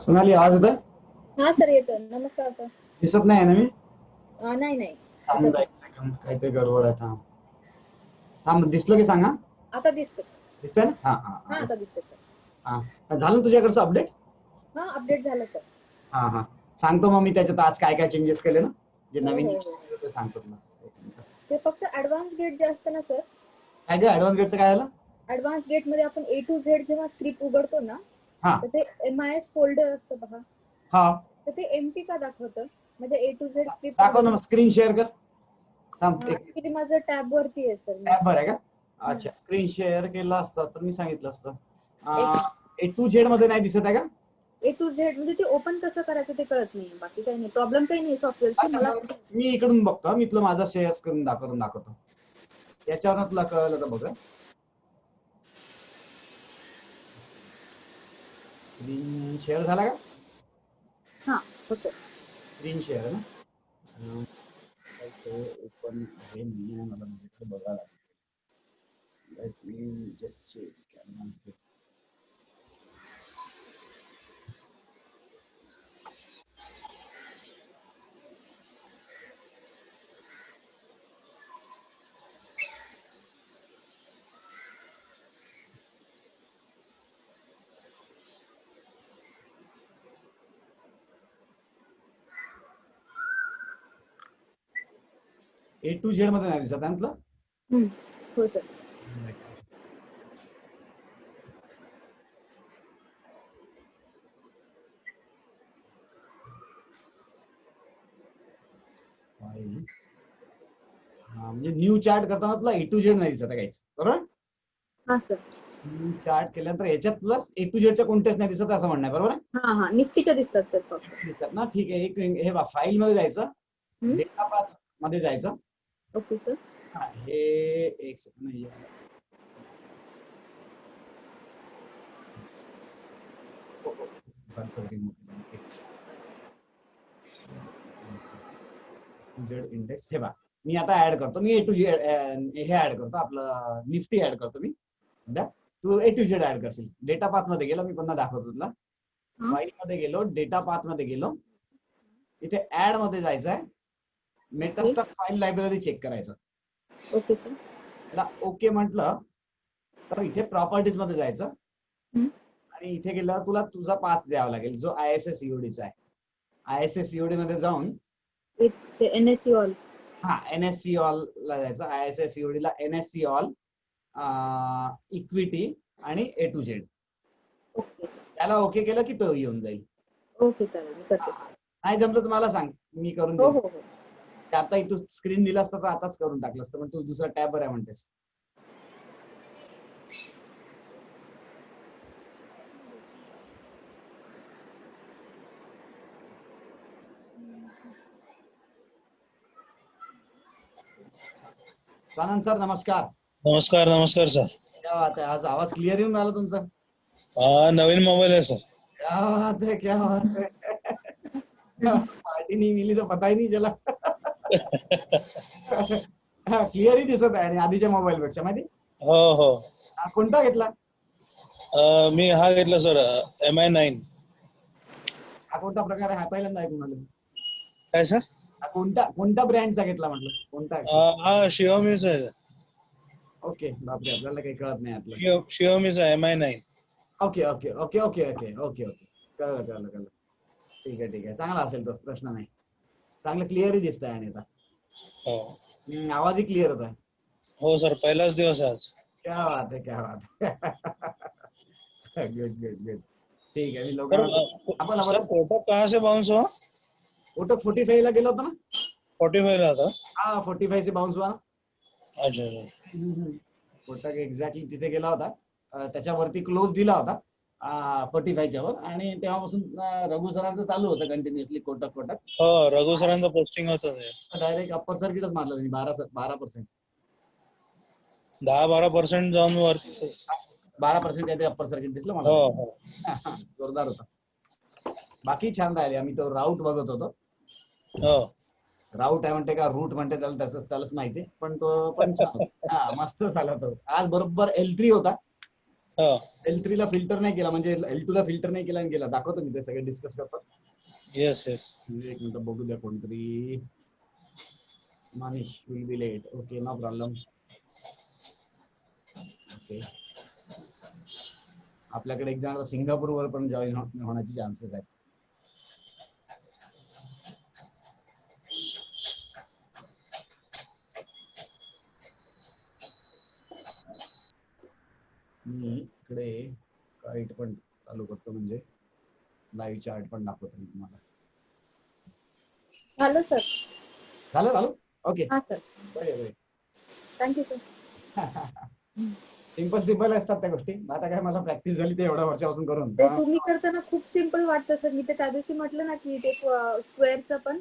सोनाली आवाज येतोय? हा सर येतो. नमस्कार सर. दिसत नाही ना मी? नाही नाही थांब दिसत एक नाही. सेकंड, काहीतरी गडबड आहे. थांब थांब, दिसलं की सांगा. आता दिसतं. दिसतंय ना? हा हा हा हा आता दिसतं सर. हा, झालं तुझ्याकडचं अपडेट? हा अपडेट झालं सर. हा हा, सांगतो मग मी त्याच्यात आज काय काय चेंजेस केले ना, जे हो नवीन हो हो. ते सांगतो तुला. एक मिनिट. ते फक्त ऍडव्हान्स गेट जे असतं ना सर, काय काय ऍडव्हान्स गेटचं काय झालं? ऍडव्हान्स गेट मध्ये आपण A to Z जेव्हा स्क्रिप्ट उघडतो ना, हा तर ते MIS फोल्डर असतं बघा, हा, तर ते एम्प्टी का दाखवतं? म्हणजे A to Z स्क्रिप्ट दाखव ना, ऑलरेडी. स्क्रीन शेअर कर. थांब हा एक ऍक्च्युली माझं टॅब वरती आहे सर. टॅब भर आहे का? हा अच्छा, स्क्रीन शेअर केला असता तर मी सांगितलं एक असतं. A to Z मध्ये नाही दिसत आहे का? A to Z म्हणजे ते ओपन कसं करायचं ते कळत नाही. बाकी काही नाही, प्रॉब्लेम काही नाही सॉफ्टवेअरची अच्छा, मला. मग मी इकडून बघतो. मी तुला माझा शेअर करून दाखवतो. याच्यावर तुला कळलं तर बघ. स्क्रीन शेअर झाला का? हा होतं. स्क्रीन शेअर आहे ना? ओपन आहे नाही आहे मला म्हणजे बघायला. Let me just check. A to Z मध्ये नाही दिसत आहे तुला? हो सर. म्हणजे न्यू चार्ट करताना तुला A to Z नाही दिसत आहे काहीच, बरोबर? हा सर. न्यू चार्ट केल्यानंतर याच्यात प्लस A to Z च्या कोणत्याच नाही दिसत असं म्हणणं आहे, बरोबर आहे? हा हा निफ्टीच्या दिसतात सर फक्त. दिसतात ना, ठीक आहे. एक हे बघ, फाईल मध्ये जायचं, हम्म. डेटा पाथ मध्ये जायचं. Okay sir. हा, हे एक सेकंड नाही Z इंडेक्स. हे बघ, मी आता ऍड करतो. मी A to Z हे ऍड करतो, आपलं निफ्टी ऍड करतो मी सध्या. तू A to Z ऍड करशील. डेटा पाथ मध्ये गेलो, मी पुन्हा दाखवतो तुला. फाईल मध्ये गेलो, डेटा पाथ मध्ये गेलो, इथे ऍड मध्ये जायचं आहे. मेटास्टफ फाईल लायब्ररी चेक करायचं. Okay sir. त्याला ओके म्हटलं तर इथे प्रॉपर्टीज मध्ये जायचं आणि इथे गेल्यावर तुला तुझा पाथ द्यावा लागेल, जो ISS COD चा आहे. ISS COD मध्ये जाऊन NSE ऑल. हा, NSC ऑल ला जायचं. ISS COD ला NSC ऑल, इक्विटी आणि A to Z. Okay sir. त्याला ओके केलं की तो येऊन जाईल. ओके चालेल, मी करते सर. नाही जमलं तर मला सांग, मी करून हो देईल. हो हो. आता तू स्क्रीन दिला असता तर आताच करून टाकलं असतं, पण तू दुसरा टॅब वर आहे म्हणतेस. स्वानंद सर नमस्कार. नमस्कार नमस्कार सर. क्या बात है, आज आवाज क्लिअर येऊन राहिला तुमचा. हा नवीन मोबाईल आहे सर. क्या बात है, क्या बात है. पार्टी नहीं मिली तो पता ही नहीं चला. क्लिअर ही दिसत आहे आणि आधीच्या मोबाईल पेक्षा, माहिती. हो हो. कोणता घेतला? मी हा घेतला सर, MI9. हा कोणता प्रकार आहे, हा पहिल्यांदा ऐकून आलो. काय सर? हा कोणता ब्रँडचा घेतला म्हटलं, कोणता? हा शिओमीचा आहे. ओके, बापरे, आपल्याला काही कळत नाही यातलं. शिओमीचा MI9. Okay okay okay okay okay okay okay, कळलं. ठीक आहे, चांगला असेल तो, प्रश्न नाही. चांगलं क्लिअरही दिसत आहे आणि आता आवाजही क्लिअर होत आहे. हो सर, पहिलाच दिवस आहे आज. क्या बात है, क्या बात है. गुड. ठीक आहे, मी सर लोकांना सर फोटो कहाँ से बाउंस हुआ? फोटो 45 ला गेला होता ना. 45 ला था. हा, 45 से बाउन्स हुआ ना. अच्छा. फोटो एक्झॅक्टली तिथे गेला होता. त्याच्यावरती क्लोज दिला होता 45 च्या वर, आणि तेव्हापासून रघु सरांचं चालू होतं कंटिन्युअसली कोटक. हो, रघु सरांचं पोस्टिंग होतं ते. डायरेक्ट अप्पर सर्किटच मारलं त्यांनी, 12%. 10-12% जाऊन वरती. 12% काहीतरी अप्पर सर्किट दिसलं मला. हो. जोरदार होता. बाकी छान राहिले. आम्ही तो राऊट बघत होतो. हो. राऊट आहे म्हणते का रूट म्हणते त्याला, त्यालाच माहिती, पण तो पण छान होता. मस्त झाला तो. आज बरोबर L3 होता. L3 ला फिल्टर नाही केला म्हणजे L2 ला फिल्टर नाही केला आणि गेला. दाखवतो मी ते सगळे डिस्कस करतो. Yes yes. एक मिनिट बघू द्या कोणतरी. Manish will be late. Okay no problem. Okay आपल्याकडे एक जण सिंगापूर वर पण जॉईन होण्याचे चान्सेस आहेत. मी इकडे काईट पण चालू करतो म्हणजे लाईव्ह चार्ट पण दाखवतो मी तुम्हाला. झालं सर. झालं ओके. हा सर. Thank you sir. सिंपल असतात त्या गोष्टी. आता काय मला प्रॅक्टिस झाली ते एवढ्या वर्षापासून करून. ते तुम्ही करताना खूप सिंपल वाटतं सर. मी तर त्या दिवशी म्हटलं ना की ते स्क्वेअरचं पण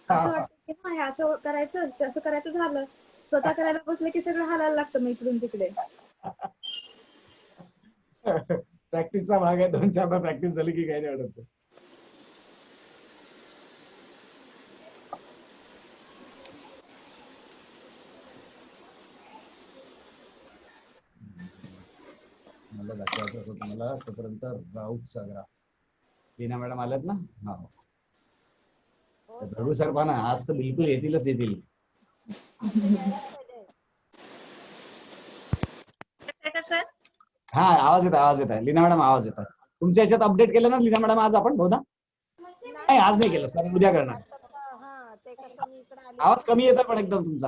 असं वाटतं की हा हे असं करायचं तसं करायचं झालं. स्वतः करायला बसलं की सगळं हालायला लागतं मग इकडून तिकडे. प्रॅक्टिसचा भाग आहे. 2-4दा प्रॅक्टिस झाली की काही नाही अडत. मला दाखवायचं होतं तुम्हाला तोपर्यंत राऊटचा ग्राफ. लीना मॅडम आल्यात ना. हा रघु सर पण आज तर बिलकुल येतील. सर हा आवाज येत आहे लीना मॅडम आवाज येत आहे. तुमच्या याच्यात अपडेट केलं ना लीना मॅडम आज आपण बहुधा. नाही आज नाही केलं सर उद्या करणार. आवाज कमी येत पण एकदम तुमचा.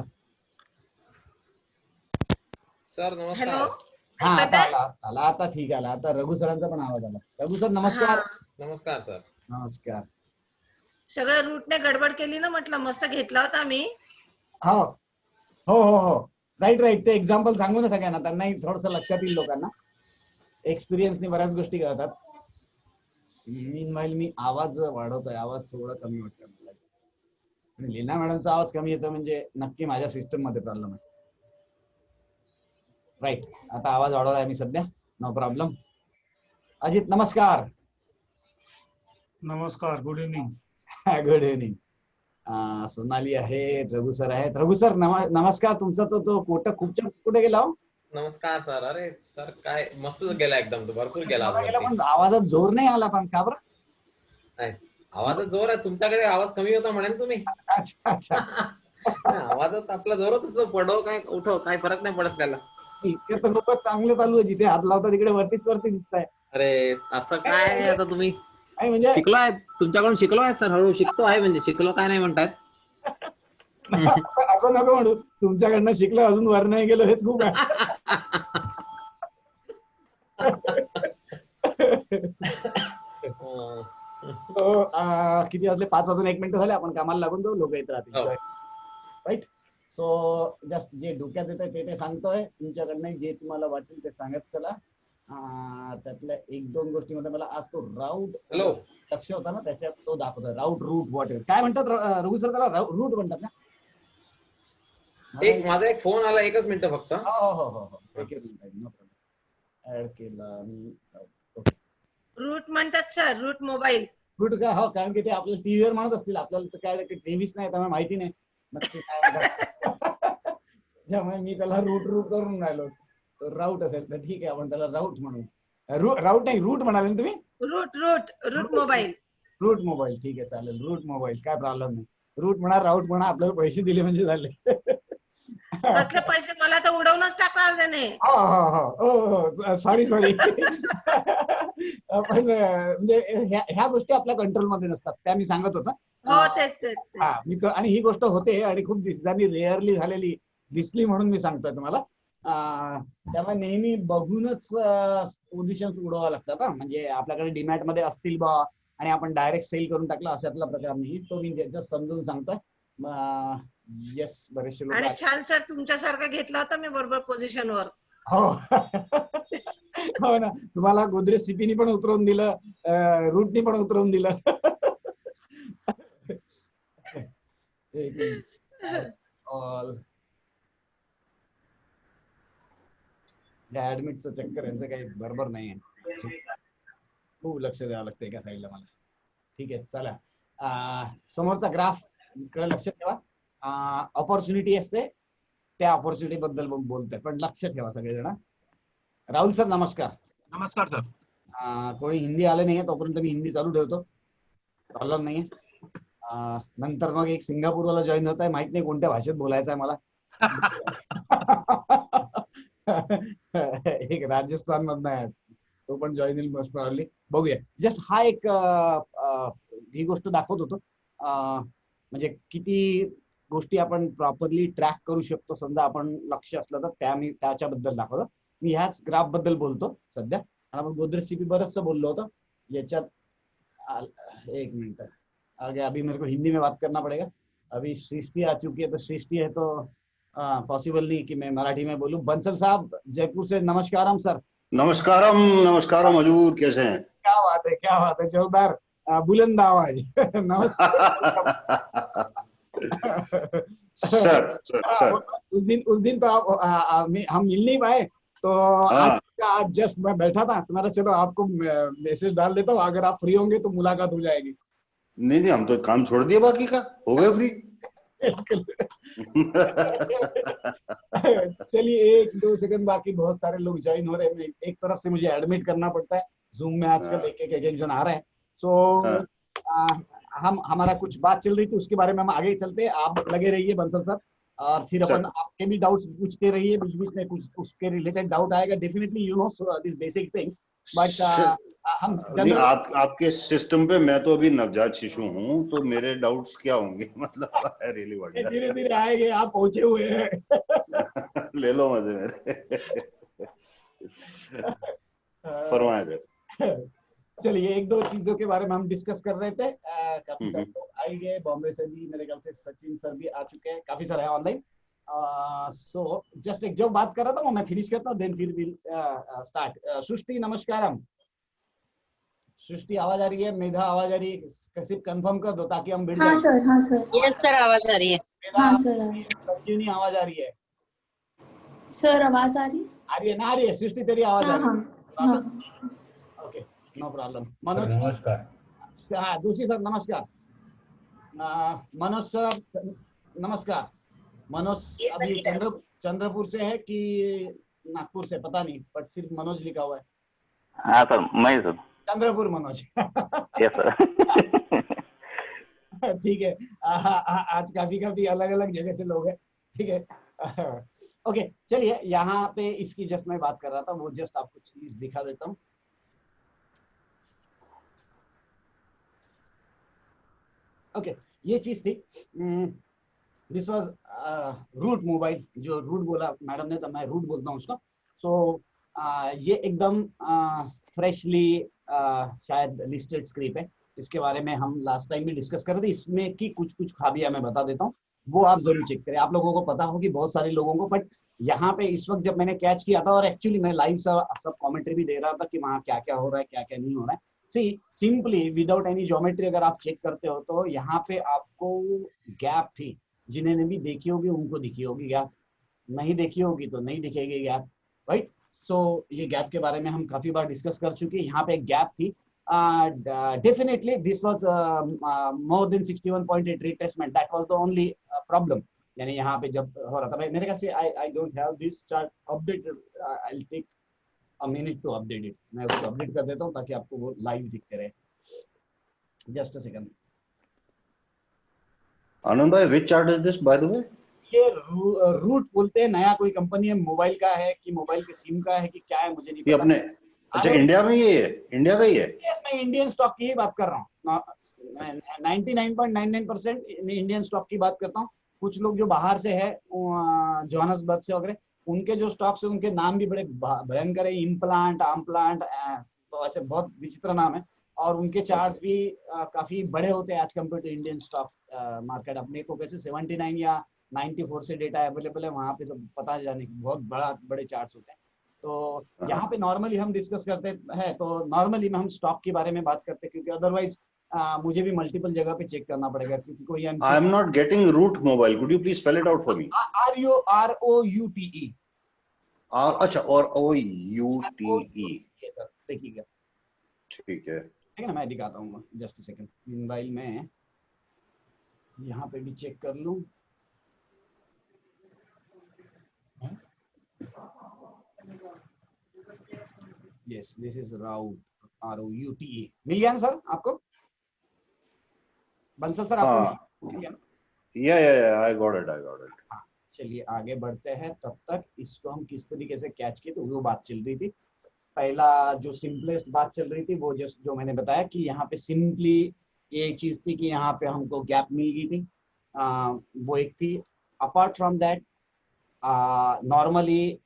सर नमस्कार. हा आला आता ठीक आला. आता रघु सरांचा पण आवाज आला. रघु सर नमस्कार. नमस्कार सर. नमस्कार. सगळं रूटने गडबड केली ना म्हटलं. मस्त घेतला होता मी. हो राईट ते एक्झाम्पल सांगू ना सगळ्यांना. त्यांनाही थोडस लक्षात येईल लोकांना. एक्सपिरियन्सने बऱ्याच गोष्टी कळतात. मी आवाज वाढवतोय. आवाज थोडा कमी वाटतोय मला. लीना मॅडमचा आवाज कमी येतो म्हणजे नक्की माझ्या सिस्टम मध्ये प्रॉब्लेम आहे. राईट आता आवाज वाढवलाय मी सध्या. No problem. अजित नमस्कार. नमस्कार. Good evening. Good evening. Sonali आहे. रघु सर आहेत. रघु सर नमस्कार. तुमचा तो कोटक कुठे गेला हो? नमस्कार सर. अरे सर काय मस्त गेला एकदम. भरपूर गेला आज वरती. पण आवाजात जोर नाही आला पण का बरं? नाही आवाजात जोर आहे. तुमच्याकडे आवाज कमी होता म्हणेन तुम्ही. अच्छा आवाजात आपला जोरच असतो. पडो काय उठो काय फरक नाही पडत त्याला. इतके तर खूपच चांगलं चालू आहे. जिथे हात लावता तिकडे वरती दिसत आहे. अरे असं काय आता तुम्ही म्हणजे शिकलोय तुमच्याकडून शिकलोय सर. हळूहळू शिकतो आहे म्हणजे शिकलो काय नाही म्हणतात. असं नको म्हणू. तुमच्याकडनं शिकलो अजून वर नाही गेलो हेच खूप आहे. किती वाजले? 5 वाजून 1 मिनिट झाले. आपण कामाला लागून जाऊ. लोक येत राहतील. राईट. सो जस्ट जे डोक्यात येत आहे ते सांगतोय. तुमच्याकडनं जे तुम्हाला वाटेल ते सांगत चला. त्यातल्या 1-2 गोष्टीमध्ये मला आज तो राऊट लक्ष होता ना त्याच्यात तो दाखवतोय. राऊट रूट वॉटर काय म्हणतात रघु सर त्याला रूट म्हणतात ना. माझा एक फोन आला. एकच मिनिट फक्त. हो एक मिनिट. ऍड केला मी. रूट म्हणतात सर. Route Mobile. रूट का? हो कारण की ते आपल्याला टीव्हीवर म्हणत असतील. आपल्याला तर काय टीव्हीच नाही त्यामुळे माहिती नाही नक्की काय. त्यामुळे मी त्याला रूट करून राहिलो. राऊट असेल तर ठीक आहे आपण त्याला राऊट म्हणू. राऊट नाही रूट म्हणाले ना तुम्ही. Root Mobile. रूट मोबाईल ठीक आहे चालेल. रूट मोबाईल काय प्रॉब्लेम नाही. रूट म्हणा राऊट म्हणा आपल्याला पैसे दिले म्हणजे झाले. कसले पैसे? मला तर उडवूनच टाकणार त्याने. हो सॉरी. पण म्हणजे ह्या गोष्टी आपल्या कंट्रोलमध्ये नसतात त्या मी सांगत होतो. तेच. आणि ही गोष्ट होते आणि खूप दिवसांनी रेअरली झालेली दिसली म्हणून मी सांगतोय तुम्हाला. त्यामुळे नेहमी बघूनच पोझिशन उडवावं लागतात. म्हणजे आपल्याकडे डीमॅट मध्ये असतील बा आणि आपण डायरेक्ट सेल करून टाकला अशातला प्रकार नाही. तो मी जस्ट समजून सांगतोय. येस बरेचसे लोक. आणि छान सर तुमच्यासारखं घेतला होता मी बरोबर पोझिशनवर. हो ना. तुम्हाला गोदरेज सीपीनी पण उतरवून दिलं. रूटनी पण उतरवून दिलं. ऍडमिटचं चक्कर यांचं काही बरोबर नाहीये. खूप लक्ष द्यावं लागतं एका साईडला मला. ठीक आहे चला. समोरचा ग्राफ कडे लक्ष ठेवा. ऑपॉर्च्युनिटी असते त्या ऑपॉर्च्युनिटी बद्दल बोलतोय पण लक्ष ठेवा सगळेजण. राहुल सर नमस्कार. नमस्कार सर. कोणी हिंदी आले नाहीये तोपर्यंत मी हिंदी चालू ठेवतो, प्रॉब्लेम नाहीये. नंतर मग एक सिंगापूरवाला जॉईन होत आहे, माहित नाही कोणत्या भाषेत बोलायचं आहे मला. एक राजस्थान मधनं आहे, तो पण जॉईन होईल मोस्ट प्रॉब्ली. बघूया. जस्ट हा एक ही गोष्ट दाखवत होतो, म्हणजे किती गोष्टी आपण प्रॉपरली ट्रॅक करू शकतो. समजा आपण लक्ष असलं तर मी त्याच्याबद्दल दाखवतो. मी ह्याच ग्राफ बद्दल बोलतो सध्या. आपण गोदरेज सीपी बरचसं बोललो होतो याच्यात. एक मिनट, आगे अभी मेरे को हिंदी में बात करना पड़ेगा. अभी सृष्टि आ चुकी है, तो सृष्टि है तो पॉसिबल नहीं कि मैं मराठी में बोलूं. बंसल साहब जयपुर से, नमस्कारम सर. नमस्कारम. नमस्कारम हजूर, कैसे हैं? क्या बात है, क्या बात है, जोरदार बुलंद आवाज. नमस्कार. सर सर उस दिन तो हम मिल नहीं पाए, तो आज जस्ट मैं बैठा था तो मैंने चलो आपको मैसेज डाल देता हूँ, अगर आप फ्री होंगे तो मुलाकात हो जाएगी. नहीं, हम तो काम छोड़ दिया, बाकी का हो गए फ्री. चलिए 1-2 सेकंड बाकी, बहुत सारे लोग ज्वाइन हो रहे हैं. एक तरफ से मुझे एडमिट करना पड़ता है, जूम में आजकल एक जन आ रहे हैं. सो हमारा कुछ बात चल रही थी, उसके बारे में हम आगे चलते हैं. आप लगे रहिए बंसल सर, और फिर अपन आपके भी डाउट्स पूछते रहिए. बीच बीच में कुछ उसके रिलेटेड डाउट आएगा definitely, you know this basic things. But हम आपके सिस्टम पे मैं तो अभी नवजात शिशु हूँ, तो मेरे डाउट्स क्या होंगे? मतलब रियली धीरे धीरे आएंगे, आप पहुंचे हुए हैं. ले लो मजे मेरे. फरमाए सर. चलिए 1-2 चीजों के बारे में हम डिस्कस कर रहे थे. काफी सारे लोग आए गए, बॉम्बे से भी मेरे ख्याल से सचिन सर भी आ चुके हैं, काफी सारे ऑनलाइन. सो जस्ट एक जो बात कर रहा था वो मैं फिनिश करता हूँ, देन फिर विल स्टार्ट. सृष्टि नमस्कारम. सृष्टि आवाज आ रही है? मेधा आवाज आ रही है? सिर्फ कंफर्म कर दो ताकि हम बिल्ड. हाँ सर, हाँ सर. यस सर, आवाज आ रही है. हाँ सर. संजीवनी आवाज आ रही है? सर आवाज आ रही है? आ रही है ना? आ रही है सृष्टि, तेरी आवाज आ रही है? हाँ. Okay, no problem. मनोज नमस्कार. हाँ, दूसरी सर नमस्कार. मनोज सर नमस्कार. मनोज अभी चंद्रपुर से है कि नागपुर से, पता नहीं, बट सिर्फ मनोज लिखा हुआ है. हाँ सर, मैं sir. Chandrapur Manoj. Yes sir. ठीक है. आज काफी अलग अलग जगह से लोग हैं. ठीक है. ओके, चलिए यहाँ पे इसकी जस्ट मैं बात कर रहा था, वो जस्ट आपको चीज दिखा देता हूँ. ओके, ये चीज थी. This was Route Mobile. जो रूट बोला मैडम ने, तो मैं रूट बोलता हूँ उसको. सो ये एकदम फ्रेशली शायद लिस्टेड स्क्रिप्ट है. इसके बारे में हम लास्ट टाइम भी डिस्कस कर रहे थे. इसमें की कुछ खामियां मैं बता देता हूँ, वो आप जरूर चेक करें. आप लोगों को पता होगी, बहुत सारे लोगों को, बट यहाँ पे इस वक्त जब मैंने कैच किया था, और एक्चुअली मैं लाइव सब कमेंट्री भी दे रहा था कि वहाँ क्या क्या हो रहा है, क्या क्या नहीं हो रहा है. सी सिंपली विदाउट एनी ज्योमेट्री अगर आप चेक करते हो तो यहाँ पे आपको गैप थी. जिन्हें भी देखी होगी उनको दिखी होगी गैप, नहीं देखी होगी तो नहीं दिखेगी गैप, राइट. सो ये गैप के बारे में हम काफी बार डिस्कस कर चुके हैं. यहाँ पे एक गैप थी. Definitely this was more than 61.8 retracement. That was the only problem. यानी यहाँ पे जब हो रहा था, भाई मेरे ख्याल से I don't have this chart updated. I will take a minute to update it. मैं उसको अपडेट कर देता हूँ ताकि आपको वो लाइव दिखते रहे. Just a second. आनंद भाई, which chart is this by the way? ये रूट बोलते हैं. नया कोई कंपनी है, मोबाइल का है कि मोबाइल के सिम का है कि क्या है, मुझे नहीं पता. अपने अच्छा इंडिया में ये है? इंडिया का ही है? यस, मैं इंडियन स्टॉक की ही बात कर रहा हूँ. 99.99% इंडियन स्टॉक की बात करता हूँ. कुछ लोग जो बाहर से है, जोहान्सबर्ग से वगैरह, उनके जो स्टॉक्स है उनके नाम भी बड़े भयंकर है. इम्प्लांट, आमप्लांट, तो ऐसे बहुत विचित्र नाम है. और उनके चार्ट्स भी काफी बड़े होते हैं as compare to Indian stock market. अपने को कैसे 79 या 94 से डेटा अवेलेबल है, वहां पे तो पता जाने बहुत बड़े चार्ट्स होते हैं. तो यहाँ पे नॉर्मली हम डिस्कस करते हैं, तो नॉर्मली में हम स्टॉक के बारे में बात करते हैं, क्योंकि अदरवाइज मुझे भी मल्टीपल जगह पे चेक करना पड़ेगा, क्योंकि कोई I am not getting Route Mobile. Could you please spell it out for me? ROUTE. अच्छा, और OUTE. सर देखिएगा. ठीक है. ठीक है ना, मैं दिखाता हूँ. Just second. मोबाइल में यहाँ पे भी चेक कर लूँ. Yes this is route, ROUTE। मिल गया ना सर आपको? बंसल सर आपको हाँ मिल गया ना? या I got it, I got it. हाँ, चलिए आगे बढ़ते हैं। तब तक इसको हम किस तरीके से कैच किए, तो वो बात चल रही थी। पहला जो सिंपलेस्ट बात चल रही थी वो जो मैंने बताया कि यहाँ पे सिंपली ये चीज थी कि यहाँ पे हमको गैप मिल गई थी, वो एक थी। अपार्ट फ्रॉम दैट नॉर्मली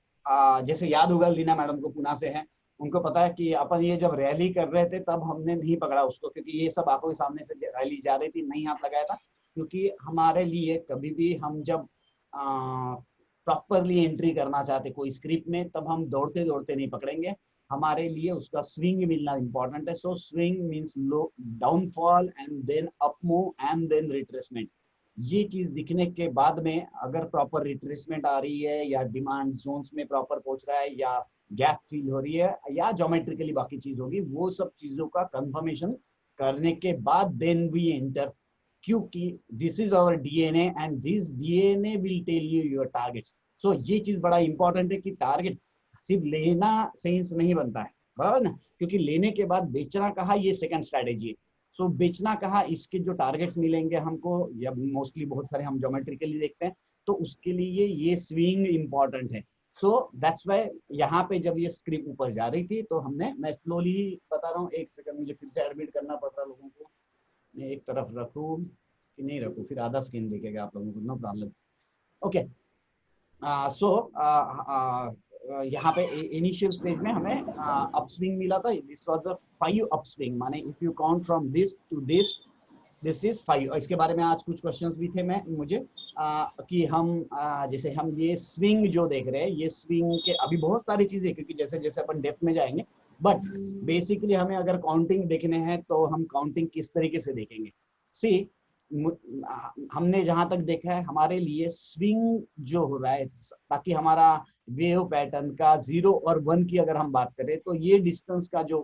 जैसे याद होगा लीना मैडम को पुणे से है, उनको पता है कि अपन ये जब रैली कर रहे थे तब हमने नहीं पकड़ा उसको, क्योंकि ये सब आंखों के सामने से रैली जा रही थी, नहीं हाथ लगाया था। क्योंकि हमारे लिए कभी भी हम जब प्रॉपरली एंट्री करना चाहते कोई स्क्रिप्ट में, तब हम दौड़ते दौड़ते नहीं पकड़ेंगे, हमारे लिए उसका स्विंग मिलना इंपॉर्टेंट है। So swing means low downfall and then up move and then retracement. ये चीज दिखने के बाद में अगर प्रॉपर रिट्रेसमेंट आ रही है या डिमांड जोन्स में प्रॉपर पहुंच रहा है या गैप फील हो रही है या ज्योमेट्रिकली बाकी चीज होगी, वो सब चीजों का कंफर्मेशन करने के बाद देन वी एंटर, क्योंकि this is our DNA and this DNA will tell you your targets. So ये चीज बड़ा इंपॉर्टेंट है कि टारगेट सिर्फ लेना सेंस नहीं बनता है, बराबर ना, क्योंकि लेने के बाद बेचना कहा ये सेकंड स्ट्रैटेजी है। सो बेचना कहा इसके जो टारगेट्स मिलेंगे हमको, या मोस्टली बहुत सारे हम ज्योमेट्रिकली देखते हैं, तो उसके लिए ये स्विंग इंपॉर्टेंट है। सो दैट्स वाई यहाँ पे जब ये स्क्रिप्ट ऊपर जा रही थी तो हमने, मैं स्लोली बता रहा हूँ, एक सेकंड मुझे फिर से एडमिट करना पड़ रहा है लोगों को, मैं एक तरफ रखूँ कि नहीं रखूँ, फिर आधा स्क्रीन दिखेगा आप लोगों को, नो प्रॉब्लम। ओके, सो यहाँ पे इनिशियल स्टेज में हमें अपस्विंग मिला था। दिस वाज अ 5 अपस्विंग, माने if you count from this to this, this is 5। इसके बारे में आज कुछ क्वेश्चंस भी थे मुझे कि हम जैसे हम ये स्विंग जो देख रहे हैं, ये स्विंग के अभी बहुत सारी चीजें, क्योंकि जैसे जैसे अपन डेप्थ में जाएंगे, बट बेसिकली हमें अगर काउंटिंग देखने हैं तो हम काउंटिंग किस तरीके से देखेंगे। सी हमने जहां तक देखा है हमारे लिए स्विंग जो हो रहा है, ताकि हमारा वेव पैटर्न का 0 और 1 की अगर हम बात करें, तो ये डिस्टेंस का जो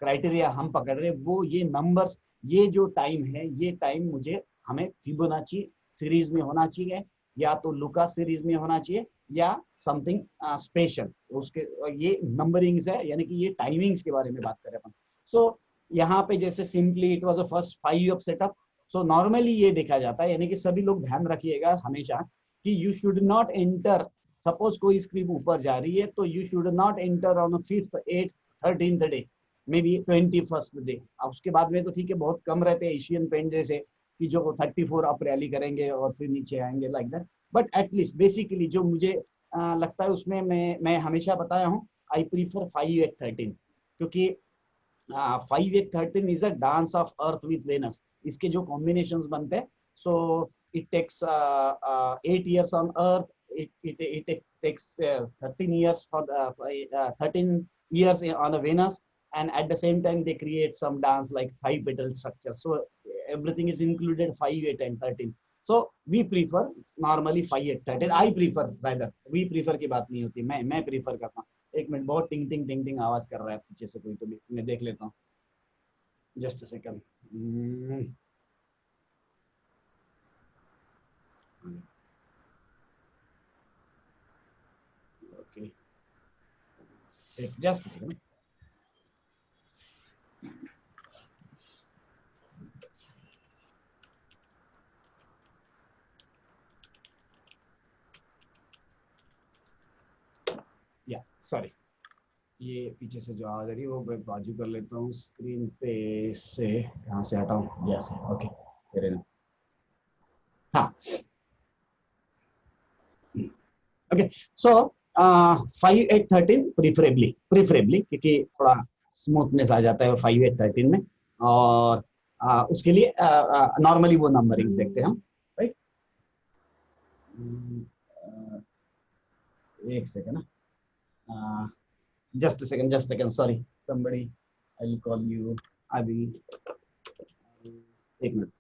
क्राइटेरिया हम पकड़ रहे हैं वो ये नंबर्स, ये जो टाइम है, ये टाइम मुझे हमें फिबोनाची सीरीज में होना चाहिए, या तो लुका सीरीज में होना चाहिए, या समथिंग स्पेशल। उसके ये नंबरिंग्स है, यानी कि ये टाइमिंग्स के बारे में बात करें अपन। सो यहाँ पे जैसे simply it was a first 5 of setup. So normally ये देखा जाता है, यानी कि सभी लोग ध्यान रखिएगा हमेशा कि you should not enter, suppose कोई स्क्रिप्ट ऊपर जा रही है तो you should not enter on 5th 8th 13th day, may be 21st day. अब उसके बाद में तो ठीक है, बहुत कम रहते हैं एशियन पेंट जैसे कि जो 34 अप रैली करेंगे और फिर नीचे आएंगे like that. But at least basically जो मुझे लगता है उसमें मैं हमेशा बताया हूँ, आई प्रीफर 5 8 13, क्योंकि 5 8 13 is a dance of Earth with Venus. इसके जो कॉम्बिनेशंस बनते हैं, so it takes 8 years on earth, it takes 13 years for 13 years on a Venus, and at the same time they create some dance like 5 petal structure. So everything is included 5 8 and 13. So we prefer normally 5 8 13. I prefer, rather we prefer की बात नहीं होती, मैं prefer करता हूँ। एक minute, बहुत टिंग टिंग टिंग टिंग आवाज कर रहा है पीछे से कोई, तो भी मैं देख लेता हूँ, just a second. Okay, just a second. या सॉरी, ये पीछे से जो आवाज आ रही है वो मैं बाजू कर लेता हूँ स्क्रीन पे से, कहाँ से हटाऊँ, यस ओके, हाँ ओके। सो 5 8 13 प्रीफरेबली, क्योंकि थोड़ा स्मूथनेस आ जाता है 5 8 13 में, और उसके लिए नॉर्मली वो नंबरिंग्स देखते हैं हम, राइट। एक सेकंड ना, just a second, sorry, somebody, I'll call you Abhi, एक मिनट।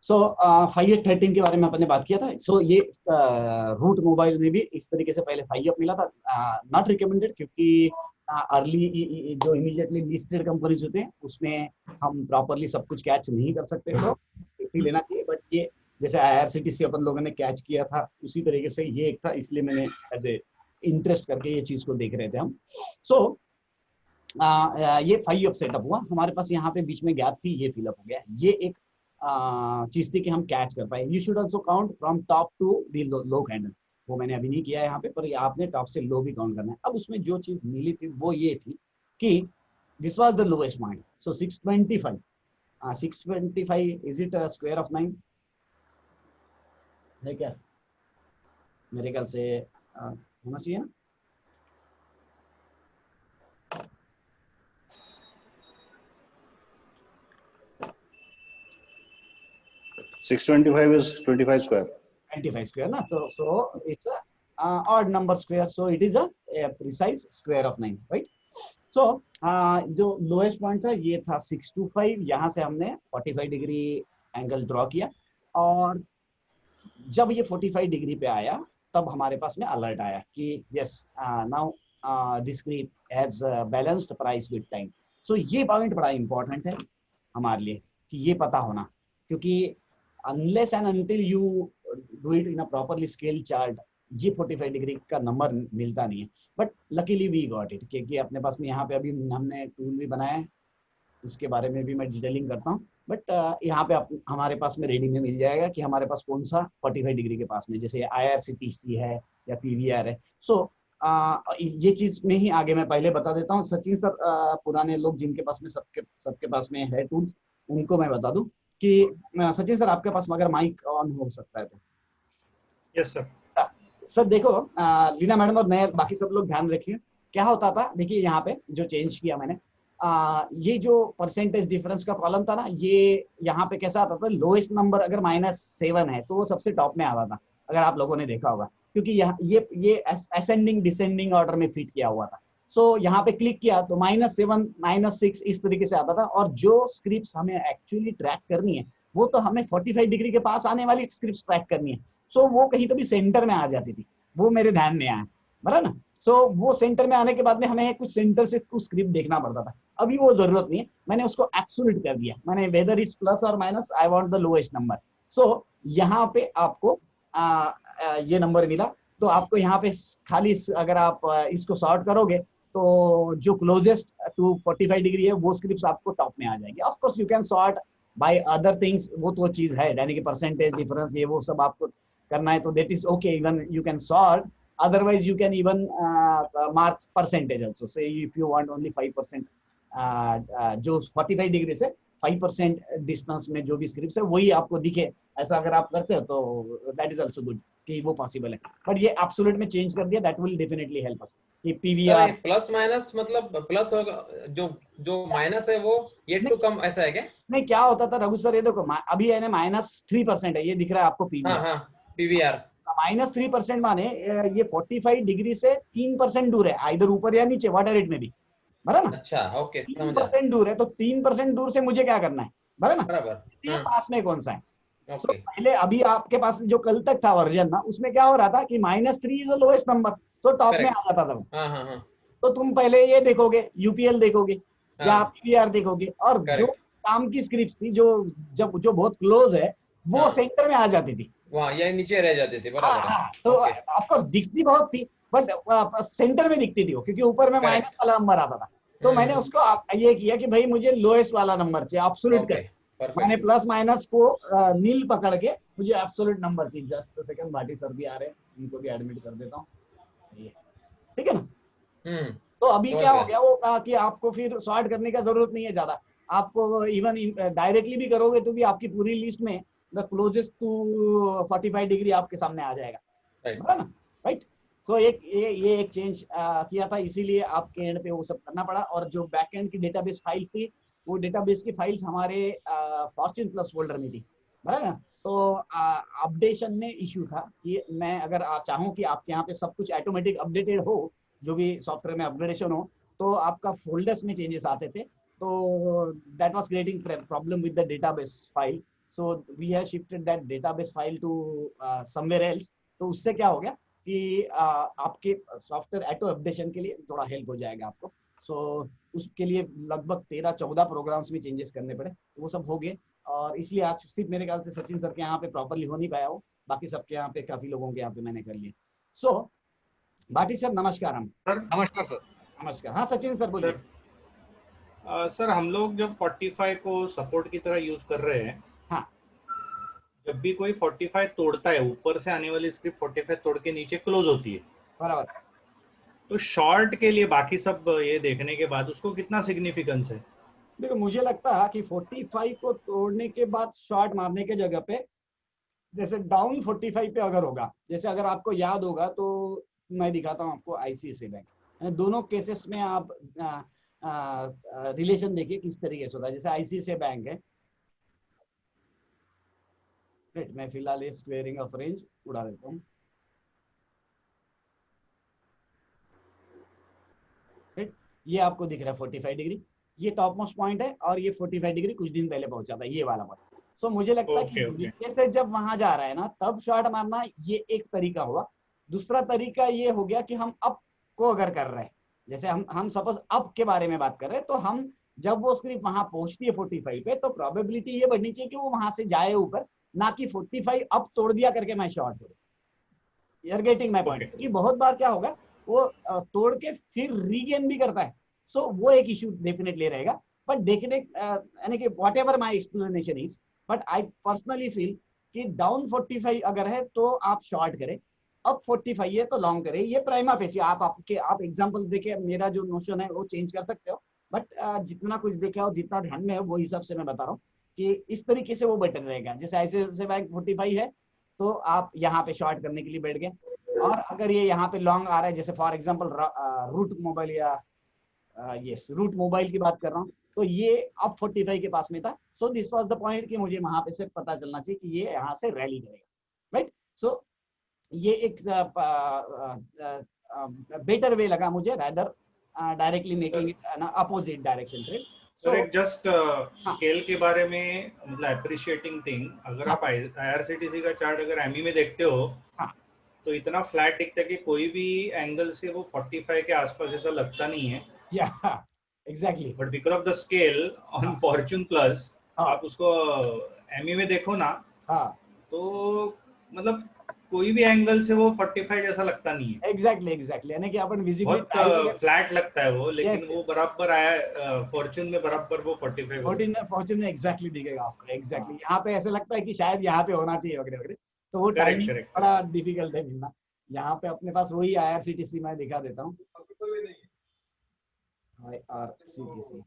सो 5 8 13 के बारे में अपन ने बात किया था। सो ये रूट मोबाइल में भी इस तरीके से पहले 5 अप मिला था, नॉट रिकमेंडेड, क्योंकि अर्ली जो इमीडिएटली लिस्टेड कंपनीज होते हैं उसमें हम प्रॉपरली सब कुछ कैच नहीं कर सकते, तो सेफ्टी लेना चाहिए। बट ये जैसे IRCTC अपन लोगों ने कैच किया था उसी तरीके से ये एक था, इसलिए मैंने एज ए इंटरेस्ट करके ये चीज को देख रहे थे हम। सो ये 5 सेटअप हुआ हमारे पास, यहाँ पे बीच में गैप थी, ये फिलअप हो गया। ये एक चीज थी कि हम कैच कर पाए। You should also count from top to the low candle, वो मैंने अभी नहीं किया है यहाँ पे, पर आपने टॉप से लो भी काउंट करना है। अब उसमें जो चीज मिली थी वो ये थी कि this was the lowest point, so 625 625 is it square of 9 है क्या? मेरे ख्याल से होना चाहिए ना। $625 is 25 square. 25 square ना, तो so it's a odd number square, so it is a precise square of 9, right? So जो lowest point था ये था 625, यहाँ से हमने 45 डिग्री एंगल ड्रॉ किया, और जब ये 45 डिग्री पे आया तब हमारे पास में अलर्ट आया कि yes now this scrip has balanced price with time. So ये पॉइंट बड़ा इंपॉर्टेंट है हमारे लिए कि ये पता होना, क्योंकि unless and until you do it in a properly scaled chart, ये 45 डिग्री का नंबर मिलता नहीं है। But luckily we got it, क्योंकि अपने पास में यहाँ पे अभी हमने टूल भी बनाया है, उसके बारे में भी मैं डिटेलिंग करता हूँ। बट यहाँ पे हमारे पास में रेडी में मिल जाएगा कि हमारे पास कौन सा 45 डिग्री के पास में, जैसे IRCTC है या PVR है। सो ये चीज में ही आगे मैं पहले बता देता हूँ। सचिन सर पुराने लोग जिनके पास में सबके पास में है टूल्स, उनको मैं बता दूं कि सचिन सर आपके पास अगर माइक ऑन हो सकता है तो। Yes sir. सर देखो लीना मैडम और नए बाकी सब लोग ध्यान रखिए क्या होता था। देखिए यहाँ पे जो चेंज किया मैंने, ये जो परसेंटेज डिफरेंस का कॉलम था ना, ये यहाँ पे कैसा आता था, लोएस्ट नंबर अगर -7 है तो वो सबसे टॉप में आता था, अगर आप लोगों ने देखा होगा, क्योंकि यहाँ ये असेंडिंग डिसेंडिंग ऑर्डर में फिट किया हुआ था। सो यहाँ पे क्लिक किया तो -7 -6 इस तरीके से आता था, और जो स्क्रिप्ट्स हमें एक्चुअली ट्रैक करनी है वो तो हमें 45 डिग्री के पास आने वाली स्क्रिप्ट्स ट्रैक करनी है। सो वो कहीं तो भी सेंटर में आ जाती थी, वो मेरे ध्यान में आया, बराबर ना। सो वो सेंटर में आने के बाद में हमें कुछ सेंटर से कुछ स्क्रिप्ट देखना पड़ता था, अभी वो जरूरत नहीं है, मैंने उसको एब्सोल्यूट कर दिया। मैंने वेदर इट्स प्लस और minus, I want the lowest number. So यहाँ पे आपको ये नंबर मिला, तो आपको यहाँ पे खाली अगर आप इसको सॉर्ट करोगे तो जो क्लोजेस्ट टू 45 डिग्री है वो स्क्रिप्ट्स आपको टॉप में आ जाएंगे। Of course you can sort by other things, वो तो चीज है, यानी कि परसेंटेज डिफरेंस ये वो सब आपको करना है तो that is okay, even you can sort. otherwise you can even mark percentage also, say if you want only 5% जो 45 डिग्री से 5% डिस्टेंस में जो भी स्क्रिप्ट है वही आपको दिखे, ऐसा अगर आप करते हो तो दैट इज आल्सो गुड कि वो पॉसिबल है। बट ये एब्सोल्यूट में चेंज कर दिया, that will definitely help us कि PVR प्लस माइनस मतलब प्लस होगा, जो माइनस है वो ये टू कम, ऐसा है क्या? नहीं, क्या होता था रघु सर, ये देखो अभी है ना -3% है, ये दिख रहा है आपको PVR। हाँ PVR -3% माने ये 45 डिग्री से 3% दूर है, आइदर ऊपर या नीचे, वाटर रेट में भी, बराबर ना। अच्छा ओके, 3% दूर है, तो 3% दूर से मुझे क्या करना है, बराबर ना, बराबर। पास में कौन सा है। ओके। पहले अभी आपके पास जो कल तक था वर्जन ना, उसमें क्या हो रहा था कि -3 इज द लोएस्ट नंबर, तो टॉप में आ जाता था। हाँ। तो तुम पहले ये देखोगे, UPL देखोगे या PVR देखोगे, और जो काम की स्क्रिप्ट थी जो बहुत क्लोज है वो सेंटर में आ जाती थी, वहाँ या नीचे रह जाती थी, बराबर। तो ऑफकोर्स दिखती बहुत थी बट सेंटर में दिखती थी वो, क्योंकि ऊपर में माइनस वाला नंबर आता था। तो मैंने उसको ये किया कि भाई मुझे लोएस्ट वाला नंबर चाहिए, एब्सोल्यूट कर। मैंने प्लस माइनस को नील पकड़ के मुझे एब्सोल्यूट नंबर चाहिए। जस्ट सेकंड, भाटी सर भी आ रहे हैं, इनको भी एडमिट कर देता हूँ, ठीक है ना। तो अभी क्या हो गया, वो कहा कि आपको फिर सॉर्ट करने का जरूरत नहीं है ज्यादा, आपको इवन डायरेक्टली भी करोगे तो भी आपकी पूरी लिस्ट में द क्लोजेस्ट टू 45 डिग्री आपके सामने आ जाएगा, राइट। सो ये एक चेंज किया था, इसीलिए आपके एंड पे वो सब करना पड़ा। और जो बैक एंड की डेटाबेस फाइल्स थी, वो डेटाबेस की फाइल्स हमारे फॉर्च्यून प्लस फोल्डर में थी, बराबर ना। तो अपडेशन में इश्यू था कि मैं अगर चाहूँ कि आपके यहाँ पे सब कुछ ऑटोमेटिक अपडेटेड हो, जो भी सॉफ्टवेयर में अपग्रेडेशन हो, तो आपका फोल्डर्स में चेंजेस आते थे, तो that was creating problem with the database file. So we have shifted that database file to somewhere else. तो उससे क्या हो गया कि आपके सॉफ्टवेयर ऑटो अपडेशन के लिए थोड़ा हेल्प हो जाएगा आपको। सो उसके लिए लगभग 13-14 प्रोग्राम्स में चेंजेस करने पड़े, वो सब हो गए। और इसलिए आज सिर्फ मेरे ख्याल से सचिन सर के यहाँ पे प्रॉपरली हो नहीं पाया हो, बाकी सबके यहाँ पे, काफी लोगों के यहाँ पे मैंने कर लिया। सो भाटी सर नमस्कार। हम सर नमस्कार सर। नमस्कार। हाँ सचिन सर बोलिए। सर हम लोग जब 45 को सपोर्ट की तरह यूज कर रहे हैं, हाँ, जब भी कोई 45 तोड़ता है, ऊपर से आने वाली स्क्रिप्ट 45 तोड़ के नीचे क्लोज होती है, बराबर। तो शॉर्ट के लिए बाकी सब ये देखने के बाद उसको कितना सिग्निफिकेंस है? देखो मुझे लगता है कि 45 को तोड़ने के बाद शॉर्ट मारने के जगह पे, जैसे डाउन 45 पे अगर होगा, जैसे अगर आपको याद होगा तो मैं दिखाता हूँ आपको आईसीआईसीआई बैंक, दोनों केसेस में आप रिलेशन देखिए किस तरीके से होता है। जैसे आईसीआईसीआई बैंक है, मैं फिलहाल ये स्क्वेयरिंग ऑफ रेंज उड़ा देता हूँ। ये आपको दिख रहा है 45 डिग्री, ये टॉप मोस्ट पॉइंट है, और ये 45 डिग्री कुछ दिन पहले पहुंचा था, ये वाला पॉइंट। सो मुझे लगता है कि नीचे से जब वहां जा रहा है ना, तब शॉर्ट मारना, ये एक तरीका हुआ। दूसरा तरीका ये हो गया कि हम अप को अगर कर रहे हैं, जैसे हम सपोज अप के बारे में बात कर रहे हैं, तो हम जब वो स्क्रिप्ट वहां पहुंचती है 45 पे, तो प्रोबेबिलिटी ये बढ़नी चाहिए कि वो वहां से जाए ऊपर, ना कि 45 अप तोड़ दिया करके मैं शॉर्ट हो। You are getting my point? क्योंकि बहुत बार क्या होगा, वो तोड़ के फिर रीगेन भी करता है। सो वो एक इश्यू डेफिनेटली रहेगा। बट देखने यानी कि what ever my explanation is, but I personally feel कि डाउन 45 अगर है तो आप शॉर्ट करें, अप 45 है तो लॉन्ग करें। ये प्राइमा फेसी आप एग्जांपल्स देखे, मेरा जो नोशन है वो चेंज कर सकते हो, बट जितना कुछ देखा और जितना ध्यान में है वो हिसाब से मैं बता रहा हूँ कि इस तरीके से वो बेटर रहेगा। जैसे ऐसे बैंक 45 है तो आप यहाँ पे शॉर्ट करने के लिए बैठ गए, और अगर ये यहाँ पे लॉन्ग आ रहा है, जैसे फॉर एग्जांपल रूट मोबाइल या यस रूट मोबाइल की बात कर रहा हूँ, तो ये अब 45 के पास में था। So this was the point कि मुझे वहां पे से पता चलना चाहिए कि ये यहाँ से रैली करेगा, राइट। सो ये एक बेटर वे लगा मुझे, rather directly making it opposite direction trade. Sir एक जस्ट स्केल के बारे में, मतलब अप्रिशिएटिंग थिंग, अगर आप आईआरसीटीसी का चार्ट अगर एमई में देखते हो, तो इतना फ्लैट दिखता है कि कोई भी एंगल से वो 45 के आसपास ऐसा लगता नहीं है। Exactly. But because of the scale on Fortune plus, आप उसको एमई में देखो ना, तो मतलब कोई भी एंगल से वो 45 जैसा लगता नहीं है। एग्जैक्टली यानी कि अपन विजिबल फ्लैट लगता है वो, लेकिन वो बराबर आया फॉर्च्यून में, बराबर वो 45 फॉर्च्यून में एग्जैक्टली दिखेगा आपको। एग्जैक्टली यहाँ पे ऐसे लगता है कि शायद यहाँ पे होना चाहिए वगैरह वगैरह, तो वो टाइमिंग बड़ा डिफिकल्ट है मिलना। यहाँ पे अपने पास वही आईआरसीटीसी मैं दिखा देता हूँ, आईआरसीटीसी,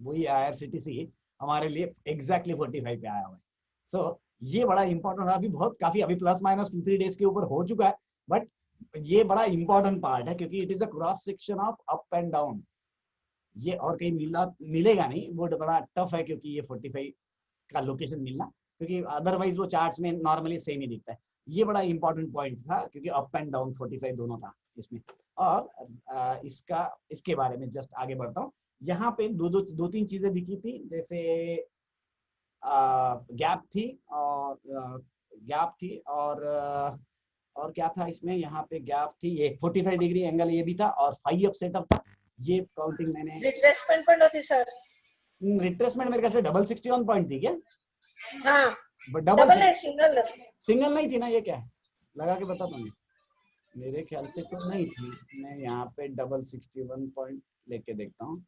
वही आईआरसीटीसी हमारे लिए एग्जैक्टली 45 पे आया हुआ है। सो ये बड़ा इंपॉर्टेंट, अभी बहुत काफी, अभी प्लस माइनस 2-3 डेज के ऊपर हो चुका है, बट ये बड़ा इंपॉर्टेंट पार्ट है क्योंकि it is a cross section of up and down. ये और कहीं मिलेगा नहीं, वो बड़ा टफ है क्योंकि ये 45 का लोकेशन मिलना, क्योंकि अदरवाइज वो चार्ट्स में नॉर्मली सेम ही दिखता है। ये बड़ा इंपॉर्टेंट पॉइंट था क्योंकि अप एंड डाउन 45 दोनों था इसमें। और इसके बारे में जस्ट आगे बढ़ता हूँ। यहाँ पे दो तीन चीजें दिखी थी, जैसे गैप थी और क्या था इसमें, यहाँ पे गैप थी, ये 45 डिग्री एंगल ये भी था, और 5 अप सेटअप था। ये काउंटिंग मैंने रिट्रेसमेंट पण होती सर। रिट्रेसमेंट मेरे ख्याल से डबल 61 पॉइंट थी क्या? हाँ, डबल नहीं, सिंगल नहीं थी ना, ये क्या है लगा के बताता हूँ। मेरे ख्याल से तो नहीं थी, मैं यहाँ पे डबल 61 पॉइंट लेके देखता हूँ,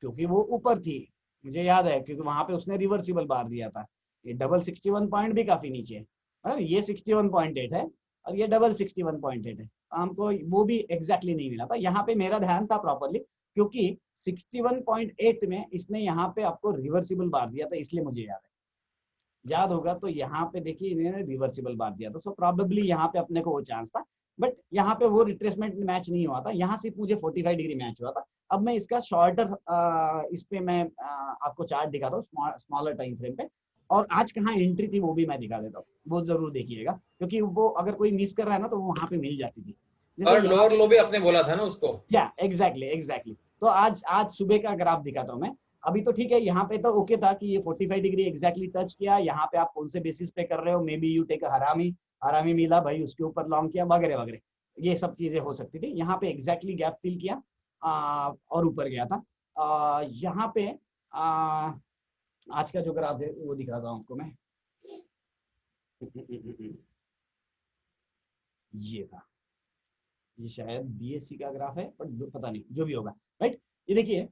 क्योंकि वो ऊपर थी, मुझे याद है, क्योंकि वहां पे उसने रिवर्सिबल बार दिया था। ये डबल 61 पॉइंट भी काफी नीचे है, ये 61.8 है और ये डबल 61.8 है, हमको वो भी एग्जैक्टली नहीं मिला था। यहाँ पे मेरा ध्यान था प्रॉपरली, क्योंकि 61.8 में इसने यहाँ पे आपको रिवर्सिबल बार दिया था, इसलिए मुझे याद होगा। तो यहाँ पे देखिए इन्होंने रिवर्सिबल बार दिया था, सो प्रॉबेबली यहाँ पे अपने को वो चांस था, बट यहाँ पे वो रिट्रेसमेंट मैच नहीं हुआ था, यहाँ से मुझे 45 डिग्री मैच हुआ था। अब मैं इसका शॉर्टर इस पे मैं आपको चार्ट दिखाता हूँ स्मॉलर टाइम फ्रेम पे, और आज कहाँ एंट्री थी वो भी मैं दिखा देता हूँ, वो जरूर देखिएगा, क्योंकि वो अगर कोई मिस कर रहा है ना तो वो वहां पे मिल जाती थी। और लोअर लो भी आपने बोला था ना उसको। या एग्जैक्टली। तो आज सुबह का ग्राफ दिखाता हूँ मैं। अभी तो ठीक है, यहाँ पे तो ओके था कि ये 45 डिग्री एग्जैक्टली टच किया। यहाँ पे आप कौन से बेसिस पे कर रहे हो, मे बी यू टेक हरामी आरामी मिला भाई, उसके ऊपर लॉन्ग किया वगैरह वगैरह, ये सब चीजें हो सकती थी। यहाँ पे एग्जैक्टली गैप फिल किया और ऊपर गया था। यहाँ पे आज का जो ग्राफ है वो दिखाता हूँ आपको मैं। ये था, ये शायद बीएससी का ग्राफ है, पर पता नहीं, जो भी होगा, राइट। ये देखिए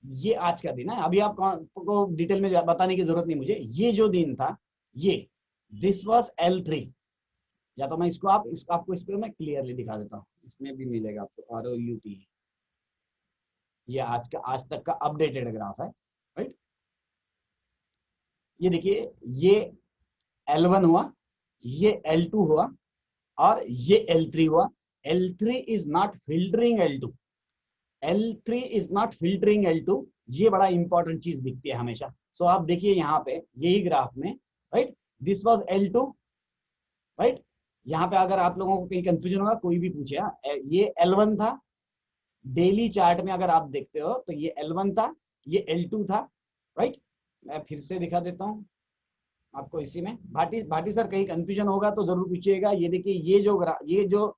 ये आज का दिन है, अभी आपको डिटेल में बताने की जरूरत नहीं मुझे। ये जो दिन था, ये दिस वाज L3, या तो मैं इसको आपको इस पे मैं क्लियरली दिखा देता हूँ, इसमें भी मिलेगा आपको ROUT। ये आज तक का अपडेटेड ग्राफ है, राइट। ये देखिए, ये L1 हुआ, ये L2 हुआ और ये L3 हुआ। L3 is not filtering L2, L3 is not filtering L2। ये बड़ा इंपॉर्टेंट चीज दिखती है हमेशा। सो आप देखिए यहाँ पे यही ग्राफ में, right, this was L2, right. यहाँ पे अगर आप लोगों को कहीं कंफ्यूजन होगा, कोई भी पूछे, ये L1 था। डेली चार्ट में अगर आप देखते हो तो ये L1 था, ये L2 था, राइट। मैं फिर से दिखा देता हूँ आपको इसी में। भाटी सर कहीं कंफ्यूजन होगा तो जरूर पूछिएगा। ये देखिए, ये जो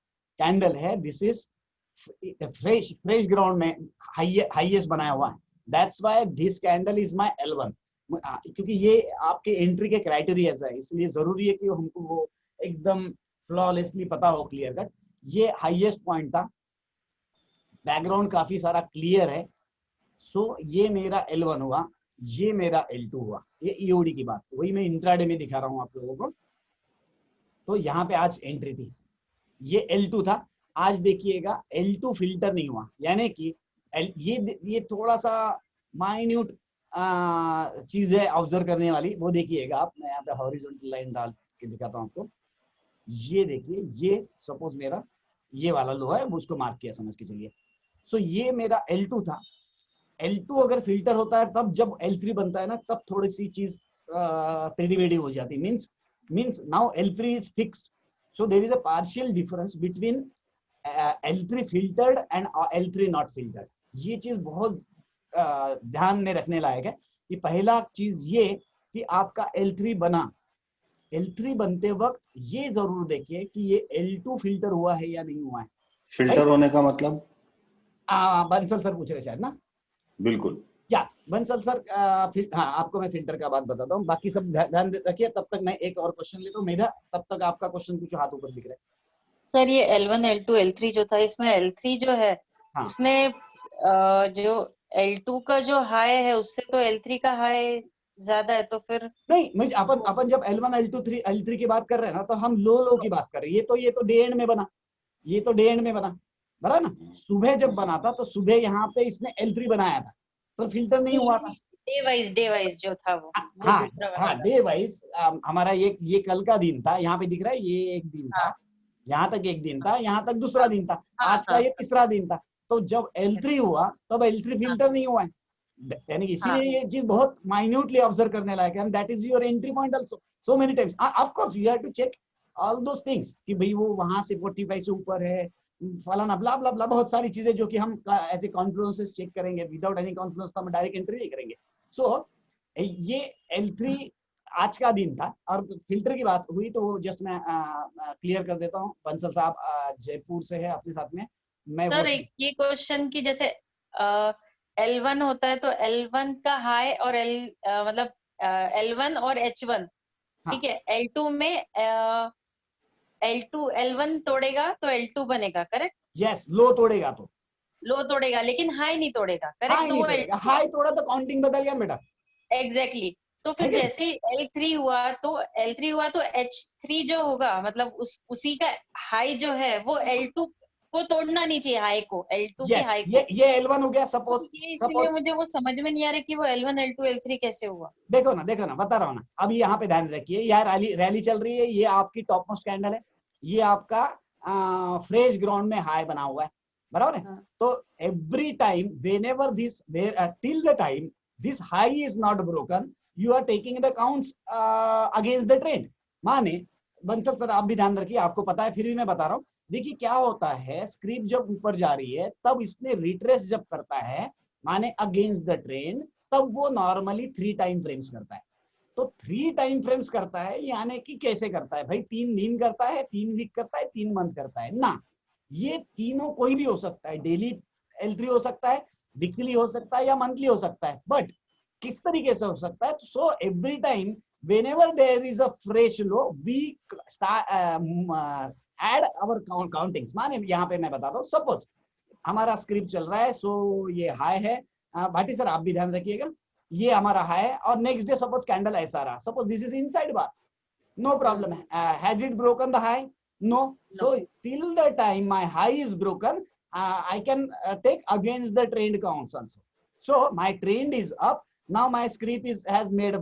कैंडल है, दिस इज फ्रेश ग्राउंड में हाईएस्ट बनाया हुआ है। That's why this candle is my L1, क्योंकि ये आपके एंट्री के क्राइटेरिया है, इसलिए जरूरी है कि हमको वो एकदम फ्लॉलेसली पता हो, क्लियर कट। ये हाईएस्ट पॉइंट था, बैकग्राउंड काफी सारा क्लियर है। सो ये मेरा L1 हुआ, ये मेरा L2 हुआ। ये EOD की बात, वही मैं इंट्राडे में दिखा रहा हूँ आप लोगों को। तो यहाँ पे आज एंट्री थी, ये L2 था। आज देखिएगा L2 फिल्टर नहीं हुआ, यानी कि ये थोड़ा सा माइन्यूट चीज है ऑब्जर्व करने वाली, वो देखिएगा आप। मैं यहाँ पे हॉरिजॉन्टल लाइन डाल के दिखाता हूँ आपको। ये देखिए, ये सपोज मेरा ये वाला लो है, वो उसको मार्क किया समझ के चलिए। सो ये मेरा L2 था। L2 अगर फिल्टर होता है तब जब L3 बनता है ना, तब थोड़ी सी चीज टेढ़ी मेढ़ी हो जाती है। Means now L3 is fixed, so there is a partial difference between L3 filtered and L3 not filtered। ये चीज बहुत ध्यान में रखने लायक है कि पहला चीज ये कि आपका L3 बना, L3 बनते वक्त ये जरूर देखिए कि ये L2 फिल्टर हुआ है या नहीं हुआ है। फिल्टर होने का मतलब? बंसल सर पूछ रहे शायद ना? बिल्कुल, या बंसल सर, हाँ, आपको मैं फिल्टर का बात बताता हूँ, बाकी सब ध्यान रखिए। तब तक मैं एक और क्वेश्चन लेता हूँ। मेधा, तब तक आपका क्वेश्चन पूछो, हाथ ऊपर दिख रहा है। सर ये L1, L2, L3 जो था, इसमें L3 जो है, हाँ। उसने जो L2 का जो हाई है उससे तो L3 का हाई ज्यादा है, तो फिर नहीं, मुझे अपन जब L1, L2, L3 की बात कर रहे हैं ना, तो हम लो की बात कर रहे हैं। ये तो डे एंड में बना, ये तो डे एंड में बना ना। सुबह जब बना था तो सुबह यहाँ पे इसने L3 बनाया था, तो फिल्टर नहीं हुआ था। डे वाइज जो था वो हाँ, डे वाइज हमारा ये कल का दिन था, यहाँ पे दिख रहा है, ये एक दिन था, यहाँ तक एक दिन था, यहाँ तक दूसरा दिन था, आज का ये तीसरा दिन था। तो जब L3 हुआ तब L3 फिल्टर नहीं हुआ है, यानी इसीलिए ये चीज बहुत माइन्यूटली ऑब्जर्व करने लायक है। And that is your entry point also so many times. Of course you have to check all those things कि भाई वो वहां से 45 से ऊपर है, फलाना ब्ला ब्ला ब्ला, बहुत सारी चीजें जो कि हम ऐसे कॉन्फ्लुएंसेस चेक करेंगे। विदाउट एनी कॉन्फ्लुएंस तो हम डायरेक्ट एंट्री नहीं करेंगे। सो ये L3 आज का दिन था। और फिल्टर की बात हुई तो जस्ट मैं क्लियर कर देता हूँ। बंसल साहब जयपुर से है अपने साथ में। मैं सर एक ये क्वेश्चन की, जैसे L1 होता है तो L1 का हाई और मतलब L1 और H1, ठीक है। L2 में L1 तोड़ेगा तो L2 बनेगा, करेक्ट? यस, लो तोड़ेगा तो लो तोड़ेगा, लेकिन हाई नहीं तोड़ेगा, करेक्ट? तो वो हाई तोड़ा तो काउंटिंग बदल गया बेटा। एग्जैक्टली। तो फिर जैसे ही L3 हुआ तो H3 जो होगा, मतलब उसी का हाई जो है वो L2 को तोड़ना नहीं चाहिए, हाई को, L2 के हाई को। ये L1 हो गया सपोज। इसलिए मुझे वो समझ में नहीं आ रहा कि वो L1, L2, L3 कैसे हुआ। देखो ना, बता रहा हूँ ना। अभी यहाँ पे ध्यान रखिए, यार रैली चल रही है, ये आपकी टॉप मोस्ट कैंडल है, ये आपका फ्रेश ग्राउंड में हाई बना हुआ है, बराबर है। तो every time whenever this till the time this high is not broken, you are taking the counts against the trend. माने बंसल सर आप भी ध्यान रखिए, आपको पता है फिर भी मैं बता रहा हूँ। देखिए क्या होता है, स्क्रिप्ट जब ऊपर जा रही है तब इसने रिट्रेस जब करता है, माने अगेंस्ट द ट्रेंड, तब वो नॉर्मली 3 टाइम फ्रेम्स करता है। तो 3 टाइम फ्रेम्स करता है, यानी कि कैसे करता है भाई, 3 दिन करता है, 3 वीक करता है, 3 मंथ करता है ना। ये तीनों कोई भी हो सकता है, डेली L3 हो सकता है, वीकली हो सकता है या मंथली हो सकता है, बट किस तरीके से हो सकता है। So every time whenever there is a fresh low we add our countings। माने यहाँ पे मैं बताता हूँ, सपोज हमारा स्क्रिप्ट चल रहा है, सो ये हाई है, भाटी सर आप भी ध्यान रखिएगा, ये हमारा हाई है और नेक्स्ट डे सपोज कैंडल ऐसा रहा, suppose this is inside bar, no problem है। Has it broken the high? No. So till the time my high is broken I can take against the trend counts also. So my trend is up. Now my script has made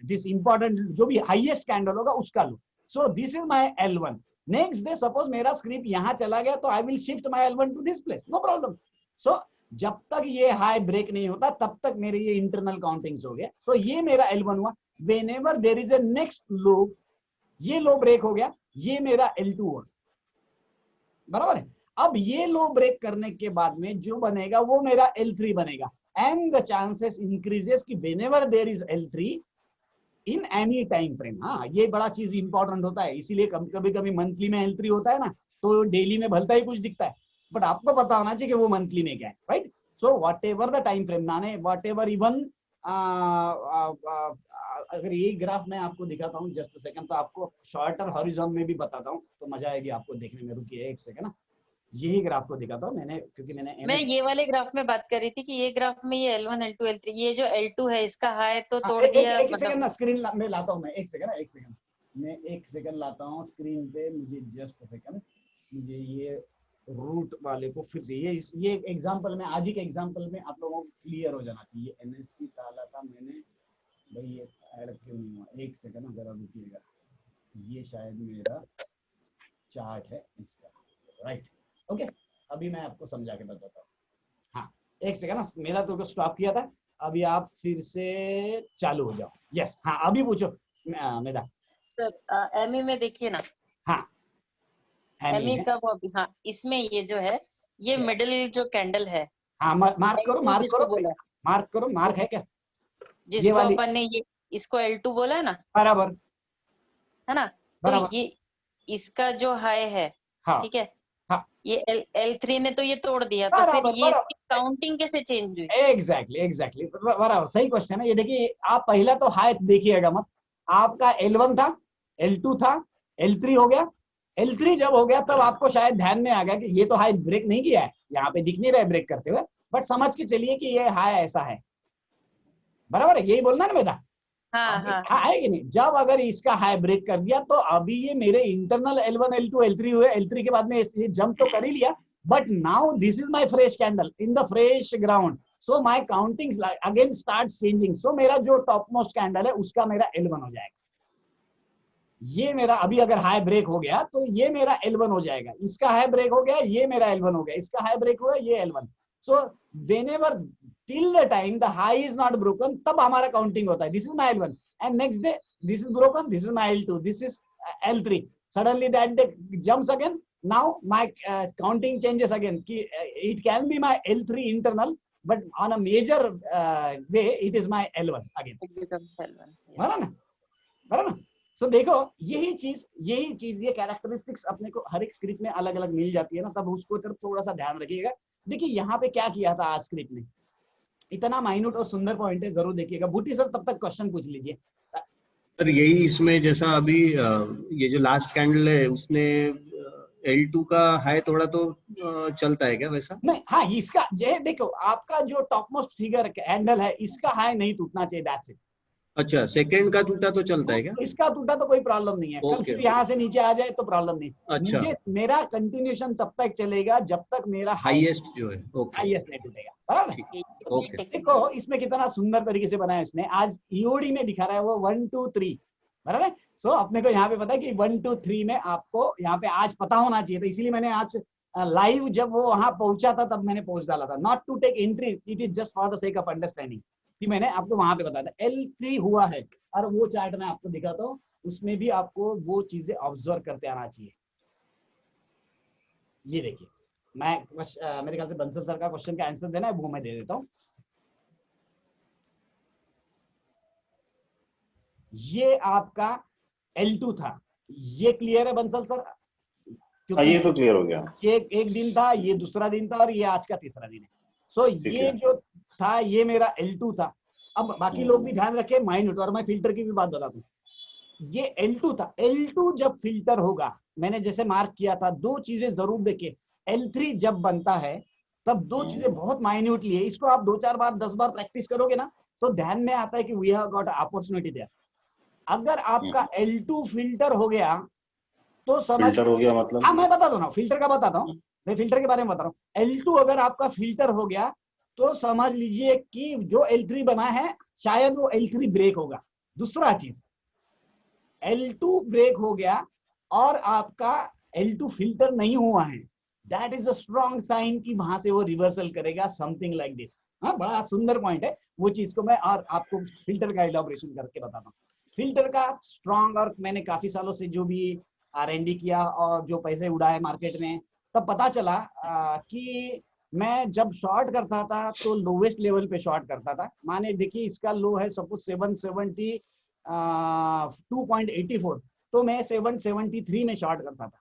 this important, जो भी highest candle होगा उसका लो. So this is my L1. Next day suppose मेरा script यहाँ चला गया तो I will shift my L1 to this place. No problem. So जब तक ये high break नहीं होता तब तक मेरे ये internal countings हो गए. So ये मेरा L1 हुआ. Whenever there is a next low, ये low break हो गया, ये मेरा L2 हुआ. बराबर है। अब ये लो ब्रेक करने के बाद में जो बनेगा वो मेरा L3 बनेगा, एंड द चांसेस इंक्रीजेस कि whenever there is L3 in any time frame. हाँ, ये बड़ा चीज इंपॉर्टेंट होता है, इसीलिए कभी कभी मंथली में L3 होता है ना, तो डेली में भलता ही कुछ दिखता है, बट आपको पता होना चाहिए कि वो मंथली में क्या है, right. So what ever the time frame, माने वट एवर इवन, अगर ये ग्राफ मैं आपको दिखाता हूँ जस्ट सेकंड, तो आपको शॉर्टर हॉरिजॉन में भी बताता हूँ तो मजा आएगी आपको देखने में। रुकिए एक सेकंड ना, यही ग्राफ को दिखाता हूँ मैंने, क्योंकि मैं ये वाले ग्राफ में बात कर रही थी कि ये ग्राफ में ये L1 L2 L3, ये जो L2 है इसका हाई तो तोड़ दिया। एक सेकंड ना, स्क्रीन में लाता हूँ मैं, एक सेकंड मैं एक सेकंड लाता हूँ स्क्रीन पे, मुझे जस्ट सेकंड, मुझे ये रूट वाले को फिर से ये एग्जांपल में, आज ही के एग्जांपल में आप लोगों को क्लियर हो जाना चाहिए। NSC डाला था मैंने भाई, ये ऐड क्यों नहीं हुआ, एक सेकंड जरा रुकिएगा, ये शायद मेरा चार्ट है इसका, राइट। ओके, अभी मैं आपको समझा के बताता हूँ। हाँ एक सेकंड ना, मेरा तो स्टॉप किया था, अभी आप फिर से चालू हो जाओ। यस हाँ, अभी पूछो मेरा सर। एमई में देखिए ना, हाँ एमई का वो अभी, हाँ इसमें ये जो है ये मिडिल जो कैंडल है, हाँ मार्क करो, मार्क है क्या, जिसको अपन ने ये इसको L2 बोला है ना, बराबर है ना, तो ये इसका जो हाई है, ठीक है, ये L3 ने तो ये तोड़ दिया, तो फिर ये काउंटिंग कैसे चेंज हुई? एग्जैक्टली बराबर, सही क्वेश्चन है ये। देखिए आप पहला तो हाई देखिएगा मत, आपका L1 था, L2 था, L3 हो गया। L3 जब हो गया तब आपको शायद ध्यान में आ गया कि ये तो हाई ब्रेक नहीं किया है, यहाँ पे दिख नहीं रहा है ब्रेक करते हुए, बट समझ के चलिए कि ये हाई ऐसा है, बराबर है, यही बोलना ना बेटा। हाँ है कि नहीं। जब अगर इसका हाई ब्रेक कर दिया तो अभी ये मेरे इंटरनल L1 L2 L3 हुए, L3 के बाद में ये जंप तो कर ही लिया, but now this is my fresh candle in the fresh ground, so my counting again starts changing. So मेरा जो टॉप मोस्ट कैंडल है उसका मेरा L1 हो जाएगा। ये मेरा अभी अगर हाई ब्रेक हो गया तो ये मेरा L1 हो जाएगा, इसका हाई ब्रेक हो गया ये मेरा L1 हो गया, इसका हाई ब्रेक हुआ ये L1। So whenever till the time the high is not broken, तब हमारा काउंटिंग होता है, this is my L1, and next day this is broken, this is my L2, this is L3, suddenly that day jumps again, now my counting changes again, it can be my L3 internal, but on a major way it is my L1 again, it becomes L1, बराबर ना। सो देखो यही चीज ये characteristics अपने को हर एक script में अलग अलग मिल जाती है ना, तब उसको तरफ थोड़ा सा ध्यान रखिएगा। देखिए यहाँ पे क्या किया था आज स्क्रिप्ट ने, इतना माइन्यूट और सुंदर पॉइंट है, जरूर देखिएगा। बूटी सर तब तक क्वेश्चन पूछ लीजिए सर। यही इसमें जैसा अभी ये जो लास्ट कैंडल है उसने L2 का हाई थोड़ा तो चलता है क्या वैसा? नहीं, हाँ इसका ये देखो, आपका जो टॉप मोस्ट फिगर कैंडल है इसका हाई नहीं टूटना चाहिए, दैट्स इट। अच्छा, सेकंड का टूटा तो चलता है क्या? इसका टूटा तो कोई प्रॉब्लम नहीं है, कल फिर यहाँ से नीचे आ जाए तो प्रॉब्लम नहीं। अच्छा, मुझे मेरा कंटिन्यूएशन तब तक चलेगा जब तक मेरा हाईएस्ट जो है हाईएस्ट नहीं टूटेगा, बराबर। ओके, देखो इसमें कितना सुंदर तरीके से बनाया इसने, आज EOD में दिखा रहा है वो 1 2 3, बराबर। सो अपने को यहाँ पे पता है कि 1 2 3 में आपको यहाँ पे आज पता होना चाहिए था, इसीलिए मैंने आज लाइव जब वो वहां पहुंचा था तब मैंने पोस्ट डाला था, not to take entry, it is just for the sake of understanding, कि मैंने आपको वहां पे बताया था L3 हुआ है। और वो चार्ट मैं आपको दिखाता हूँ, उसमें भी आपको वो चीजें ऑब्जर्व करते आना चाहिए। ये देखिए, मैं मेरे ख्याल से बंसल सर का क्वेश्चन का आंसर देना है, वो मैं दे देता हूँ। ये आपका L2 था। ये क्लियर है बंसल सर? हाँ, ये तो क्लियर हो गया। ये एक दिन था, ये दूसरा दिन था, और ये आज का तीसरा दिन है। सो ये जो था ये मेरा L2 था। अब बाकी लोग भी ध्यान रखें माइन्यूट, और मैं फिल्टर की भी बात बता दूं। ये L2 था। L2 जब फिल्टर होगा, मैंने जैसे मार्क किया था, दो चीजें जरूर देखें। L3 जब बनता है तब दो चीजें बहुत माइन्यूटली है। इसको आप 2-4 बार 10 बार प्रैक्टिस करोगे ना तो ध्यान में आता है कि we have got opportunity there. अगर आपका L2 फिल्टर हो गया तो समझ, फिल्टर हो गया मतलब? हाँ मैं बता दो ना, फिल्टर का बताता हूँ, मैं फिल्टर के बारे में बता रहा हूँ। L2 अगर आपका फिल्टर हो गया तो समझ लीजिए कि जो L3 बना है शायद वो L3 ब्रेक होगा। दूसरा चीज, L2 ब्रेक हो गया और आपका L2 फिल्टर नहीं हुआ है, that is a strong sign कि वहां से वो रिवर्सल करेगा, समथिंग लाइक दिस। हाँ, बड़ा सुंदर पॉइंट है, वो चीज को मैं और आपको फिल्टर का इलैबोरेशन करके बताता हूँ। फिल्टर का स्ट्रॉन्ग, और मैंने काफी सालों से जो भी R&D किया और जो पैसे उड़ाए मार्केट में, तब पता चला कि मैं जब शॉर्ट करता था तो लोवेस्ट लेवल पे शॉर्ट करता था। माने देखिए इसका लो है सपोज 770 2.84, तो मैं 773 में शॉर्ट करता था।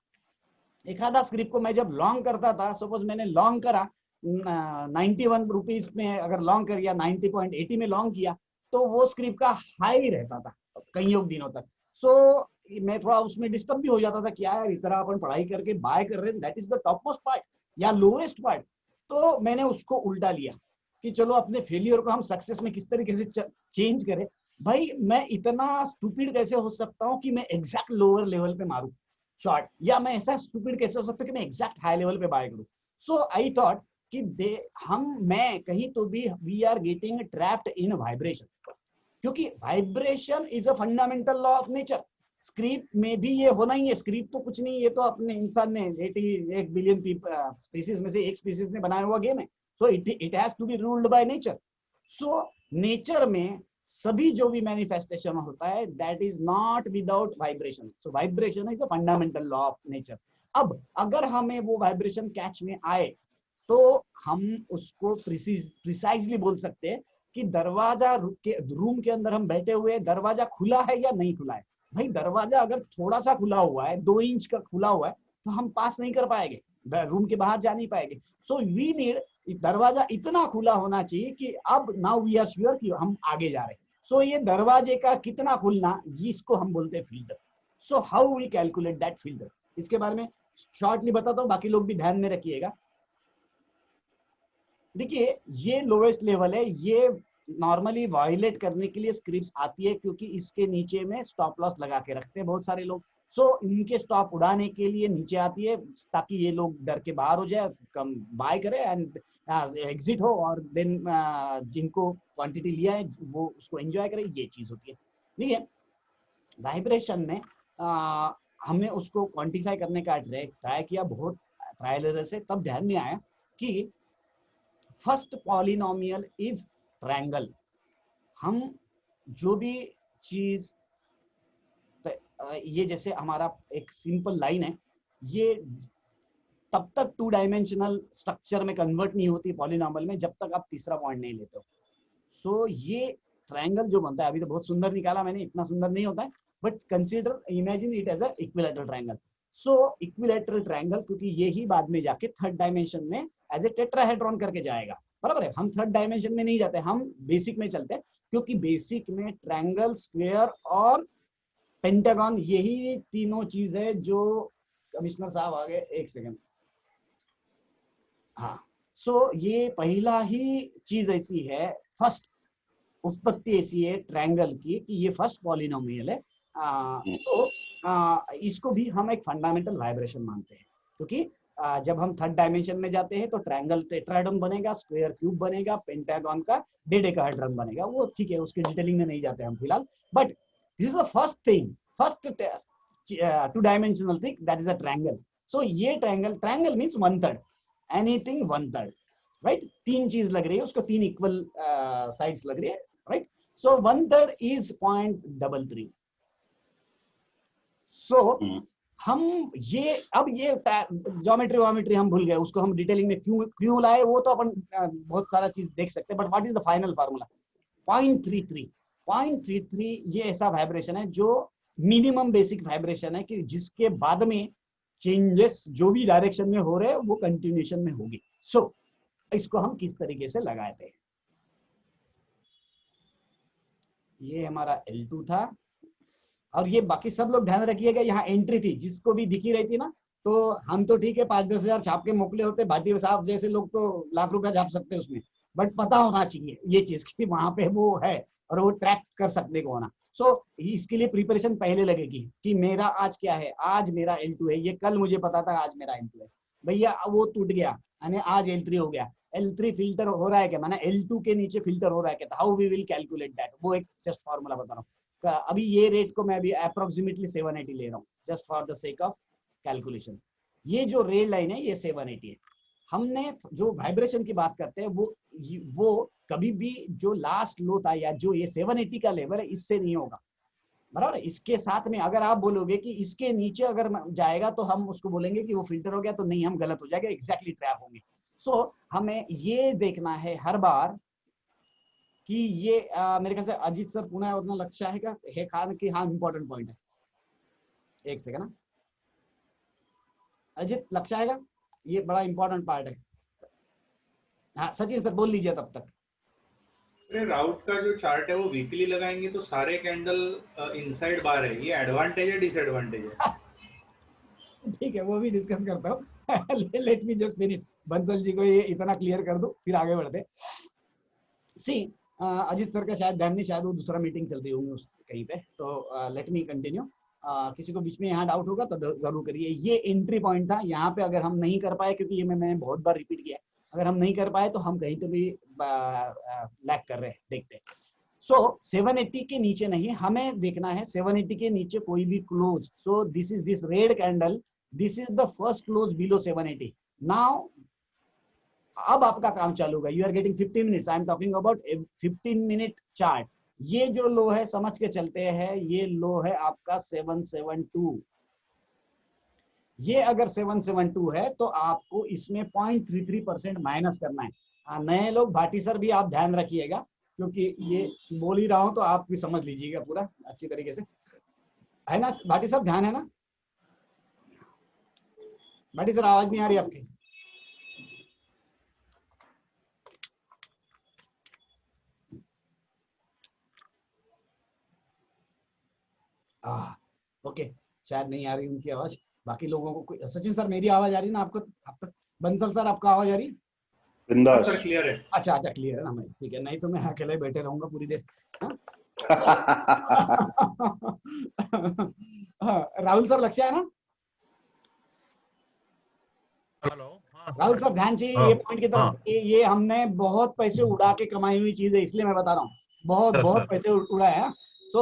एक आधा स्क्रिप्ट को मैं जब लॉन्ग करता था, सपोज मैंने लॉन्ग करा 91 रुपीज में, अगर लॉन्ग कर गया 90.80 में लॉन्ग किया, तो वो स्क्रिप्ट का हाई रहता था कई दिनों तक। सो मैं थोड़ा उसमें डिस्टर्ब भी हो जाता था, क्या यार इतना अपन पढ़ाई करके बाय कर रहे हैं, that is the top most part या लोएस्ट पार्ट। तो मैंने उसको उल्टा लिया कि चलो अपने फेलियर को हम सक्सेस में किस तरीके से चेंज करें। भाई मैं इतना स्टूपिड कैसे हो सकता हूँ कि मैं एग्जैक्ट लोअर लेवल पे मारूं शॉर्ट, या मैं ऐसा स्टूपिड कैसे हो सकता है कि मैं एग्जैक्ट हाई लेवल पे बाय करूं। सो आई थॉट कि मैं कहीं तो भी we are getting trapped in vibration, क्योंकि vibration is a fundamental law of nature. Script में भी ये होना ही है। स्क्रिप्ट तो कुछ नहीं, ये तो अपने इंसान ने 81 बिलियन स्पीसीज में से एक स्पीसीज ने बनाया हुआ गेम है। So it has to be ruled by nature. So nature में सभी जो भी मैनिफेस्टेशन होता है that is not without vibration. So vibration is a fundamental law of nature. अब अगर हमें वो वाइब्रेशन कैच में आए तो हम उसको प्रिसाइजली बोल सकते हैं कि दरवाजा रूम के अंदर हम बैठे हुए, दरवाजा खुला है या नहीं खुला है। भाई दरवाजा अगर थोड़ा सा खुला हुआ है, 2 इंच का खुला हुआ है, तो हम पास नहीं कर पाएंगे, रूम के बाहर जा नहीं पाएंगे। सो वी नीड, दरवाजा इतना खुला होना चाहिए कि अब नाउ वी आर श्योर कि हम आगे जा रहे हैं। सो ये दरवाजे का कितना खुलना, इसको हम बोलते हैं filter. So how we calculate that filter, इसके बारे में शॉर्टली बताता हूँ, बाकी लोग भी ध्यान में रखिएगा। देखिए ये लोवेस्ट लेवल है, ये नॉर्मली वायलेट करने के लिए स्क्रिप्ट्स आती है, क्योंकि इसके नीचे में स्टॉप लॉस लगा के रखते हैं बहुत सारे लोग। सो इनके स्टॉप उड़ाने के लिए नीचे आती है, ताकि ये लोग डर के बाहर हो जाए, कम बाय करे एंड एग्जिट हो, और देन जिनको क्वांटिटी लिया है वो उसको एंजॉय करे, ये चीज होती है। ठीक है, वाइब्रेशन में हमने उसको क्वांटिफाई करने का ट्राई किया, बहुत ट्रायल एरर से, तब ध्यान में आया कि फर्स्ट पॉलिनोमियल इज ट्रायंगल। हम जो भी चीज, ये जैसे हमारा एक सिंपल लाइन है, ये तब तक 2 डायमेंशनल स्ट्रक्चर में कन्वर्ट नहीं होती पॉलिनोमियल में जब तक आप तीसरा पॉइंट नहीं लेते हो। सो ये ट्रायंगल जो बनता है, अभी तो बहुत सुंदर निकाला मैंने, इतना सुंदर नहीं होता है, but consider, imagine it as a equilateral triangle. So equilateral triangle, क्योंकि ये ही बाद में जाके थर्ड डायमेंशन में एज ए टेट्राहेड्रॉन करके जाएगा, बराबर है। हम थर्ड डायमेंशन में नहीं जाते, हम बेसिक में चलते हैं, क्योंकि बेसिक में ट्रायंगल, स्क्वायर और पेंटागन, यही तीनों चीज है जो, कमिश्नर साहब आ गए, एक सेकंड, हाँ। सो ये पहला ही चीज ऐसी है, फर्स्ट उत्पत्ति ऐसी है ट्रायंगल की कि ये फर्स्ट पॉलिनोमियल है। तो इसको भी हम एक फंडामेंटल वाइब्रेशन मानते हैं, क्योंकि जब हम थर्ड डायमेंशन में जाते हैं तो ट्रायंगल टेट्राहेड्रॉन बनेगा, स्क्वायर क्यूब बनेगा, पेंटागन का डेडेकाहेड्रॉन बनेगा। वो ठीक है, उसके डिटेलिंग में नहीं जाते हम फिलहाल, but this is the first thing, first 2 dimensional thing, that is a triangle. So ये ट्रायंगल मींस 1/3, एनीथिंग 1/3, राइट। 3 चीज लग रही है उसको, 3 इक्वल साइड्स लग रही है, राइट। So 1/3 is 0.33। सो हम ये, अब ये ज्योमेट्री हम भूल गए, उसको हम डिटेलिंग में क्यों लाए, वो तो अपन बहुत सारा चीज देख सकते हैं, but what is the final formula, 0.33। 0.33 ये ऐसा वाइब्रेशन है जो मिनिमम बेसिक वाइब्रेशन है कि जिसके बाद में चेंजेस जो भी डायरेक्शन में हो रहे हैं वो कंटिन्यूएशन में होगी। सो इसको हम किस तरीके से लगाते हैं, ये हमारा L2 था और ये बाकी सब लोग ध्यान रखिएगा, यहाँ एंट्री थी जिसको भी दिखी रही थी ना, तो हम तो ठीक है 5-10 हजार छाप के मोकले होते, भाटी साहब जैसे लोग तो लाख रुपया छाप सकते हैं उसमें, बट पता होना चाहिए ये चीज कि वहां पे वो है और वो ट्रैक कर सकने को होना। सो इसके लिए प्रिपरेशन पहले लगेगी कि मेरा आज क्या है, आज मेरा L2 है, ये कल मुझे पता था आज मेरा L2 है, भैया वो टूट गया यानी आज L3 हो गया, L3 फिल्टर हो रहा है क्या, माना L2 के नीचे फिल्टर हो रहा है क्या, how we will calculate that, वो एक जस्ट फॉर्मूला बता रहा हूँ। अभी ये रेट को मैं अभी अप्रोक्सीमेटली 780 ले रहा हूँ just for the sake of calculation. ये जो रेड लाइन है ये 780 है। हमने जो वाइब्रेशन की बात करते हैं वो कभी भी जो लास्ट लो था या जो ये 780 का लेवल है इससे नहीं होगा, बराबर। इसके साथ में अगर आप बोलोगे कि इसके नीचे अगर जाएगा तो हम उसको बोलेंगे कि वो फिल्टर हो गया, तो नहीं, हम गलत हो जाएगा, एग्जैक्टली ट्रैप होंगे। सो हमें ये देखना है हर बार कि ये मेरे ख्याल से अजीत सर पुनः उतना लक्ष्य है खान की, हाँ इंपॉर्टेंट पॉइंट है, एक सेकंड ना अजीत, लक्ष्य आएगा, ये बड़ा इंपॉर्टेंट पार्ट है। हाँ सचिन सर बोल लीजिए तब तक। अरे राउट का जो चार्ट है वो वीकली लगाएंगे तो सारे कैंडल इनसाइड बार है, ये एडवांटेज है डिसएडवांटेज है? ठीक है वो भी डिस्कस करता हूँ let me just finish, Bansal ji को ये इतना क्लियर कर दो फिर आगे बढ़ते। सी अजीत सर का शायद ध्यान नहीं, शायद वो दूसरा मीटिंग चल रही होंगी उस कहीं पे, तो लेट मी कंटिन्यू। किसी को बीच में यहाँ डाउट होगा तो जरूर करिए। ये एंट्री पॉइंट था, यहाँ पे अगर हम नहीं कर पाए, क्योंकि ये मैंने बहुत बार रिपीट किया, अगर हम नहीं कर पाए तो हम कहीं तो भी लैग कर रहे हैं, देखते हैं। सो 780 के नीचे नहीं, हमें देखना है 780 के नीचे कोई भी close. So this is this red candle, this is the first close below 780। Now अब आपका काम चालू होगा, you are getting 15 minutes, I am talking about 15 minute chart. ये जो लो है समझ के चलते हैं, ये लो है आपका 772। ये अगर 772 है तो आपको इसमें 0.33% माइनस करना है। नए लोग भाटी सर भी आप ध्यान रखिएगा, क्योंकि ये बोल ही रहा हूं तो आप भी समझ लीजिएगा पूरा अच्छी तरीके से, है ना भाटी सर, ध्यान है ना भाटी सर? आवाज नहीं आ रही आपकी? ओके, शायद नहीं आ रही उनकी आवाज, बाकी लोगों को कोई। सचिन सर मेरी आवाज आ रही है ना आपको? आप बंसल सर आपका आवाज आ रही है? बिंदास सर, क्लियर है। अच्छा क्लियर है ना, मैं ठीक है, नहीं तो मैं अकेले बैठे रहूंगा पूरी देर। राहुल सर लक्ष्य है ना? हेलो राहुल सर ध्यान चाहिए ये पॉइंट की तरफ। ये हमने बहुत पैसे उड़ा के कमाई हुई चीज है, इसलिए मैं बता रहा हूँ, बहुत पैसे उड़ाए हैं। सो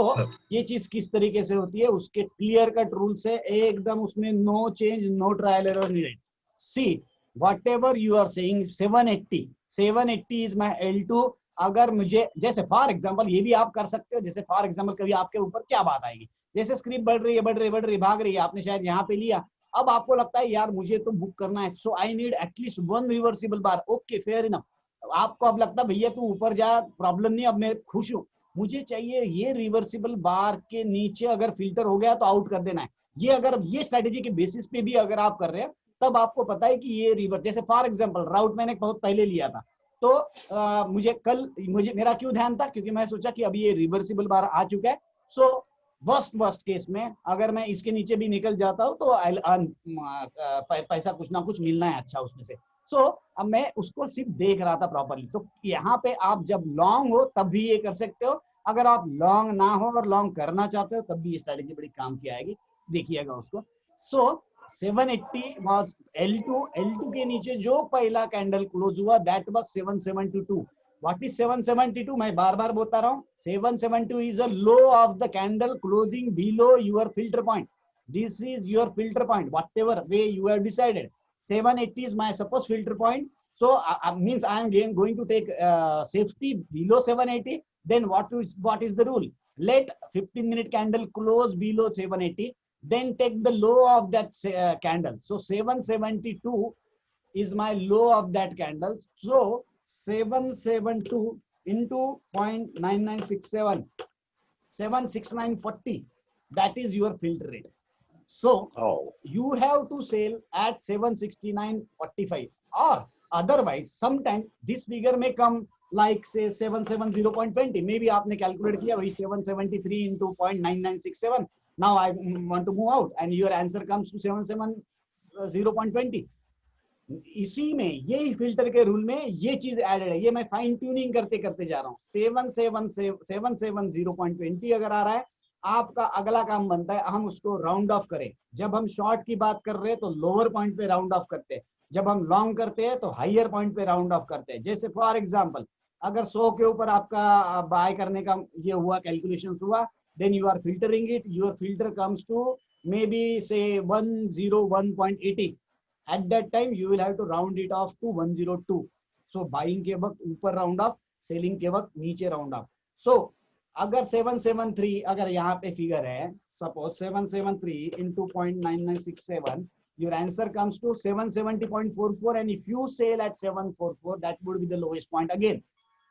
ये चीज किस तरीके से होती है, उसके क्लियर कट रूल्स है एकदम, उसमें no change, no trial error needed. See whatever you are saying 780 is my L2। अगर मुझे जैसे फॉर एग्जांपल ये भी आप कर सकते हो, जैसे फॉर एग्जांपल कभी आपके ऊपर क्या बात आएगी, जैसे स्क्रिप्ट बढ़ रही है भाग रही है, आपने शायद यहाँ पे लिया, अब आपको लगता है यार मुझे तो बुक करना है, so I need at least 1 reversible bar. Okay fair enough. आपको अब लगता है भैया तू ऊपर जा, प्रॉब्लम नहीं, अब मैं खुश हूँ, मुझे चाहिए ये रिवर्सिबल बार के नीचे अगर फिल्टर हो गया तो आउट कर देना है। ये अगर ये स्ट्रेटेजी के बेसिस पे भी अगर आप कर रहे हैं तब आपको पता है कि ये रिवर्स, जैसे फॉर एग्जांपल राउट मैंने बहुत पहले लिया था, तो मुझे मेरा क्यों ध्यान था, क्योंकि मैं सोचा कि अभी ये रिवर्सिबल बार आ चुका है। सो वर्स्ट केस में अगर मैं इसके नीचे भी निकल जाता हूँ तो पैसा कुछ ना कुछ मिलना है अच्छा उसमें से। सो अब मैं उसको सिर्फ देख रहा था प्रॉपरली। तो यहाँ पे आप जब लॉन्ग हो तब भी ये कर सकते हो, अगर आप लॉन्ग ना हो और लॉन्ग करना चाहते हो तब भी ये स्ट्रेटेजी बड़ी काम की आएगी, देखिएगा उसको। सो 780 was L2 के नीचे जो पहला कैंडल क्लोज हुआ दैट वाज 772। What is 772? मैं बार बार बोलता रहा हूं, 772 is a low of the candle closing below your filter point. This is your filter point, whatever way you have decided. 780 is my suppose filter point, so means I am going to take safety below 780. Then what is the rule? Let 15-minute candle close below 780, then take the low of that candle. So 772 is my low of that candle. So 772 into 0.9967 769.40, that is your filter rate. So you have to sell at 769.45, or otherwise sometimes this figure may come like say 770.20. maybe आपने calculate किया वही 773 into 0.9967. now I want to move out and your answer comes to 770.20. इसी में ये filter के rule में ये चीज एडेड है, ये मैं फाइन ट्यूनिंग करते करते जा रहा हूँ. 770.20 अगर आ रहा है, आपका अगला काम बनता है हम उसको राउंड ऑफ करें. जब हम शॉर्ट की बात कर रहे हैं तो लोअर पॉइंट पे राउंड ऑफ करते हैं, जब हम लॉन्ग करते हैं तो हायर पॉइंट पे राउंड ऑफ करते हैं. जैसे फॉर एग्जांपल अगर 100 के ऊपर आपका बाय करने का ये हुआ, कैलकुलेशंस हुआ, then you are filtering it, your filter comes to maybe say 101.80. at that time you will have to round it off to 102. so buying के वक्त ऊपर राउंड ऑफ, सेलिंग के वक्त नीचे राउंड ऑफ. so अगर 773 अगर यहाँ पे फिगर है, suppose 773 into 0.9967, your answer comes to 770.44, and if you sell at 744 that would be the lowest point again.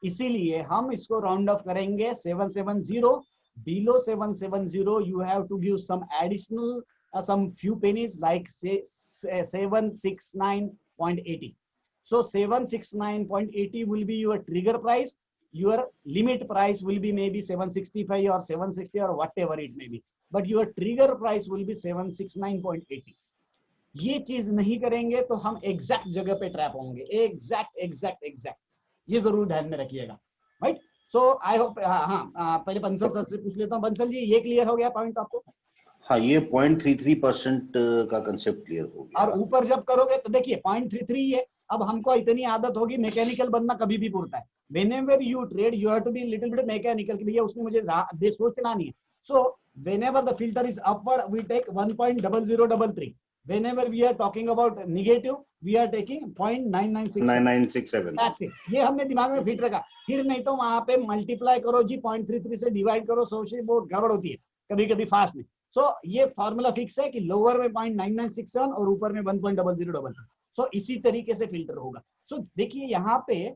इसीलिए हम इसको राउंड ऑफ करेंगे 770. below 770 you have to give some additional some few pennies like say 769.80. so 769.80 will be your trigger price. your limit price will be maybe 765 or 760 or whatever it may be, but your trigger price will be 769.80. ये चीज नहीं करेंगे तो हम exact जगह पे trap होंगे. Exact ये जरूर ध्यान में रखिएगा, राइट. So I hope. हाँ, पहले बंसल सर से पूछ लेता हूँ. बंसल जी, ये क्लियर हो गया पॉइंट आपको? हाँ, ये 0.33% का कंसेप्ट क्लियर हो गया. और ऊपर जब करोगे तो देखिए 0.33 है. अब हमको इतनी आदत होगी, मैकेनिकल बनना कभी भी पुरता है. whenever you trade you have to be little bit mechanical कि भैया उसमें मुझे सोचना नहीं है. so whenever the filter is upward we take 1.0033. whenever we are talking about negative we are taking 0.9967. that's it. ये हमने दिमाग में फिट रखा. फिर नहीं तो वहां पे मल्टीप्लाई करो जी, 0.33 से डिवाइड करो, 100 से बहुत गड़बड़ होती है कभी कभी फास्ट में. सो ये फॉर्मूला फिक्स है कि लोअर में 0.9967 और ऊपर में 1.0033. सो इसी तरीके से फिल्टर होगा. सो देखिए यहाँ पे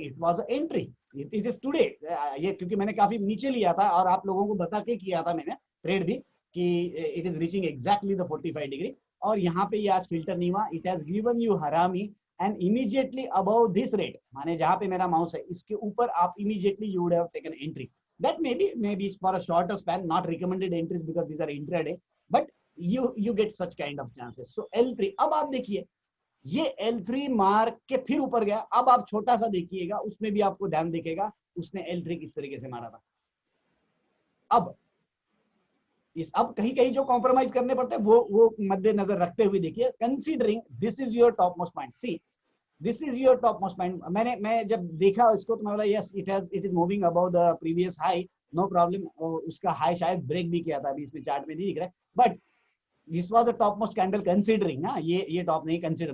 it was entry, it is today. ये क्योंकि मैंने काफी नीचे लिया था और आप लोगों को बता के किया था मैंने ट्रेड भी कि it is reaching exactly the 45 degree. और यहाँ पे ये आज फिल्टर नहीं हुआ. It has given you harami and immediately above this rate, माने जहाँ पे मेरा माउस है इसके ऊपर आप immediately you would have taken entry. That may be for a shorter span, not recommended entries because these are intraday, but you get such kind of chances. so L3, अब आप देखिए ये L3 मार्क के फिर ऊपर गया. अब आप छोटा सा देखिएगा, उसमें भी आपको ध्यान दिखेगा उसने L3 किस तरीके से मारा था. अब कहीं जो कॉम्प्रोमाइज करने पड़ते हैं वो मद्देनजर रखते हुए देखिए. Considering this is your top most point, see this is your top most point. मैं जब देखा इसको तो मैं बोला yes it is moving about the previous high, no problem. उसका हाई शायद ब्रेक भी किया था, अभी इसमें चार्ट में नहीं दिख रहा है, but this was the top most candle considering. ना ये टॉप नहीं, कंसीडर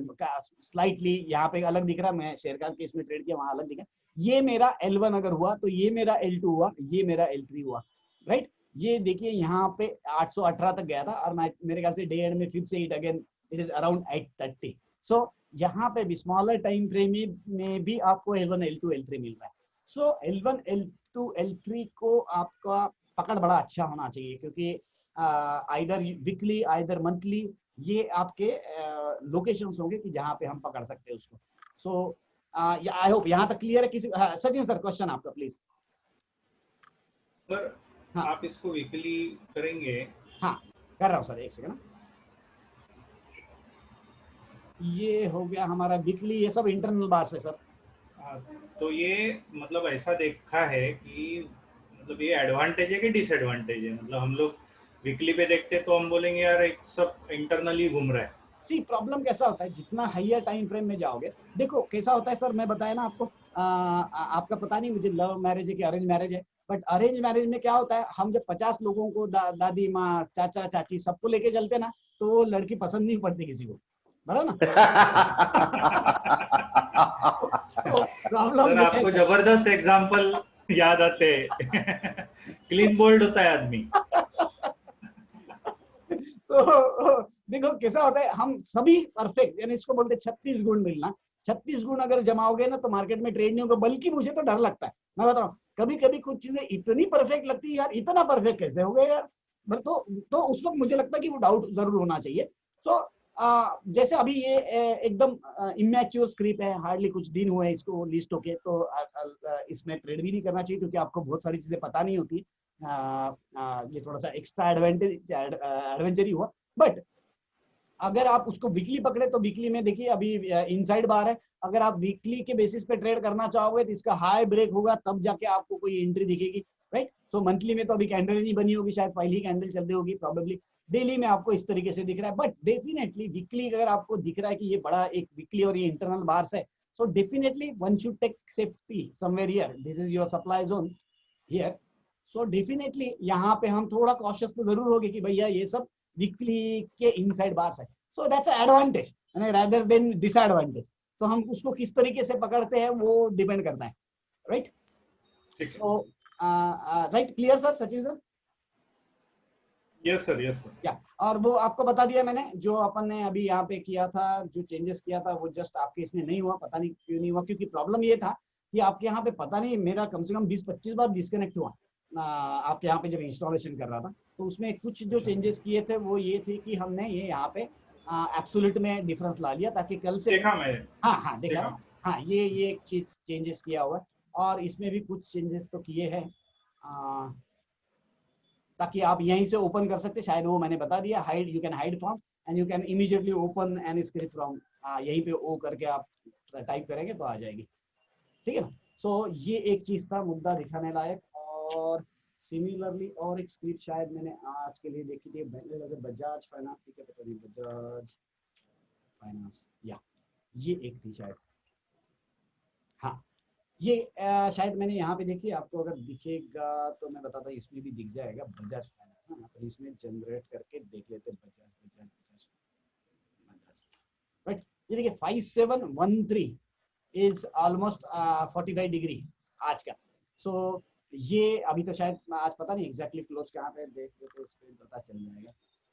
स्लाइटली यहाँ पे अलग दिख रहा है. मैं शेयर कार्ड के इसमें ट्रेड किया, वहां अलग दिखा. ये मेरा L1 अगर हुआ तो ये मेरा L2 हुआ, ये मेरा L3 हुआ, राइट. ये देखिए यहाँ पे 818 तक गया था और मेरे ख्याल से डे एंड में फिर से it again it is around 830. सो यहाँ पे भी स्मॉलर टाइम फ्रेम में भी आपको L1 L2 L3 मिल रहा है. सो L1 L2 L3 को आपका पकड़ बड़ा अच्छा होना चाहिए, क्योंकि आइदर वीकली आइदर मंथली ये आपके लोकेशंस होंगे कि जहां पे हम पकड़ सकते हैं उसको. सो आई होप यहाँ तक क्लियर है. किसी सचिन सर क्वेश्चन आपका प्लीज. सर हाँ. आप इसको वीकली करेंगे? हाँ कर रहा हूँ सर, एक सेकंड. ये हो गया हमारा वीकली. ये सब इंटरनल बात है सर. तो ये मतलब ऐसा देखा है कि मतलब ये एडवांटेज है कि डिसएडवांटेज है? मतलब हम लोग वीकली पे देखते तो हम बोलेंगे यार एक सब इंटरनली घूम रहा है. सी प्रॉब्लम कैसा होता है, जितना हाइयर टाइम फ्रेम में जाओगे, देखो कैसा होता है सर, मैं बताया ना आपको. आपका पता नहीं मुझे लव मैरिज है कि अरेंज मैरिज है, बट अरेंज मैरिज में क्या होता है, हम जब 50 लोगों को दादी माँ चाचा चाची सबको लेके चलते ना, तो वो लड़की पसंद नहीं पड़ती किसी को, बराबर ना. सर आपको जबरदस्त एग्जांपल याद आते हैं. क्लीन बोल्ड होता है आदमी. देखो कैसा होता है, हम सभी परफेक्ट, यानी इसको बोलते 36 गुण मिलना. 36 गुण अगर जमाओगे ना तो मार्केट में ट्रेड नहीं होगा, बल्कि मुझे तो डर लगता है, मैं बता रहा हूँ, कभी कभी कुछ चीजें इतनी परफेक्ट लगती है यार, इतना परफेक्ट कैसे हो गए यार, तो उस वक्त मुझे लगता है कि वो डाउट जरूर होना चाहिए। सो जैसे अभी ये एकदम इमैच्योर स्क्रिप्ट है, हार्डली कुछ दिन हुए हैं इसको लिस्ट होके, तो इसमें ट्रेड भी नहीं करना चाहिए क्योंकि आपको बहुत सारी चीजें पता नहीं होती। ये थोड़ा सा एक्स्ट्रा एडवेंचरी हुआ, बट अगर आप उसको वीकली पकड़े तो वीकली में देखिए अभी इनसाइड बार है, अगर आप वीकली के बेसिस पे ट्रेड करना चाहोगे तो इसका हाई ब्रेक होगा तब जाके आपको कोई एंट्री दिखेगी, राइट। सो मंथली में तो अभी कैंडल नहीं बनी होगी, शायद पहली कैंडल चल रही होगी प्रोबेबली, डेली में आपको इस तरीके से दिख रहा है, बट डेफिनेटली वीकली अगर आपको दिख रहा है कि ये बड़ा एक वीकली और ये इंटरनल बार्स है, so definitely one should take safety somewhere here, this is your supply zone here. So definitely यहाँ पे हम थोड़ा कॉशियस तो जरूर होंगे कि भैया ये सब वीकली के इनसाइड बार्स है, so that's advantage rather than disadvantage. तो हम उसको किस तरीके से पकड़ते हैं वो डिपेंड करता है, right. So right, clear sir, Sachin sir? Yes sir, yes sir. या और वो आपको बता दिया मैंने, जो अपन ने अभी यहाँ पे किया था, जो चेंजेस किया था वो जस्ट आपके इसमें नहीं हुआ, पता नहीं क्यों नहीं हुआ, क्योंकि प्रॉब्लम ये था कि आपके यहाँ पे पता नहीं मेरा कम से कम 20-25 बार डिस्कनेक्ट हुआ आपके यहाँ पे जब इंस्टॉलेशन कर रहा था। तो उसमें कुछ जो चेंजेस किए थे वो ये थे कि हमने ये यहाँ पे एब्सोल्यूट में डिफरेंस ला लिया ताकि कल से देखा मैं, हाँ देखा, हाँ ये एक चीज चेंजेस किया हुआ है, और इसमें भी कुछ चेंजेस तो किए हैं ताकि आप यहीं से ओपन कर सकते, शायद वो मैंने बता दिया, hide, you can hide from and you can immediately open an script from, यहीं पे ओ करके आप टाइप करेंगे तो आ जाएगी, ठीक है ना। सो ये एक चीज था मुद्दा दिखाने लायक। और सिमिलरली और एक स्क्रिप्ट शायद मैंने आज के लिए देखी थी, बजाज फाइनेंस थी क्या, पता नहीं, बजाज फाइनेंस, या ये एक थी शायद, हाँ ये शायद मैंने यहाँ पे देखी, आपको अगर दिखेगा तो मैं बताता हूँ, इसमें भी दिख जाएगा बजाज फाइनेंस, हाँ तो इसमें जनरेट करके देख लेते बजाज, राइट। ये देखिए 5713 इज ऑलमोस्ट 45 डिग्री आज का। सो ये अभी तो शायद आज पता नहीं एग्जैक्टली क्लोज कहाँ पे, देख ले तो इस पे पता चल जाएगा।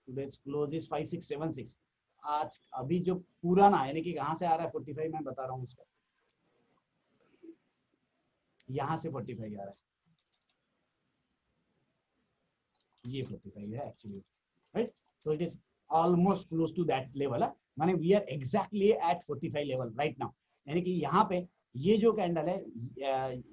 टुडेज क्लोज इज 5676 आज, अभी जो पुराना है यानी कि कहाँ से आ रहा है 45, मैं बता रहा हूँ उसका, यहाँ से 45 आ रहा है, ये 45 है actually, right. So it is almost close to that level है, माने we are exactly at 45 level right now, यानी कि यहाँ पे ये जो कैंडल है,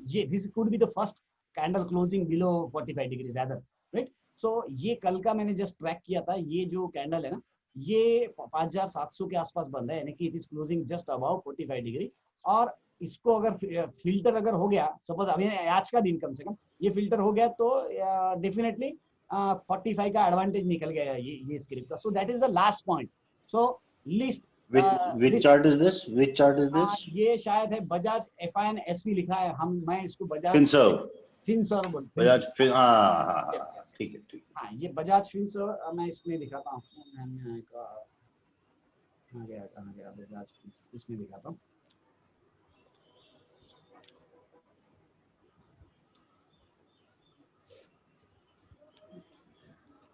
ये this could be the first candle closing below 45 degree rather, right. So ये कल का मैंने जस्ट ट्रैक किया था, ये जो कैंडल है ना ये 5700 के आसपास बंद है, यानी कि it is closing just about 45 degree, और इसको अगर फिल्टर अगर हो गया, सपोज अभी आज का दिन कम से कम ये फिल्टर हो गया तो डेफिनेटली 45 का एडवांटेज निकल गया ये स्क्रिप्ट का। So that is the last point. So list which chart is this? Which chart is this? ये शायद है बजाज FINSP लिखा है, मैं इसको बजाज फिनसर्व बोलते हैं। बजाज ठीक है ठीक है। हाँ ये बजाज फिनसर्व, मैं इसमें दिखाता हूँ, कहाँ गया बजाज फिनसर्व, इसमें दिखाता हूँ।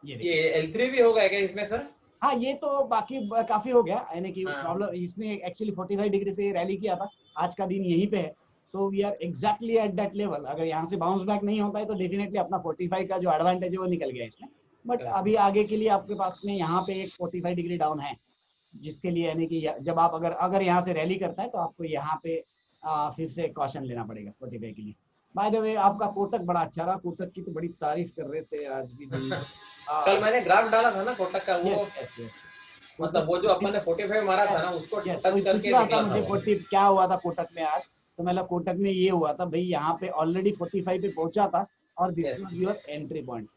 ये L3 भी होगा क्या इसमें सर? हाँ ये तो बाकी काफी हो गया, यानी कि प्रॉब्लम इसमें एक्चुअली 45 डिग्री से रैली किया था, आज का दिन यहीं पे है। So we are exactly at that level, अगर यहाँ से बाउंस बैक नहीं होता है तो डेफिनेटली अपना 45 का जो एडवांटेज है वो निकल गया इसमें। बट अभी आगे के लिए आपके पास में यहाँ पे एक 45 डिग्री डाउन है, जिसके लिए यानी कि जब आप अगर यहाँ से रैली करता है तो आपको यहाँ पे फिर से कॉशन लेना पड़ेगा 45 के लिए। बाय द वे आपका कोटक बड़ा अच्छा रहा, कोटक की तो बड़ी तारीफ कर रहे थे आज भी। कल मैंने ग्राफ डाला था ना कोटक का, वो मतलब वो जो अपन ने 45 मारा था ना उसको टच करके निकला था। मुझे 40 क्या हुआ था कोटक में आज, तो मतलब कोटक में ये हुआ था भाई, यहाँ पे ऑलरेडी 45 पे पहुंचा था और this was your entry point.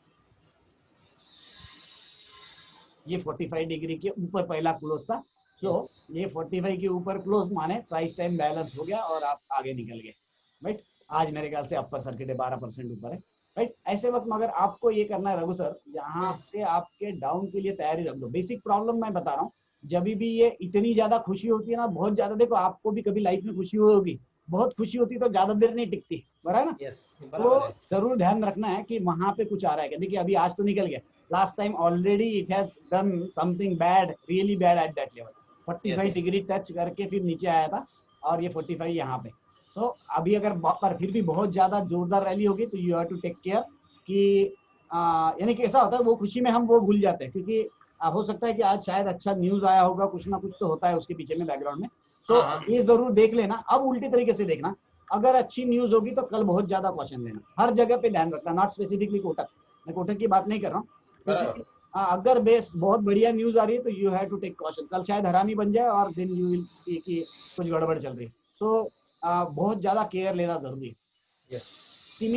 ये 45 डिग्री के ऊपर पहला क्लोज था। सो ये 45 के ऊपर क्लोज माने प्राइस टाइम बैलेंस हो गया और आप आगे निकल गए, राइट। आज मेरे ख्याल से अपर सर्किट है 12% ऊपर है, राइट। ऐसे वक्त मगर आपको ये करना है रघु सर, यहाँ से आपके डाउन के लिए तैयारी रख दो। बेसिक प्रॉब्लम मैं बता रहा हूँ, जब भी ये इतनी ज्यादा खुशी होती है ना, बहुत ज्यादा, देखो आपको भी कभी लाइफ में खुशी होगी, बहुत खुशी होती तो ज्यादा देर नहीं टिकती, बराबर ना। तो जरूर ध्यान रखना है कि वहां पे कुछ आ रहा है। देखिए अभी आज तो निकल गया, last time already it has done something bad, really bad at that level. 45 degree touch करके फिर नीचे आया था और ये 45 यहाँ पे। सो अभी अगर पर फिर भी बहुत ज्यादा जोरदार रैली होगी तो you have to take care कि यानी कि ऐसा होता है वो खुशी में हम वो भूल जाते हैं, क्योंकि हो सकता है कि आज शायद अच्छा न्यूज आया होगा, कुछ ना कुछ तो होता है उसके पीछे में बैकग्राउंड में। सो ये जरूर देख लेना। अब उल्टी तरीके से देखना, अगर अच्छी न्यूज होगी तो कल बहुत ज्यादा क्वेश्चन लेना, हर जगह पे ध्यान रखना, नॉट स्पेसिफिकली कोटक, मैं कोटक की बात नहीं कर रहा हूँ। अगर बेस बहुत बढ़िया न्यूज आ रही है तो you have to take caution, कल शायद हरामी बन जाए और देन यू विल सी कि कुछ गड़बड़ चल रही है। सो बहुत ज्यादा केयर लेना जरूरी है।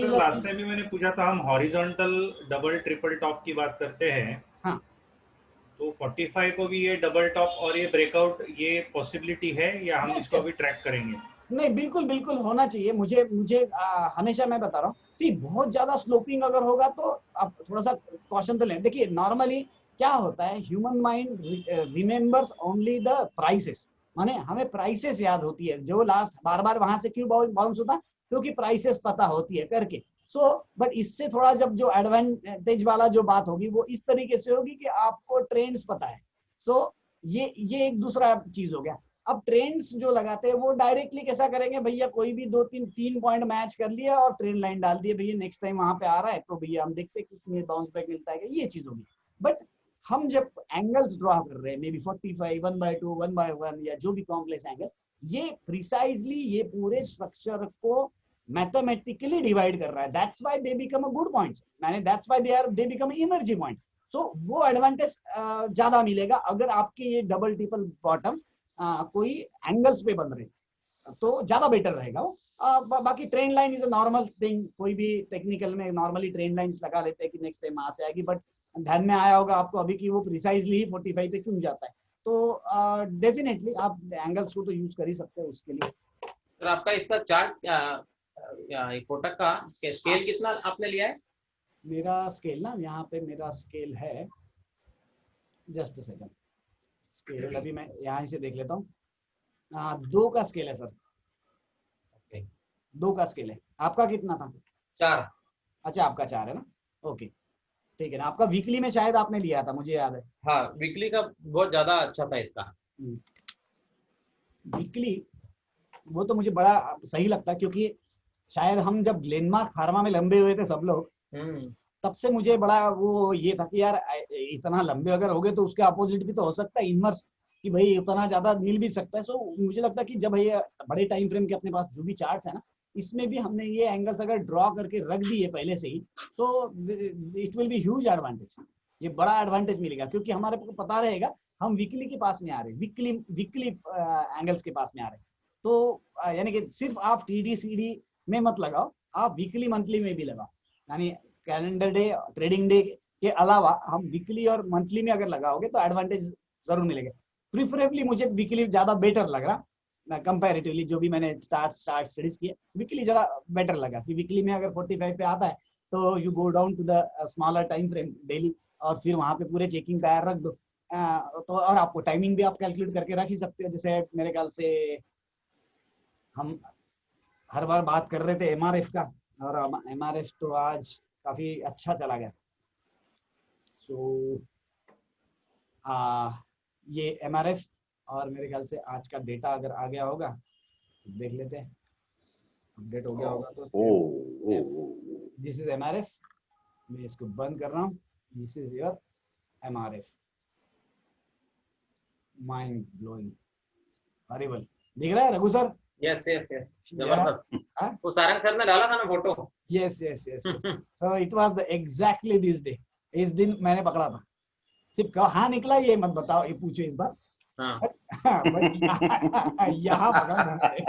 लास्ट टाइम भी मैंने पूछा था, हम हॉरिजॉन्टल डबल ट्रिपल टॉप की बात करते हैं, हाँ, तो 45 को भी ये डबल टॉप और ये ब्रेकआउट ये पॉसिबिलिटी है या हम इसको अभी ट्रैक करेंगे? नहीं, बिल्कुल बिल्कुल होना चाहिए। मुझे हमेशा मैं बता रहा हूँ, सी बहुत ज्यादा स्लोपिंग अगर होगा तो आप थोड़ा सा कॉशन तो लें। देखिए नॉर्मली क्या होता है, human mind remembers only the prices, माने हमें प्राइसेस याद होती है, जो लास्ट बार बार वहां से क्यों बाउंस होता है, क्योंकि प्राइसेस पता होती है करके। सो बट इससे थोड़ा जब जो एडवांटेज वाला जो बात होगी वो इस तरीके से होगी कि आपको ट्रेंड्स पता है। सो ये एक दूसरा चीज हो गया। अब ट्रेंड्स जो लगाते हैं वो डायरेक्टली कैसा करेंगे, भैया कोई भी 2-3 पॉइंट मैच कर लिया और ट्रेंड लाइन डाल दिए, भैया नेक्स्ट टाइम वहां पे आ रहा है तो भैया हम देखते हैं कितने बाउंस बैक मिलता है, ये चीज होगी। बट हम जब एंगल्स ड्रॉ कर रहे हैं, मे बी 45, 1/2, 1/1 या जो भी कॉम्प्लेक्स एंगल, ये प्रिसाइजली ये पूरे स्ट्रक्चर को मैथमेटिकली डिवाइड कर रहा है। That's why they become a good points, मैंने that's why they become energy point. So वो एडवांटेज ज्यादा मिलेगा अगर आपके ये डबल ट्रिपल बॉटम्स कोई एंगल्स पे बन रहे तो ज्यादा बेटर रहेगा वो। बाकी trend line is a normal thing, कोई भी टेक्निकल में नॉर्मली ट्रेंड लाइंस लगा लेते हैं कि नेक्स्ट टाइम वहां से आएगी, बट ध्यान में आया होगा आपको अभी कि वो प्रिसाइजली 45 पे क्यों जाता है। तो डेफिनेटली आप एंगल्स को तो यूज कर ही सकते हैं उसके लिए। सर आपका इसका चार्ट कोटक का स्केल कितना आपने लिया है? मेरा स्केल ना यहाँ पे मेरा स्केल है, जस्ट सेकंड, स्केल अभी मैं यहाँ से देख लेता हूँ। 2 का स्केल है सर। ओके, 2 का स्केल है। आपका कितना था? 4। अच्छा आपका 4 है ना, ओके ठीक है ना। आपका वीकली में शायद आपने लिया था, मुझे याद है। हाँ, वीकली का बहुत ज्यादा अच्छा था इसका। वीकली वो तो मुझे बड़ा सही लगता है, क्योंकि शायद हम जब ग्लेनमार्क फार्मा में लंबे हुए थे सब लोग, तब से मुझे बड़ा वो ये था कि यार इतना लंबे अगर हो गए तो उसके अपोजिट भी तो हो सकता है, इनवर्स, कि भाई उतना ज्यादा मिल भी सकता है। सो मुझे लगता है कि जब ये बड़े टाइम फ्रेम के अपने पास जो भी चार्ट्स है ना, इसमें भी हमने ये एंगल्स अगर ड्रॉ करके रख दिए पहले से ही, so it will be huge advantage. ये बड़ा एडवांटेज मिलेगा, क्योंकि हमारे को पता रहेगा हम वीकली के पास में आ रहे हैं, वीकली एंगल्स के पास में आ रहे हैं। तो यानी कि सिर्फ आप TD/CD में मत लगाओ, आप वीकली मंथली में भी लगाओ, यानी कैलेंडर डे ट्रेडिंग डे के अलावा हम वीकली और मंथली में अगर लगाओगे तो एडवांटेज जरूर मिलेगा। प्रिफरेबली मुझे वीकली ज्यादा बेटर लग रहा कंपैरेटिवली, जो भी मैंने स्टार्ट स्टडीज किए, वीकली जरा बेटर लगा कि वीकली में अगर 45 पे आता है तो you go down to the smaller time frame daily, और फिर वहां पे पूरे चेकिंग टायर रख दो। तो और आपको टाइमिंग भी आप कैलकुलेट करके रख ही सकते हो। जैसे मेरे ख्याल से हम हर बार बात कर रहे थे MRF का, और MRF तो आज काफी अच्छा चला गया। सो ये MRF, और मेरे ख्याल से आज का डेटा अगर आ गया होगा तो देख लेते हैं, अपडेट हो गया होगा तो। दिस इज MRF, मैं इसको बंद कर रहा हूँ। This is your MRF, mind blowing, horrible. दिख रहा है Raghu sir? Yes yes yes, जबरदस्त। वो सारंग सर ने डाला था ना photo. Yes yes yes. So it was the exactly this day, इस दिन मैंने पकड़ा था। सिर्फ कहाँ निकला ये मत बताओ, ये पूछो इस बार। हाँ। यहाँ पकड़ा मैंने।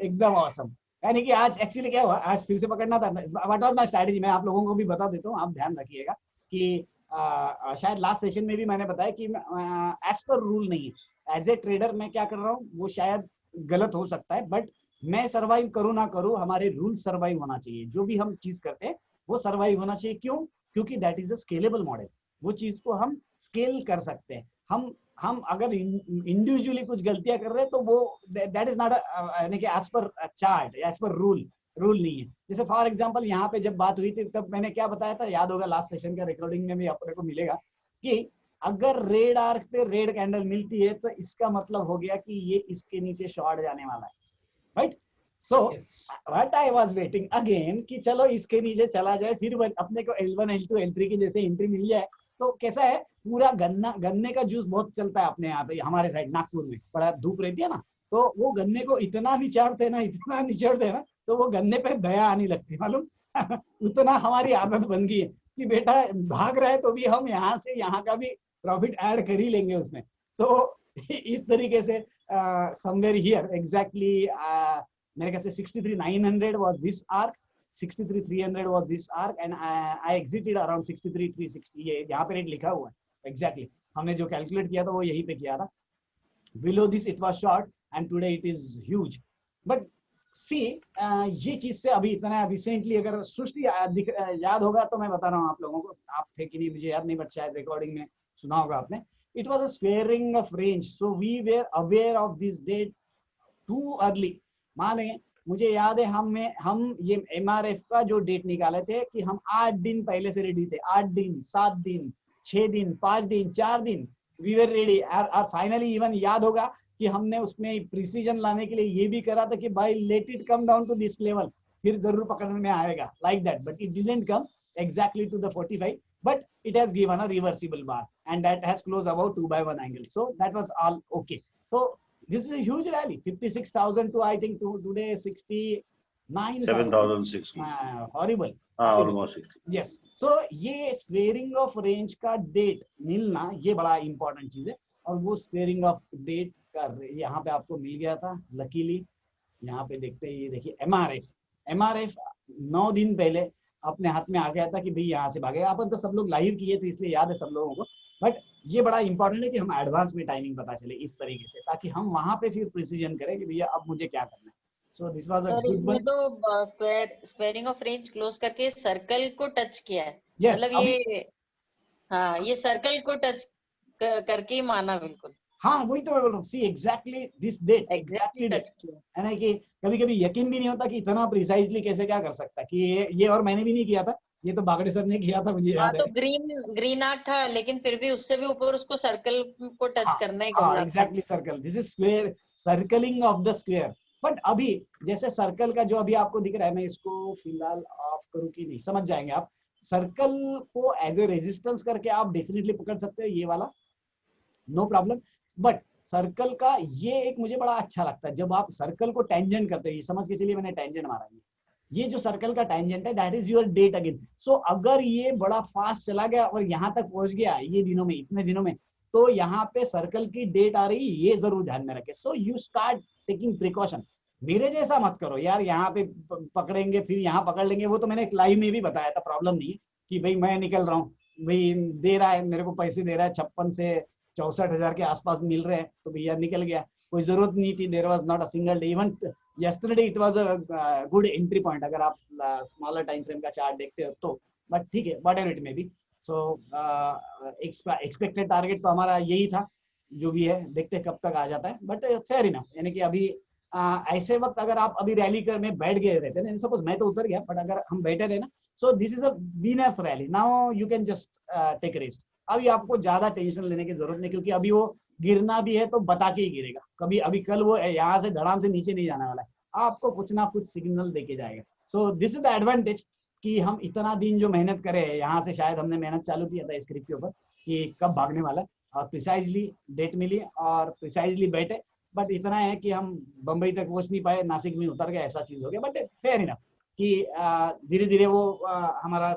एकदम ऑसम। यानी कि आज एक्चुअली क्या हुआ, आज फिर से पकड़ना था। व्हाट वाज माय स्ट्रेटजी, मैं आप लोगों को भी बता देता हूँ, आप ध्यान रखिएगा कि शायद लास्ट सेशन में भी मैंने बताया कि एज पर रूल नहीं है। एज ए ट्रेडर मैं क्या कर रहा हूँ वो शायद गलत हो सकता है, बट मैं सर्वाइव करूँ ना करूँ, हमारे रूल सर्वाइव होना चाहिए। जो भी हम चीज करते हैं वो सर्वाइव होना चाहिए। क्यों? क्योंकि that is a scalable model, वो चीज को हम स्केल कर सकते हैं। हम अगर इंडिविजुअली कुछ गलतियां कर रहे हैं तो वो दैट इज नॉट यानी कि as per chart, as per rule नहीं है। जैसे फॉर एग्जांपल यहाँ पे जब बात हुई थी तब मैंने क्या बताया था, याद होगा लास्ट सेशन का रिकॉर्डिंग में भी अपने को मिलेगा कि अगर रेड आर्क पे रेड कैंडल मिलती है तो इसका मतलब हो गया कि ये इसके नीचे शॉर्ट जाने वाला है, right. So what I was waiting again कि चलो इसके नीचे चला जाए, फिर अपने को L1 L2 L3 की जैसे एंट्री मिल जाए। तो कैसा है, पूरा गन्ने का जूस बहुत चलता है अपने यहाँ पे, हमारे साइड नागपुर में बड़ा धूप रहती है ना, तो वो गन्ने को इतना निचोड़ते ना, तो वो गन्ने पे दया आने लगती है, मालूम उतना हमारी आदत बन गई है कि बेटा भाग रहा है तो भी हम यहाँ से यहाँ का भी प्रॉफिट ऐड कर ही लेंगे उसमें। सो इस तरीके से समवेयर हियर एग्जैक्टली मेरे ख्याल से 63,900 was this arc, 63,300 was this arc, and I exited around 63,360। ये यहाँ पे रेट लिखा हुआ है एग्जैक्टली, हमने जो कैलकुलेट किया था वो यहीं पे किया था। Below this it was short and today it is huge, but see ये चीज से अभी इतना रिसेंटली अगर सृष्टि याद होगा तो मैं बता रहा हूँ आप लोगों को, आप थे कि नहीं मुझे याद नहीं, बट शायद रिकॉर्डिंग में सुना होगा आपने। It was a squaring of range, so we were aware of this date too early। माने मुझे याद है हम ये MRF का जो डेट निकाले थे कि हम 8 दिन पहले से रेडी थे, 8 दिन 7 दिन 6 दिन 5 दिन 4 दिन वी वर रेडी। और फाइनली इवन याद होगा कि हमने उसमें प्रिसीजन लाने के लिए ये भी करा था कि भाई let it come down to this level, फिर जरूर पकड़ने में आएगा like that, but it didn't come exactly to the 45, but it has given a reversible bar and that has closed about 2/1 angle, so that was all okay। So this is a huge rally, 56,000 to I think to today 69,000, 7,060, horrible, almost 60। yes। so ये squaring of range का date मिलना ये बड़ा important चीज है, और वो squaring of date का यहाँ पे आपको मिल गया था लकीली। यहाँ पे देखते हैं, ये देखिए MRF 9 दिन पहले अपने हाथ में आ गया था कि भाई यहाँ से भागेगा। अपन तो सब लोग लाइव किए थे इसलिए याद है सब लोगों को, बट ये बड़ा इंपॉर्टेंट है कि हम एडवांस में टाइमिंग पता चले इस तरीके से, ताकि हम वहां पे फिर प्रिसीजन करें कि भैया अब मुझे क्या करना है। So this was a good इसमें वन। तो स्क्वेयरिंग ऑफ रेंज क्लोज करके सर्कल को टच किया है, Yes, मतलब ये हाँ ये सर्कल को टच करके ही माना बिल्कुल। हाँ वही तो मैं बोल रहा हूँ, see exactly this date exactly touch किया है ना, कि कभी कभी यकीन भी नहीं होता कि इतना प्रिसाइजली कैसे क्या कर सकता है, कि ये और मैंने भी नहीं किया था, ये तो बागड़े सर ने किया था मुझे याद है। तो ग्रीन आर्क था, लेकिन फिर भी उससे भी ऊपर उसको सर्कल को टच करना ही करना था। Exactly circle, this is square, circling of the square. But अभी जैसे सर्कल का जो अभी आपको दिख रहा है, मैं इसको फिलहाल ऑफ करूं कि नहीं, समझ जाएंगे आप। सर्कल को एज ए रेजिस्टेंस करके आप डेफिनेटली पकड़ सकते हो, ये वाला नो प्रॉब्लम। बट सर्कल का ये एक मुझे बड़ा अच्छा लगता है, जब आप सर्कल को टेंजेंट करते हो, ये समझ के चलिए मैंने टेंजेंट मारा है, ये जो सर्कल का टेंजेंट है that is your date again. So अगर ये बड़ा फास्ट चला गया और यहाँ तक पहुंच गया ये दिनों में, इतने दिनों में, तो यहाँ पे सर्कल की डेट आ रही, ये जरूर ध्यान में रखें। So you start taking precaution, मेरे जैसा मत करो यार, यहाँ पे पकड़ेंगे फिर यहाँ पकड़ लेंगे। वो तो मैंने एक लाइव में भी बताया था, प्रॉब्लम नहीं है कि भाई मैं निकल रहा हूँ, भाई दे रहा है मेरे को पैसे दे रहा है, 56 से 64,000 के आसपास मिल रहे हैं, तो भैया निकल गया, कोई जरूरत नहीं थी। There was not a single day, even yesterday it was a good entry point अगर आप स्मॉलर टाइम फ्रेम का चार्ट देखते हो तो, बट ठीक है whatever it may be। So expected target तो हमारा यही था, जो भी है देखते हैं कब तक आ जाता है, बट फेयर इनफ। यानी कि अभी ऐसे वक्त अगर आप अभी रैली कर में बैठ गए रहते ना, सपोज मैं तो उतर गया, बट अगर हम बैठे रहे ना, so this is a winner's rally, now you can just take risk. अभी आपको ज्यादा टेंशन लेने की जरूरत नहीं, क्योंकि अभी वो गिरना भी है तो बता के ही गिरेगा कभी, अभी कल वो यहाँ से धड़ाम से नीचे नहीं जाने वाला है, आपको कुछ ना कुछ सिग्नल देके जाएगा। सो दिस इज द एडवांटेज कि हम इतना दिन जो मेहनत करे, यहाँ से शायद हमने मेहनत चालू किया था स्क्रिप्ट के ऊपर कि कब भागने वाला है, और प्रिसाइजली डेट मिली और प्रिसाइजली बैठे, बट इतना है कि हम बंबई तक पहुंच नहीं पाए, नासिक में उतर गए, ऐसा चीज हो गया। बट फेयर इनफ कि धीरे धीरे वो हमारा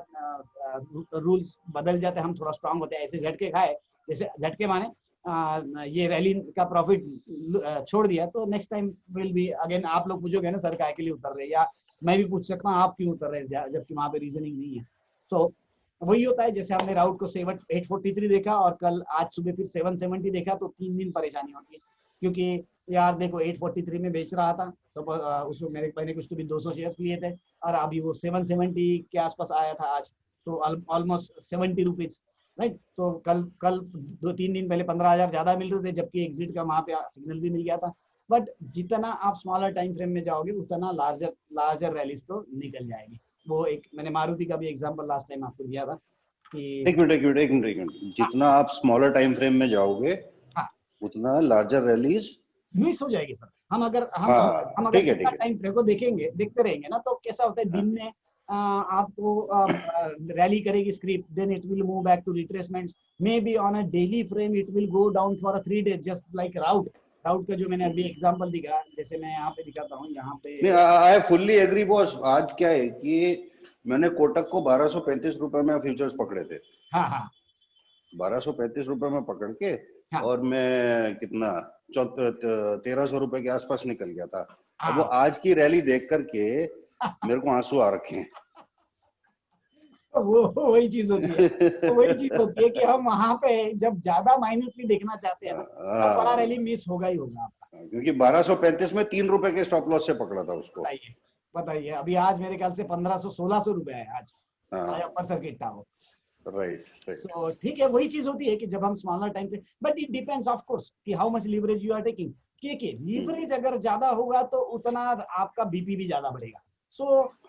रूल्स बदल जाते हैं, हम थोड़ा स्ट्रांग होते हैं। ऐसे झटके खाए, जैसे झटके माने ये रैली का प्रॉफिट छोड़ दिया, तो next time will be again. आप लोग पूछोगे ना सर काय के लिए उतर रहे, या मैं भी पूछ सकता हूँ आप क्यों उतर रहे, जबकि वहां पे रीजनिंग नहीं है। सो वही होता है, जैसे हमने राउट को 843 देखा और कल आज सुबह फिर 770 देखा, तो 3 दिन परेशानी होती है, क्योंकि यार देखो 843 में बेच रहा था, उसमें मैंने कुछ तो भी 200 शेयर्स लिए थे, और अभी वो 770 के आसपास आया था आज, तो ऑलमोस्ट 70 रुपीज, राइट। तो कल 2-3 दिन पहले 15,000 ज्यादा मिल रहे थे, जबकि एग्जिट का वहां पे सिग्नल भी मिल गया था। बट जितना आप स्मॉलर टाइम फ्रेम में जाओगे, उतना लार्जर रैलीज तो निकल जाएगी। वो एक मैंने मारुति का भी एग्जांपल लास्ट टाइम आपको दिया था कि एक मिनट, जितना आप स्मॉलर टाइम फ्रेम में जाओगे हाँ। उतना लार्जर रैलीज मिस हो जाएगी सर। हम अगर हाँ, हम अगर ठीक है, छोटा ठीक है। टाइम फ्रेम को देखते रहेंगे ना, तो कैसा होता है दिन में आपको रैली करेगी script, then it will move back to retracements, maybe on a daily frame it will go down for 3 days, just like Route का जो मैंने अभी एग्जांपल दिखा, जैसे मैं यहाँ पे दिखाता हूँ, यहाँ पे आई फुल्ली एग्री बॉस। आज क्या है कि मैंने कोटक को 1235 रुपए में फ्यूचर्स पकड़े थे। हाँ 1235 रुपए में पकड़ के हाँ। और मैं कितना 1300 रुपए के आसपास निकल गया था। अब वो हाँ। आज की रैली देख करके मेरे को आंसू आ रखे हैं। वो वही चीज होती है, कि हम वहां पे जब ज्यादा माइन्यूटली देखना चाहते हैं ना, तब बड़ा रैली मिस होगा ही होगा आपका। क्योंकि 1235 में 3 रुपए के स्टॉप लॉस से पकड़ा था उसको। बताइए अभी आज मेरे ख्याल से 1500-1600 रुपए है आज अपर सर्किट था वो। राइट। सो ठीक है, वही चीज होती है कि जब हम स्मॉलर टाइम पे, but it depends of course कि how much leverage you are taking. Leverage अगर ज्यादा होगा तो उतना आपका बीपी भी ज्यादा बढ़ेगा।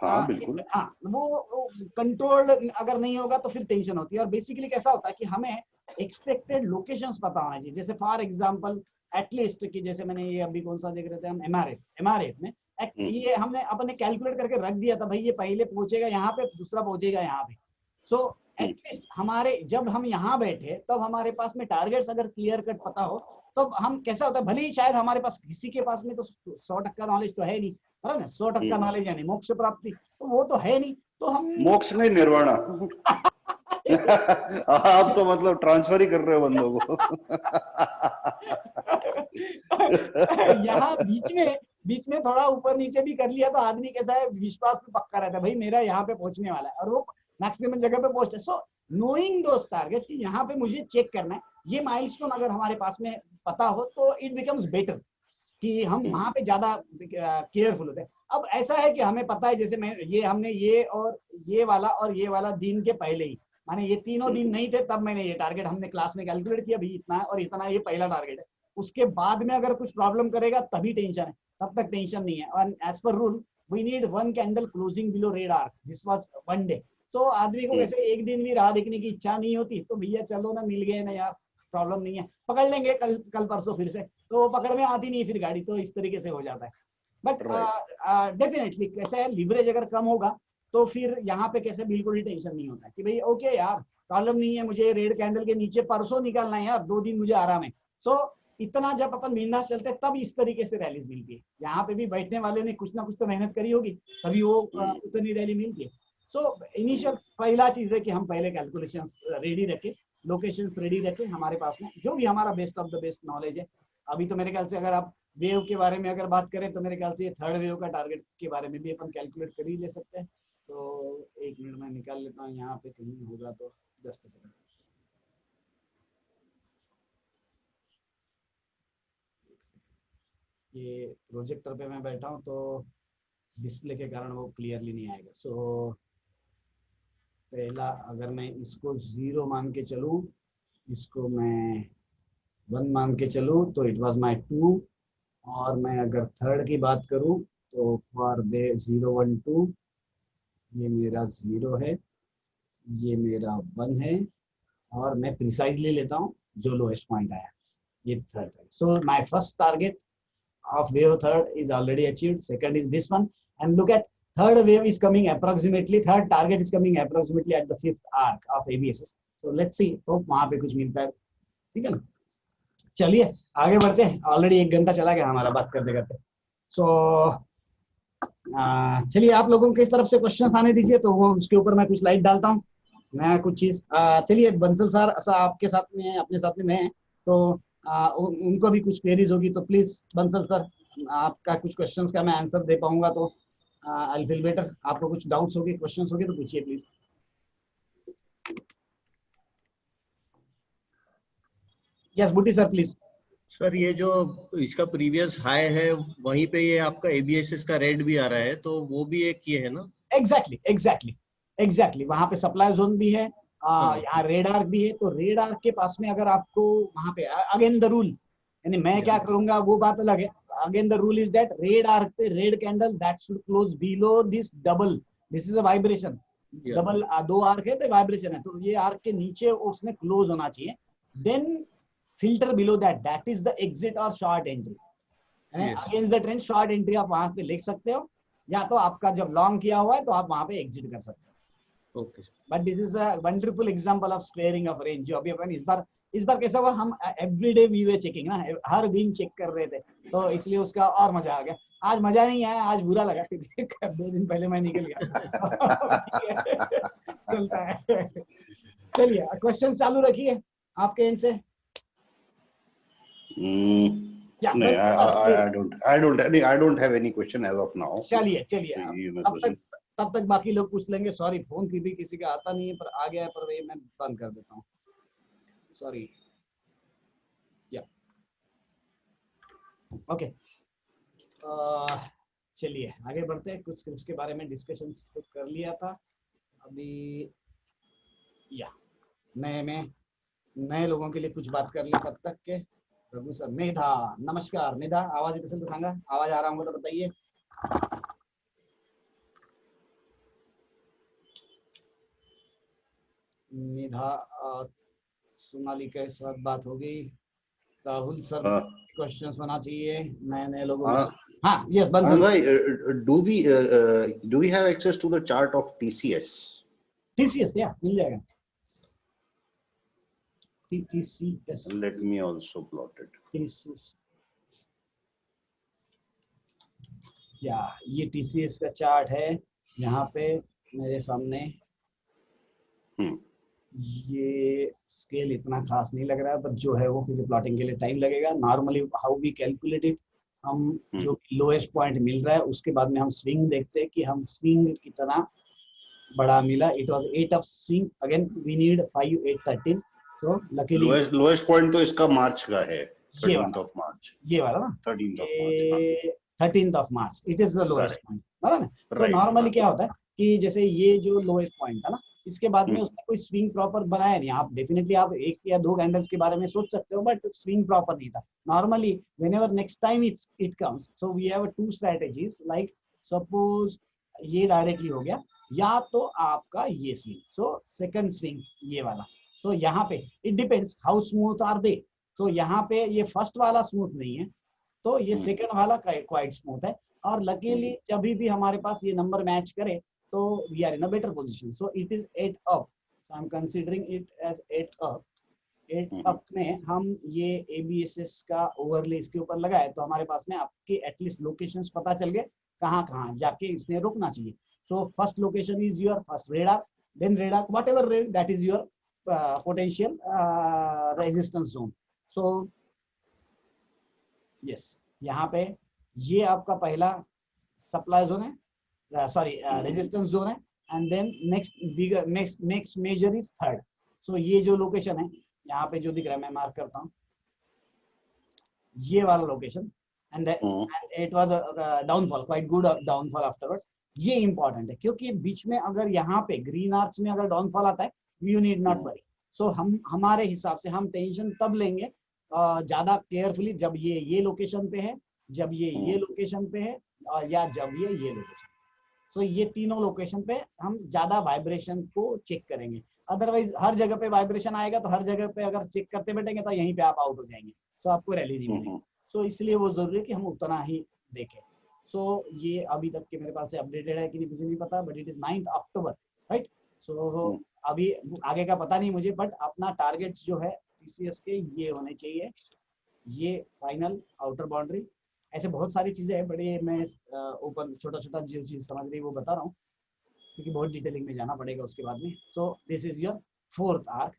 हाँ बिल्कुल। वो कंट्रोल्ड अगर नहीं होगा तो फिर टेंशन होती है। और बेसिकली कैसा होता है कि हमें एक्सपेक्टेड लोकेशंस पता होना चाहिए। जैसे फॉर एग्जांपल एटलीस्ट कि जैसे मैंने ये अभी कौन सा देख रहे थे हम, एमआरएफ में ये हमने अपने कैलकुलेट करके रख दिया था, भाई ये पहले पहुंचेगा यहाँ पे, दूसरा पहुंचेगा यहाँ पे। सो एटलीस्ट हमारे जब हम यहाँ बैठे तब हमारे पास में टारगेट्स अगर क्लियर कट पता हो, तो हम कैसा होता है, भले ही शायद हमारे पास किसी के पास में तो 100% नॉलेज तो है नहीं, है ना, 100% नॉलेज यानी मोक्ष प्राप्ति, तो वो तो है नहीं, तो हम मोक्ष नहीं, निर्वाणा। आप तो मतलब ट्रांसफर ही कर रहे हो बंदों को। यहाँ बीच में थोड़ा ऊपर नीचे भी कर लिया तो आदमी कैसा है, विश्वास पे पक्का रहता है, भाई मेरा यहाँ पे पहुंचने वाला है, और वो मैक्सिमम जगह पे पहुंचता है। सो नोइंग दोस टारगेट्स कि यहाँ पे मुझे चेक करना है, ये माइलस्टोन अगर हमारे पास में पता हो तो इट बिकम्स बेटर कि हम वहां पे ज्यादा केयरफुल होते हैं। अब ऐसा है कि हमें पता है, जैसे हमने ये वाला दिन के पहले ही, माने ये तीनों दिन नहीं थे तब मैंने ये टारगेट हमने क्लास में कैलकुलेट किया, भाई इतना है और इतना ये पहला टारगेट है। उसके बाद में अगर कुछ प्रॉब्लम करेगा तभी टेंशन है, तब तक टेंशन नहीं है। और as per rule we need 1 candle closing below red arc, this was 1 day. तो आदमी को वैसे एक दिन भी राह देखने की इच्छा नहीं होती, तो भैया चलो ना, मिल गए ना यार, प्रॉब्लम नहीं है, पकड़ लेंगे कल परसों फिर से, तो वो पकड़ में आती नहीं फिर गाड़ी, तो इस तरीके से हो जाता है। बट डेफिनेटली कैसे है, लिवरेज अगर कम होगा तो फिर यहाँ पे कैसे बिल्कुल ही टेंशन नहीं होता है कि भाई ओके यार प्रॉब्लम नहीं है, मुझे रेड कैंडल के नीचे परसों निकालना है यार, 2 दिन मुझे आराम है। सो इतना जब अपन बिंदास चलते हैं तब इस तरीके से रैलीज मिलती है। यहाँ पे भी बैठने वाले ने कुछ ना कुछ तो मेहनत करी होगी, तभी वो उतनी रैली मिलती है। सो इनिशियल पहला चीज है कि हम पहले कैलकुलेशंस रेडी रखें, लोकेशंस रेडी रखें हमारे पास में, जो भी हमारा best of the best knowledge है। अभी तो मेरे ख्याल से अगर आप वेव के बारे में अगर बात करें तो मेरे ख्याल से ये 3rd वेव का टारगेट के बारे में भी अपन कैलकुलेट कर ही ले सकते हैं। तो 1 मिनट में निकाल लेता हूँ, यहाँ पे कहीं होगा तो जस्ट सेकंड। ये प्रोजेक्टर पे मैं बैठा हूँ तो डिस्प्ले के कारण वो क्लियरली नहीं आएगा। सो पहला अगर मैं इसको 0 मान के चलूँ, इसको मैं 1 मान के चलूँ, तो इट वाज माय 2। और मैं अगर 3rd की बात करूँ तो फॉर वे 0 1 2, ये मेरा 0 है, ये मेरा 1 है, और मैं प्रिसाइजली लेता हूँ जो लोएस्ट पॉइंट आया, ये 3rd है। So my first target of wave 3rd is already achieved, 2nd is this one, and look at 3rd wave is coming approximately, 3rd target is coming approximately at the 5th arc of ABSS. So let's see, तो वहां पे कुछ मिलता है, ठीक है ना। चलिए आगे बढ़ते हैं, ऑलरेडी 1 घंटा चला गया हमारा बात करते करते। सो चलिए आप लोगों की तरफ से क्वेश्चंस आने दीजिए, तो वो उसके ऊपर मैं कुछ लाइट डालता हूँ, मैं कुछ चीज। चलिए बंसल सर आपके साथ में, अपने साथ में मैं, तो उनको भी कुछ क्वेरीज होगी, तो प्लीज बंसल सर आपका कुछ क्वेश्चंस का मैं आंसर दे पाऊंगा तो आई फील बेटर। आपको कुछ डाउट्स होगी, क्वेश्चंस होगी तो पूछिए प्लीज। यस बुटी सर प्लीज। सर ये जो इसका प्रीवियस हाई है वहीं पे ये आपका एबीएसएस का रेड भी आ रहा है, तो वो भी एक ये है ना। एग्जैक्टली वहां पे सप्लाई जोन भी है, यहाँ रेड आर्क भी है। तो रेड आर्क के पास में अगर आपको वहां पे अगेन द रूल, यानी मैं क्या करूंगा वो बात अलग है। Again the rule is that red arc पे red candle that should close below this double, this is a vibration, double दो आर्क है तो वाइब्रेशन है, तो ये आर्क के नीचे उसने क्लोज होना चाहिए, then filter below that is the exit और short entry. Against the trend short entry आप वहां पे लिख सकते हो, या तो आपका जब लॉन्ग किया हुआ है तो आप वहां पे एग्जिट कर सकते हो। Okay but this is a wonderful example of squaring of range, जो अभी अपन इस बार कैसा हुआ, हम एवरीडे वी वे चेकिंग ना, हर दिन चेक कर रहे थे, तो इसलिए उसका और मजा आ गया। आज मजा नहीं आया, आज बुरा लगा क्योंकि 2 दिन पहले मैं निकल गया। चलता है। चलिए क्वेश्चन चालू रखिए आपके एंड से। नहीं, I don't have any question as of now. चलिए question. तब तक बाकी लोग पूछ लेंगे। सॉरी, फोन भी किसी का आता नहीं है, पर आ गया है, पर मैं बंद कर देता हूँ, सॉरी। या ओके, चलिए आगे बढ़ते हैं। कुछ उसके बारे में डिस्कशन तो कर लिया था अभी, या नए लोगों के लिए कुछ बात कर ली तब तक के। रघु सर, मेधा, नमस्कार मेधा, आवाज येत असेल तर सांगा, आवाज आ रहा होगा तो बताइए। मेधा और सोनाली के साथ बात हो गई। राहुल सर, क्वेश्चंस होना चाहिए नए लोगों में। हाँ, यस बंसल भाई, do we have access to the chart of TCS? TCS, या मिल जाएगा। TCS, let me also plot it. TCS, या ये TCS का चार्ट है यहाँ पे मेरे सामने। ये स्केल इतना खास नहीं लग रहा है, पर जो है वो, क्योंकि प्लॉटिंग के लिए टाइम लगेगा। Normally how we calculate it, हम जो लोएस्ट पॉइंट मिल रहा है उसके बाद में हम स्विंग देखते हैं कि हम स्विंग कितना बड़ा मिला। It was 8 of swing, again we need 5, 8, 13। So luckily lowest point तो इसका मार्च का है, 13th of March, ये वाला ना, 13th of March, 13th of March, it is the lowest point, बराबर ना। तो नॉर्मली क्या होता है कि जैसे ये जो लोएस्ट पॉइंट था ना, इसके बाद में उसने कोई स्विंग प्रॉपर बनाया नहीं। आप डेफिनेटली आप 1 या 2 कैंडल्स के बारे में सोच सकते हो, बट स्विंग प्रॉपर नहीं था। Normally whenever next time it comes, so we have 2 strategies, like suppose ये डायरेक्टली हो गया, या तो आपका ये स्विंग, सो सेकंड स्विंग ये वाला। सो यहाँ पे it depends how smooth are they. So यहाँ पे ये फर्स्ट वाला स्मूथ नहीं है, तो ये सेकंड वाला क्वाइट स्मूथ है। और लकीली जब भी हमारे पास ये नंबर मैच करे तो we are in a better position. So it is 8 up, so I am considering it as 8 up. 8 up में हम ये ABSS का ओवरले इसके ऊपर लगाए, तो हमारे पास में आपके एटलीस्ट लोकेशंस पता चल गए कहाँ जाके इसने रुकना चाहिए। So first location is your first radar, then radar whatever red, that is your potential resistance zone. So yes, यहाँ पे ये आपका पहला सप्लाई जोन है, सॉरी रेजिस्टेंस जोन है, and then next major is third. So ये जो location है यहाँ पे जो दिख रहा है, मैं मार्क करता हूँ, ये वाला location, and it was downfall, quite good downfall afterwards. ये इंपॉर्टेंट है क्योंकि बीच में अगर यहाँ पे ग्रीन आर्च में अगर डाउनफॉल आता है, यू नीड नॉट वरी। सो हम हमारे हिसाब से हम टेंशन तब लेंगे ज्यादा केयरफुली जब ये लोकेशन पे है, जब ये लोकेशन पे है, या जब ये लोकेशन। सो ये तीनों लोकेशन पे हम ज्यादा वाइब्रेशन को चेक करेंगे। अदरवाइज हर जगह पे वाइब्रेशन आएगा तो हर जगह पे अगर चेक करते बैठेंगे तो यहीं पे आप आउट हो जाएंगे, तो आपको रैली नहीं मिलेगी। सो इसलिए वो जरूरी है कि हम उतना ही देखें। सो ये अभी तक के मेरे पास से अपडेटेड है कि नहीं मुझे नहीं पता, but it is 9th October, right. So अभी आगे का पता नहीं मुझे, बट अपना टारगेट्स जो है TCS के ये होने चाहिए, ये फाइनल आउटर बाउंड्री। ऐसे बहुत सारी चीजें हैं, बड़े मैं ओपन छोटा जो चीज समझ रही वो बता रहा हूँ, क्योंकि बहुत डिटेलिंग में जाना पड़ेगा उसके बाद में। सो this is your fourth arc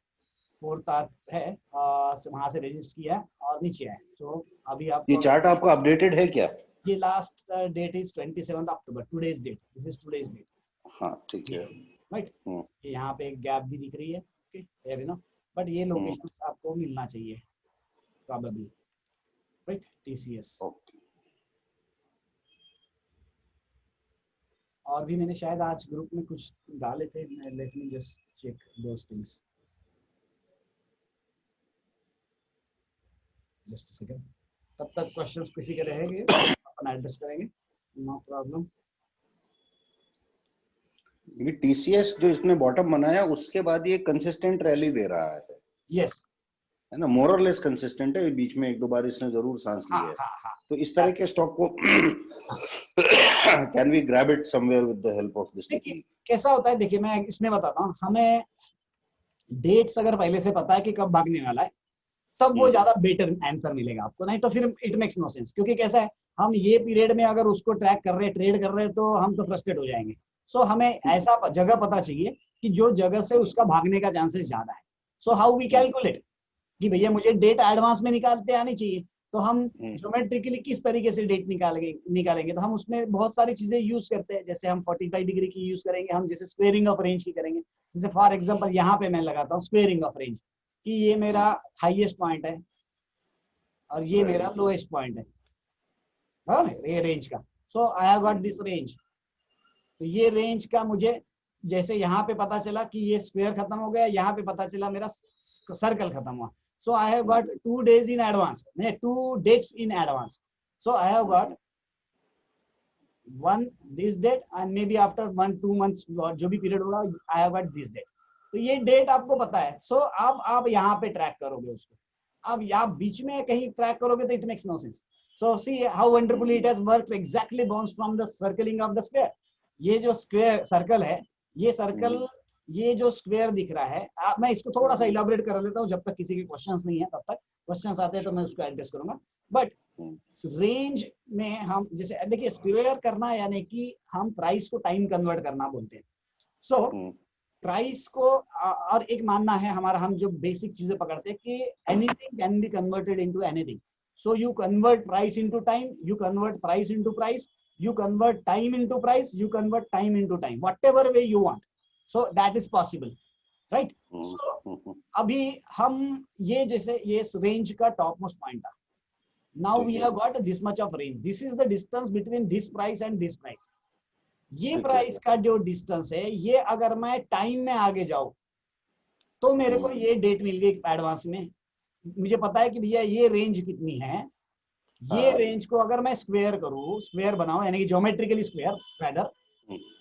है, वहां से रजिस्टर किया है और नीचे है। सो अभी आप ये चार्ट आपका अपडेटेड है क्या? ये last date is 27 October, today's date, this is today's date. हाँ ठीक है, राइट। यहाँ पे एक गैप भी दिख रही है, ओके, फेयर इनफ, बट ये लोकेशंस आपको मिलना चाहिए प्रोबेबली, राइट। TCS और भी मैंने शायद आज ग्रुप में कुछ डाले थे, let me just check those things, just a second. तब तक क्वेश्चंस किसी के रहेंगे अपन एड्रेस करेंगे, नो प्रॉब्लम। ये टीसीएस जो इसने बॉटम बनाया उसके बाद ये कंसिस्टेंट रैली दे रहा है। यस, है ना, मोर और लेस कंसिस्टेंट है, बीच में एक दो बार इसने जरूर सांस ली हाँ है। हाँ हाँ। तो इस तरह के स्टॉक को can we grab it somewhere with the help of this technique? कैसा होता है, देखिए मैं इसमें बताता हूँ, हमें डेट्स अगर पहले से पता है कि कब भागने वाला है तब वो ज्यादा बेटर आंसर मिलेगा आपको, नहीं तो फिर इट मेक्स नो सेंस। क्योंकि कैसा है, हम ये पीरियड में अगर उसको ट्रैक कर रहे हैं, ट्रेड कर रहे हैं, तो हम तो फ्रस्ट्रेट हो जाएंगे। सो हमें ऐसा जगह पता चाहिए कि जो जगह से उसका भागने का चांसेस ज्यादा है। सो हाउ वी कैलकुलेट कि भैया मुझे डेट एडवांस में निकालते आनी चाहिए, तो हम ज्योमेट्रिकली किस तरीके से डेट निकालेंगे, तो हम उसमें बहुत सारी चीजें यूज करते हैं। जैसे हम 45 डिग्री की यूज करेंगे, हम जैसे स्क्वेयरिंग ऑफ रेंज की करेंगे। जैसे फॉर एग्जांपल यहाँ पे मैं लगाता हूँ स्क्वेयरिंग ऑफ रेंज, कि ये मेरा हाईएस्ट पॉइंट है और ये मेरा लोएस्ट पॉइंट है, बराबर, ये रेंज का। So I have got this range. तो ये रेंज का मुझे जैसे यहाँ पे पता चला कि ये स्क्वायर खत्म हो गया, यहाँ पे पता चला मेरा सर्कल खत्म हुआ। So I have got 2 days in advance, 2 dates in advance. So I have got one this date and maybe after 1-2 months जो भी पीरियड होगा I have got this date. तो ये डेट आपको पता है। सो अब आप यहाँ पे ट्रैक करोगे उसको। अब आप बीच में कहीं ट्रैक करोगे तो it makes no sense. So see how wonderfully it has worked, exactly bounce from the circling of the square. ये जो स्क्वायर सर्कल है, ये सर्कल, ये जो स्क्वायर दिख रहा है, मैं इसको थोड़ा सा इलाबोरेट कर लेता हूँ जब तक किसी के क्वेश्चंस नहीं है, तब तक क्वेश्चंस आते हैं तो मैं उसको एड्रेस करूंगा। बट रेंज में हम जैसे देखिए, स्क्वायर करना यानी कि हम प्राइस को टाइम कन्वर्ट करना बोलते हैं। सो प्राइस को और एक मानना है हमारा, हम जो बेसिक चीजें पकड़ते हैं कि anything can be converted into anything. So you convert price into time, you convert price into price, you convert time into price, you convert time into time, whatever way you want. So that is possible, right? So अभी हम ये जैसे ये range का top most point था। Now we have got this much of range. This is the distance between this price and this price. ये price का जो डिस्टेंस है, ये अगर मैं टाइम में आगे जाऊं तो मेरे को ये डेट मिल गई एडवांस में। मुझे पता है कि भैया ये रेंज कितनी है। ये रेंज को अगर मैं स्क्वायर करूं, स्क्वायर बनाऊं यानी कि ज्योमेट्रिकली स्क्वायर रादर,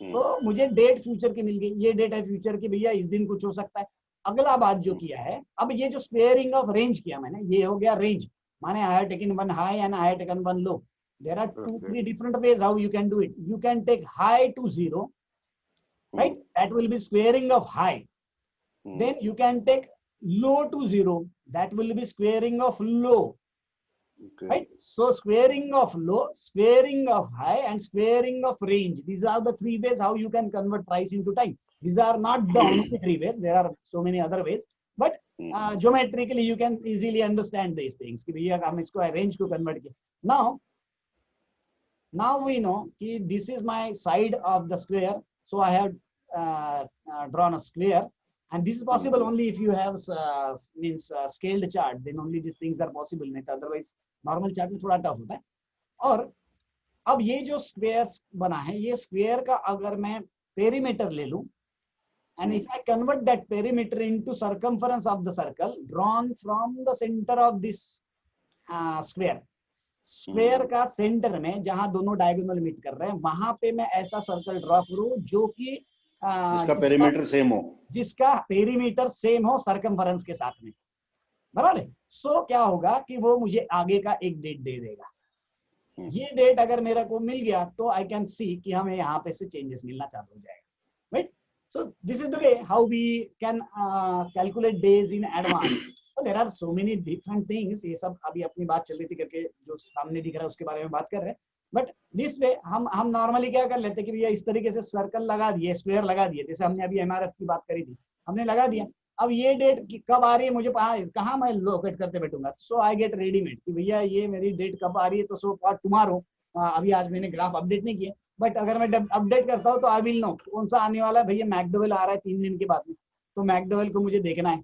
तो मुझे डेट फ्यूचर की मिल गई। ये डेट है फ्यूचर की, भैया इस दिन कुछ हो सकता है। अगला बात जो किया है, अब ये जो स्क्वेयरिंग ऑफ रेंज किया मैंने, ये हो गया रेंज, माने I have taken one high and I have taken one low. There are 2-3 different ways how you can do it. You can take high to 0, right, that will be squaring of high. Then you can take low to 0, that will be squaring of low. Right? So squaring of low, squaring of high, and squaring of range. These are the 3 ways how you can convert price into time. These are not the only 3 ways. There are so many other ways. But geometrically you can easily understand these things. कि भैया हम इसको range को convert किया. Now we know कि this is my side of the square. So I have drawn a square. And this is possible only if you have scaled chart, then only these things are possible. Not otherwise normal chart में थोड़ा tough होता है। और अब ये जो square बना है, ये स्क्वायर का अगर मैं पेरीमीटर ले लूं, and if I convert that perimeter into circumference of the circle drawn from the center of this square, square का सेंटर में जहां दोनों डायगोनल मीट कर रहे हैं, वहां पे मैं ऐसा सर्कल ड्रॉ करूं जो कि जिसका पेरीमीटर सेम हो, जिसका पेरीमीटर सेम हो सरकमफरेंस के साथ में, बराबर है। सो क्या होगा कि वो मुझे आगे का एक डेट दे देगा। ये डेट अगर मेरे को मिल गया तो आई कैन सी कि हमें यहाँ पे से चेंजेस मिलना चालू हो जाएगा, right. So this is the way how we can calculate days in advance. There are so many different things. ये सब अभी अपनी बात चल रही थी करके जो सामने दिख रहा है उसके बारे में बात कर रहे हैं। बट दिस वे हम नॉर्मली क्या कर लेते हैं कि भैया इस तरीके से सर्कल लगा दिए, स्क्वायर लगा दिए, जैसे हमने अभी एमआरएफ की बात करी थी, हमने लगा दिया। अब ये डेट कब आ रही है मुझे कहाँ मैं लोकेट करते बैठूंगा। सो आई गेट रेडीमेड कि भैया ये मेरी डेट कब आ रही है, तो सो फॉर टुमारो, अभी आज मैंने ग्राफ अपडेट नहीं किया, बट अगर मैं अपडेट करता हूँ तो आई विल नो कौन सा आने वाला है। भैया मैकडोवेल आ रहा है 3 दिन के बाद में, तो मैकडोवेल को मुझे देखना है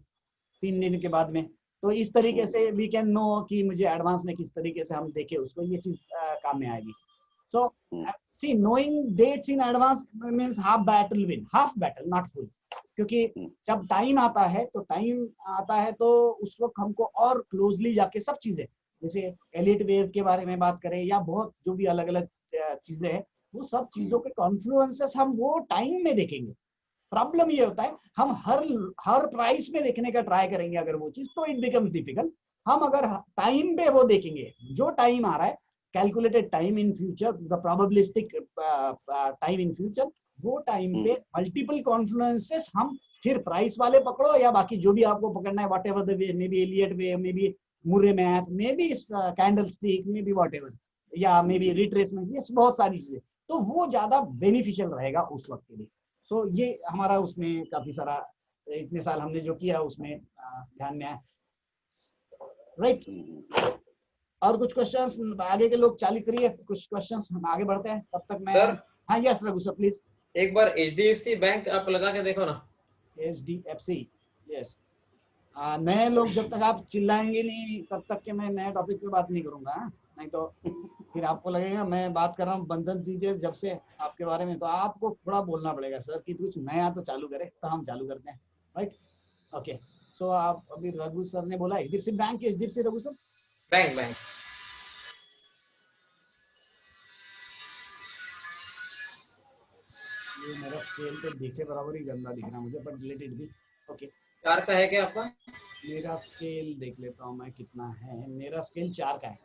3 दिन के बाद में। तो इस तरीके से वी कैन नो कि मुझे एडवांस में किस तरीके से हम देखे उसको, ये चीज काम में आएगी। So see, knowing dates in advance means half battle win, half battle not full. क्योंकि जब टाइम आता है तो उस वक्त हमको और क्लोजली जाके सब चीजें, जैसे एलिट वेव के बारे में बात करें या बहुत जो भी अलग अलग चीजें हैं, वो सब चीजों के कॉन्फ्लुएंसेस हम वो टाइम में देखेंगे। प्रॉब्लम ये होता है हम हर प्राइस में देखने का ट्राई करेंगे अगर वो चीज, तो इट बिकम्स डिफिकल्ट। हम अगर टाइम पे वो देखेंगे, जो टाइम आ रहा है, calculated time in future, the probabilistic time in future, वो टाइम पे मल्टीपल कॉन्फ्लुएंसेस हम फिर प्राइस वाले पकड़ो या बाकी जो भी आपको पकड़ना है, whatever the way, maybe Elliott wave, maybe Murrey Math, maybe candlestick, maybe whatever, या मे बी रिट्रेसमेंट, ये बहुत सारी चीजें, तो वो ज्यादा बेनिफिशियल रहेगा उस वक्त के लिए। सो ये हमारा उसमें काफी सारा इतने साल हमने जो किया उसमें ध्यान में आया, राइट। और कुछ क्वेश्चंस आगे के लोग चालू करिए, कुछ क्वेश्चंस हम आगे बढ़ते हैं, तब तक मैं सर, हाँ यस रघु सर प्लीज। एक बार HDFC बैंक आप लगा के देखो ना। HDFC, yes. नए लोग जब तक आप चिल्लाएंगे नहीं तब तक के मैं नए टॉपिक पे बात नहीं करूंगा, नहीं तो फिर आपको लगेगा मैं बात कर रहा हूँ बंधन सीजे जब से आपके बारे में, तो आपको थोड़ा बोलना पड़ेगा सर कि कुछ नया तो चालू करे, तो हम चालू करते हैं, राइट। ओके, सो आप अभी रघु सर ने बोला HDFC bank, HDFC Raghu sir bank bank ये मेरा स्केल तो दिखे बराबर ही गंदा दिख रहा मुझे, but let it B. Okay, 4 का है क्या आपका? मेरा स्केल देख लेता हूँ मैं कितना है, मेरा स्केल 4 का है।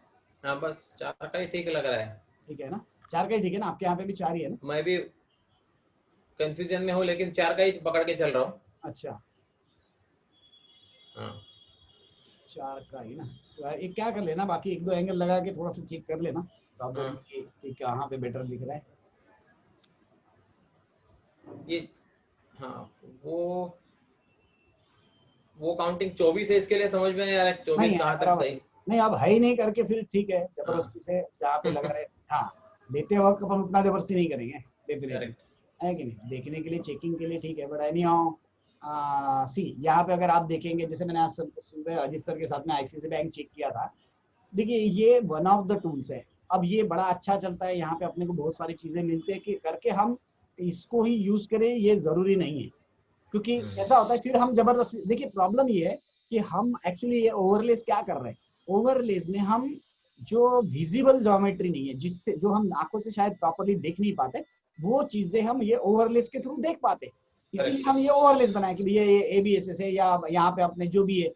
हाँ बस 4 का ही ठीक लग रहा है। ठीक है ना, 4 का ही ठीक है ना, आपके यहाँ पे भी 4 ही है ना? मैं भी कंफ्यूजन में हूँ लेकिन 4 का ही पकड़ के चल रहा हूँ। अच्छा, हाँ 4 का ही ना, तो एक क्या कर लेना, बाकी 1-2 एंगल लगा के थोड़ा सा चेक कर लेना प्रॉब्लम कि कहाँ पे बेटर दिख रहा है। ये हाँ वो काउंटिंग 24 है, इसके लिए समझ में नहीं आ रहा है 24 कहाँ तक सही। नहीं अब है ही नहीं करके फिर ठीक है, जबरदस्ती से जहाँ पे लगा रहे, हाँ देते वक्त अपन उतना जबरदस्ती नहीं करेंगे, देते है कि नहीं, देखने के लिए चेकिंग के लिए ठीक है, बट एनी हाउ सी यहाँ पे अगर आप देखेंगे, जैसे मैंने आज सुबह अजीत सर के साथ में ICICI बैंक चेक किया था, देखिए ये वन ऑफ द टूल्स है। अब ये बड़ा अच्छा चलता है, यहाँ पे अपने को बहुत सारी चीजें मिलती है कि करके हम इसको ही यूज करें, ये जरूरी नहीं है, क्योंकि ऐसा होता है फिर हम जबरदस्ती, देखिए प्रॉब्लम ये है कि हम एक्चुअली ये ओवरलेस क्या कर रहे हैं, ओवरलेस में हम जो विजिबल ज्योमेट्री नहीं है, जिससे जो हम आंखों से शायद प्रॉपर्ली देख नहीं पाते, वो चीजें हम ये ओवरलेस के थ्रू देख पाते, इसलिए हम ये ओवरलेस बनाए कि भैया ये ABSS है या यहाँ पे अपने जो भी है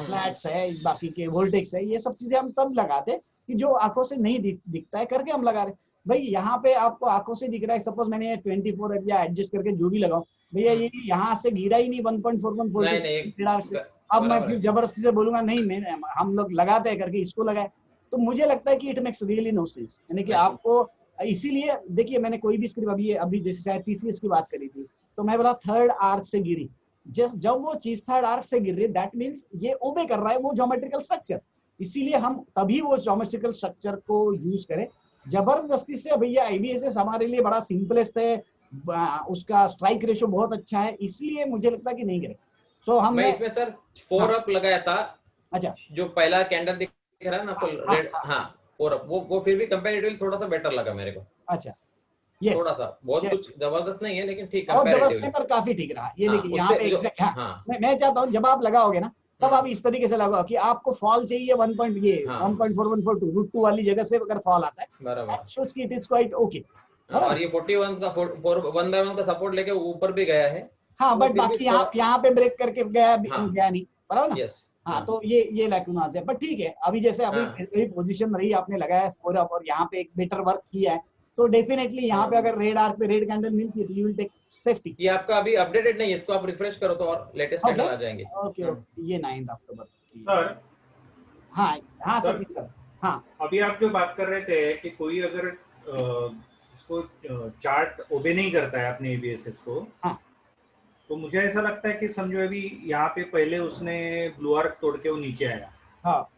फ्लैट्स है, बाकी के वोल्टेक्स है, ये सब चीजें हम तब लगाते कि जो आंखों से नहीं दिखता है करके हम लगा रहे। भाई यहाँ पे आपको आंखों से दिख रहा है, सपोज मैंने 24 या एडजस्ट करके जो भी लगाऊं, भैया ये यहाँ से गिरा ही नहीं 1.41 वोल्ट से, अब मैं फिर जबरदस्ती से बोलूंगा नहीं हम लोग लगाते हैं करके इसको लगाए, तो मुझे लगता है कि it makes really no sense. यानी कि आपको इसीलिए देखिए, मैंने कोई भी स्क्रिप्ट अभी जैसे शायद TCS की बात करी थी, तो मैं बोला थर्ड आर्क से गिरी, जब वो चीज थर्ड आर्क से गिर रही, दैट मीन्स ये ओबे कर रहा है वो ज्योमेट्रिकल स्ट्रक्चर, इसीलिए हम तभी वो ज्योमेट्रिकल स्ट्रक्चर को यूज करें। जबरदस्ती से भैया IBSS हमारे लिए बड़ा सिंपलेस्ट है, उसका स्ट्राइक रेशियो बहुत अच्छा है, इसलिए मुझे लगता है कि नहीं करें। तो हम मैं इसमें सर 4 अप लगाया था। अच्छा, जो पहला कैंडल दिख रहा है ना आपको रेड, हाँ 4 अप, वो फिर भी कंपैरेटिवली थोड़ा सा बेटर लगा मेरे को। अच्छा, यस, थोड़ा सा, बहुत कुछ जबरदस्त नहीं है लेकिन ठीक और जबरदस्त कंपैरेटिवली पर काफी ठीक रहा। ये देखिए यहाँ पे एग्जैक्ट, हाँ मैं चाहता हूँ जब आप लगाओगे ना तब आप इस तरीके से लगाओ कि आपको फॉल चाहिए 1.4142 √2 वाली जगह से अगर फॉल आता है, बराबर, इट इज क्वाइट ओके। और ये 41 का 1/1 का सपोर्ट लेके ऊपर भी गया है, हाँ, बट बाकी यहाँ पे ब्रेक करके गया नहीं, बराबर ना। हाँ, तो ये लैकुना से, बट ठीक है, अभी जैसे अभी पोजीशन रही आपने लगाया और यहाँ पे एक बेटर वर्क किया है, तो डेफिनेटली यहाँ पे अगर रेड आर्क पे रेड कैंडल मिलती है तो यू विल टेक सेफ्टी। ये आपका अभी अपडेटेड नहीं है, इसको आप रिफ्रेश करो तो और लेटेस्ट कैंडल आ जाएंगे। ओके, ये 9 अक्टूबर सर। हाँ सचिन सर, हाँ अभी आप जो बात कर रहे थे कि कोई अगर इसको चार्ट ओबे नहीं करता है अपने ABSS को, हाँ, तो मुझे ऐसा लगता है कि समझो अभी यहाँ पे पहले उसने ब्लू आर्क तोड़ के वो नीचे आया, हाँ,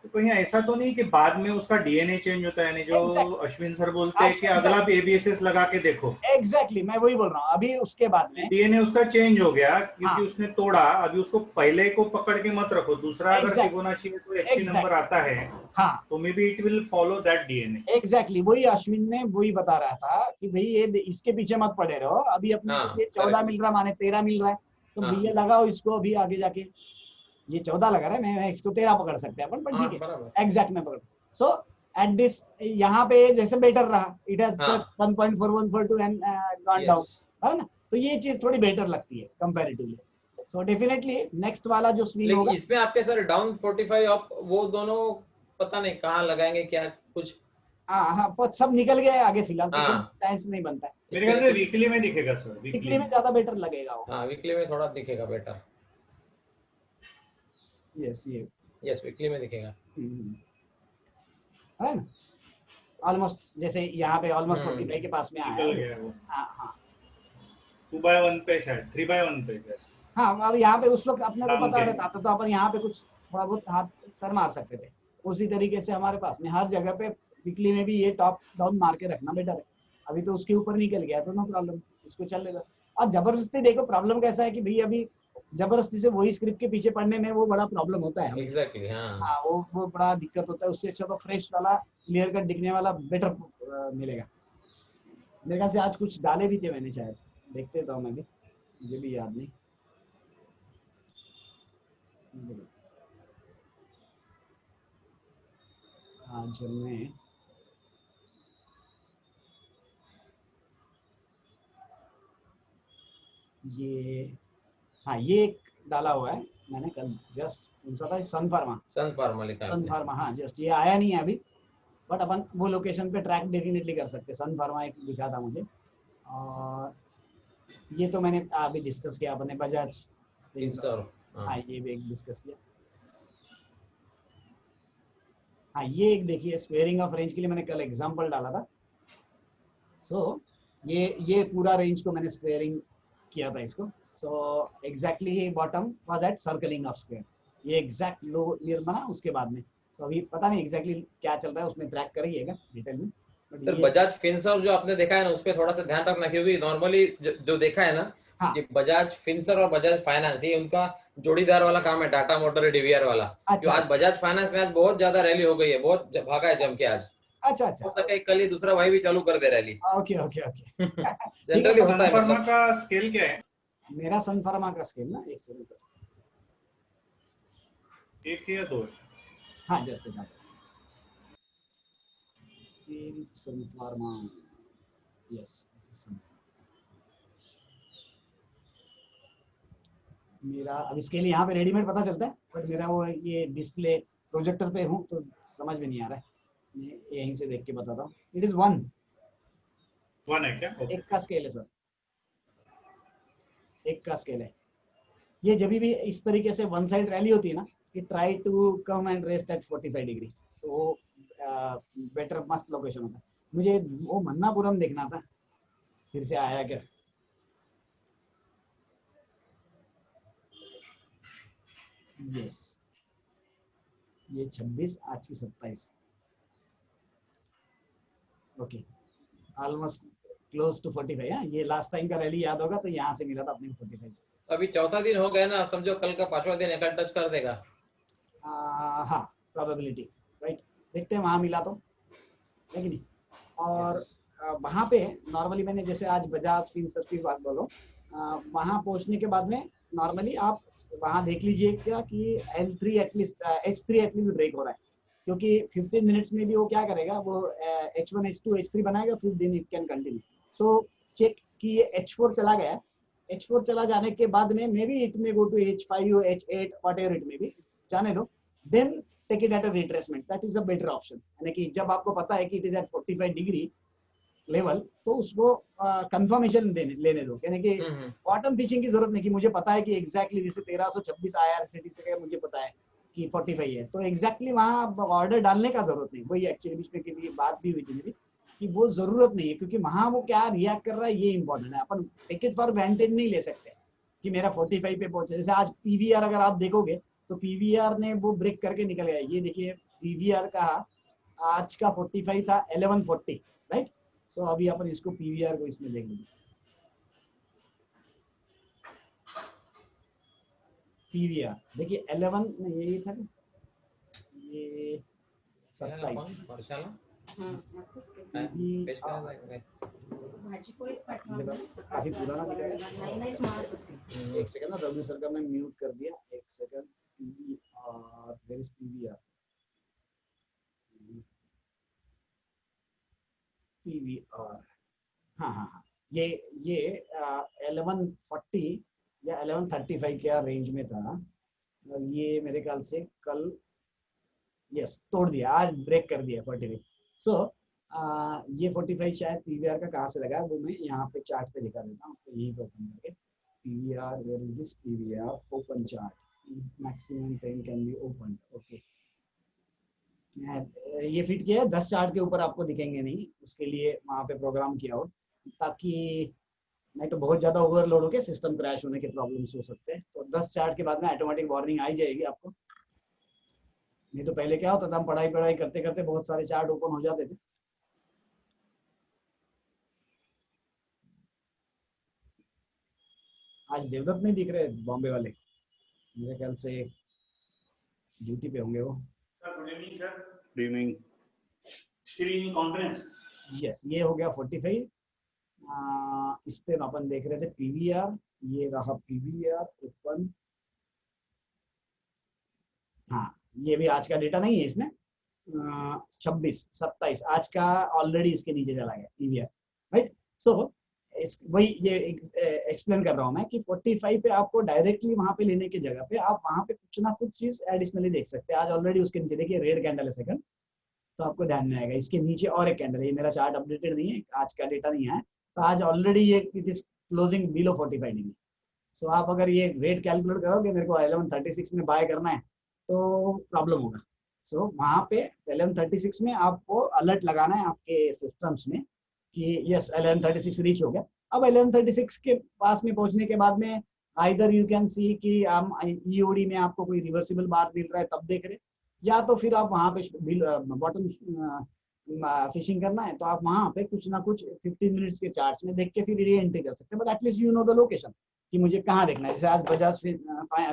तो कहीं ऐसा तो नहीं कि बाद में उसका DNA चेंज होता है, यानी जो अश्विन सर बोलते हैं कि अगला ABSS लगा के देखो। एग्जैक्टली, मैं वही बोल रहा हूँ, अभी उसके बाद में DNA उसका चेंज हो गया क्योंकि उसने तोड़ा, अभी उसको पहले को पकड़ के मत रखो, दूसरा अगर फिबोनाची में कोई अच्छी नंबर आता है, हाँ, तो may be it will follow that DNA। Exactly, वही अश्विन ने वही बता रहा था कि भाई ये इसके पीछे मत पड़े रहो, अभी अपने को ये 14 मिल रहा, माने 13 मिल रहा है, तो भैया लगाओ इसको, अभी आगे जाके ये 14 लगा रहा है, मैं इसको 13 पकड़ सकते हैं अपन, पर ठीक है, एग्जैक्ट में पकड़। सो एट दिस यहाँ पे जैसे बेटर रहा, इट हैज हाँ। 1.4142 एंड गॉन डाउन, Yes. है ना, तो ये चीज थोड़ी बेटर लगती है कंपैरेटिवली। सो डेफिनेटली नेक्स्ट वाला जो स्विंग लेकिन होगा, इसमें आपके सर डाउन 45 अप वो दोनों पता नहीं कहाँ लगाएंगे क्या कुछ। हाँ पर सब निकल गए आगे फिलहाल, तो हाँ। कोई साइंस नहीं बनता है। मेरे ख्याल से वीकली में दिखेगा सर, वीकली में ज्यादा बेटर लगेगा वो। हाँ वीकली में थोड़ा दिखेगा बेटर। यस ये यस वीकली में दिखेगा। है ना, ऑलमोस्ट जैसे यहाँ पे ऑलमोस्ट 45 के पास में निकल आया। गया वो। हाँ हाँ 2/1 पे शायद 3/1 पे शायद। हाँ, अब यहाँ पे उस वक्त अपने को Down पता के। रहता तो अपन यहाँ पे कुछ थोड़ा बहुत हाथ कर मार सकते थे। उसी तरीके से हमारे पास में हर जगह पे वीकली में भी ये टॉप डाउन मार के रखना बेटर है। अभी तो उसके ऊपर निकल गया तो नो प्रॉब्लम, इसको चलेगा। और जबरदस्ती देखो प्रॉब्लम कैसा है कि भाई अभी जबरदस्ती से वही स्क्रिप्ट के पीछे पढ़ने में वो बड़ा प्रॉब्लम होता है। एग्जैक्टली हाँ। हाँ वो बड़ा दिक्कत होता है। उससे अच्छा तो फ्रेश वाला क्लियर कट दिखने वाला बेटर मिलेगा। मेरे ख्याल से आज कुछ डाले भी थे मैंने शायद, देखते तो मैं भी, मुझे भी याद नहीं। आज मैं ये हाँ ये एक डाला हुआ है मैंने कल, जस्ट कौन सा था, सन फार्मा। सन फार्मा लिखा है सन आपने। फार्मा हाँ, जस्ट ये आया नहीं है अभी, बट अपन वो लोकेशन पे ट्रैक डेफिनेटली कर सकते हैं। सन फार्मा एक दिखा था मुझे, और ये तो मैंने अभी डिस्कस किया अपने बजाज फिंसर। हाँ ये भी एक डिस्कस किया। हाँ ये एक देखिए स्क्वेयरिंग ऑफ रेंज के लिए मैंने कल एग्जांपल डाला था। सो ये पूरा रेंज को मैंने स्क्वेयरिंग किया था इसको। So exactly bottom was at circling of square, ये एग्जैक्ट लो नियर बना उसके बाद में। सो अभी पता नहीं एग्जैक्टली क्या चल रहा है उसमें, ट्रैक करिएगा डिटेल में। सर बजाज फिंसर जो आपने देखा है ना उस पर थोड़ा सा ध्यान रखना, क्योंकि नॉर्मली जो देखा है ना हाँ। ये बजाज फिंसर और बजाज फाइनेंस ये उनका जोड़ीदार वाला काम है, टाटा मोटर डीवीआर वाला। जो आज बजाज फाइनेंस में आज बहुत ज्यादा रैली हो गई है, बहुत भागा है जम के आज। अच्छा हो सके कल ही दूसरा भाई भी चालू कर दे rally. Okay okay okay generally होता है। सनफार्मा का स्केल क्या है? मेरा सन फार्मा का स्केल ना, एक सेकंड सर, एक या दो? हाँ जस्ट सन फार्मा, यस मेरा अब स्केल यहाँ पे रेडीमेड पता चलता है, बट मेरा वो ये डिस्प्ले प्रोजेक्टर पे हूँ तो समझ में नहीं आ रहा है, मैं यहीं से देख के बताता हूँ। इट इज 1 है क्या? एक का स्केल है सर, एक का स्केल है। ये जब भी इस तरीके से वन साइड रैली होती है ना, कि try to come and rest at 45 degree, तो वो बेटर मस्त लोकेशन होता है। मुझे वो मन्नापुरम देखना था, फिर से आया क्या? यस ये 26 आज की 27, ओके ऑलमोस्ट क्लोज टू 45 है। ये लास्ट टाइम का रैली याद होगा तो यहाँ से मिला था अपने 45। अभी चौथा दिन हो गया ना, समझो कल का पांचवा दिन एक टच कर देगा। हाँ प्रोबेबिलिटी राइट, देखते हैं वहां मिला तो है कि नहीं। और वहां पे नॉर्मली मैंने जैसे आज बजाज फिंसर की बात बोलो, वहां पहुंचने के बाद में नॉर्मली आप वहां देख लीजिए क्या कि L3 at least H3 at least break हो रहा है, क्योंकि 15 मिनट्स में भी वो क्या करेगा, वो H1 H2 H3 बनाएगा, फिर then it can continue. So check कि ये H4 चला गया, H4 चला जाने के बाद में may be it may go to H5 or H8 whatever it may be, जाने दो, then take it at a retracement, that is a better option. यानी कि जब आपको पता है कि it is at 45 degree level, तो उसको कंफर्मेशन लेने दो, यानी कि बॉटम फिशिंग की जरूरत नहीं कि मुझे पता है कि एग्जैक्टली जैसे 1326 IRCTC से मुझे पता है कि 45 है, तो एग्जैक्टली वहाँ ऑर्डर डालने का जरूरत नहीं। वही एक्चुअली बीच में की बात भी हुई थी मेरी कि वो जरूरत नहीं है, क्योंकि वहाँ वो क्या रिएक्ट कर रहा है ये इंपॉर्टेंट है। अपन टिकट फॉर ग्रांटेड नहीं ले सकते कि मेरा 45 पे पहुंचे। जैसे आज PVR अगर आप देखोगे तो PVR ने वो ब्रेक करके निकल गया। ये देखिए PVR का आज का 45 था 1140 राइट। तो अभी अपन इसको PVR को इसमें देख लेंगे। PVR देखिए 11 नहीं, यही था ये 27 काफी पुराना दिख रहा है। एक सेकंड ना, रवि सर का मैं म्यूट कर दिया, एक second. PVR, where is PVR? PVR, हाँ हाँ हाँ, ये 1140 या 1135 के रेंज में था, और ये मेरे ख्याल से कल यस तोड़ दिया, आज ब्रेक कर दिया 45। सो ये 45 शायद पीवीआर का कहाँ से लगा वो मैं यहाँ पे चार्ट पे दिखा देता हूँ, यही पर ओपन करके PVR, where is this PVR, open chart, maximum time can be open. Okay, ये फिट किया है 10 चार्ट के ऊपर, आपको दिखेंगे नहीं, उसके लिए वहाँ पे प्रोग्राम किया हो, ताकि नहीं तो बहुत ज्यादा ओवरलोड होके सिस्टम क्रैश होने के प्रॉब्लम्स हो सकते हैं। तो 10 चार्ट के बाद में ऑटोमेटिक वार्निंग आ जाएगी आपको। नहीं तो पहले क्या होता था, हम पढ़ाई करते करते बहुत सारे चार्ट ओपन हो जाते थे। आज देवदत्त नहीं दिख रहे बॉम्बे वाले, मेरे ख्याल से ड्यूटी पे होंगे वो। Sir good evening sir. Good evening. Screening conference. Yes, ये हो गया 45। इस पे अपन देख रहे थे पीवीआर, ये रहा पीवीआर ओपन। हाँ, ये भी आज का डेटा नहीं है इसमें, 26 27 आज का ऑलरेडी इसके नीचे चला गया पीवीआर, राइट। सो वही ये एक्सप्लेन कर रहा हूँ मैं कि 45 पे आपको डायरेक्टली वहां पे लेने की जगह पे आप वहां पे कुछ ना कुछ चीज एडिशनली देख सकते हैं। आज ऑलरेडी उसके नीचे देखिए रेड कैंडल है सेकंड, तो आपको ध्यान में आएगा इसके नीचे और एक कैंडल है। ये मेरा चार्ट अपडेटेड नहीं है, आज का डेटा नहीं है, तो आज ऑलरेडी ये it is closing below 45 degree. So आप अगर ये रेट कैलकुलेट करोगे, मेरे को 1136 में बाय करना है तो प्रॉब्लम होगा। सो वहां पे 1136 में आपको अलर्ट लगाना है आपके सिस्टम्स में कि यस 1136 रीच हो गया। अब 1136 के पास में पहुंचने के बाद में आइदर यू कैन सी कि हम ईओडी में आपको कोई रिवर्सिबल बार मिल रहा है तब देख रहे, या तो फिर आप वहां पे बॉटम फिशिंग करना है तो आप वहां पे कुछ ना कुछ 15 मिनट्स के चार्ट्स में देख के फिर री एंट्री कर सकते हैं। But at least you know the location कि मुझे कहाँ देखना है। जैसे आज बजाज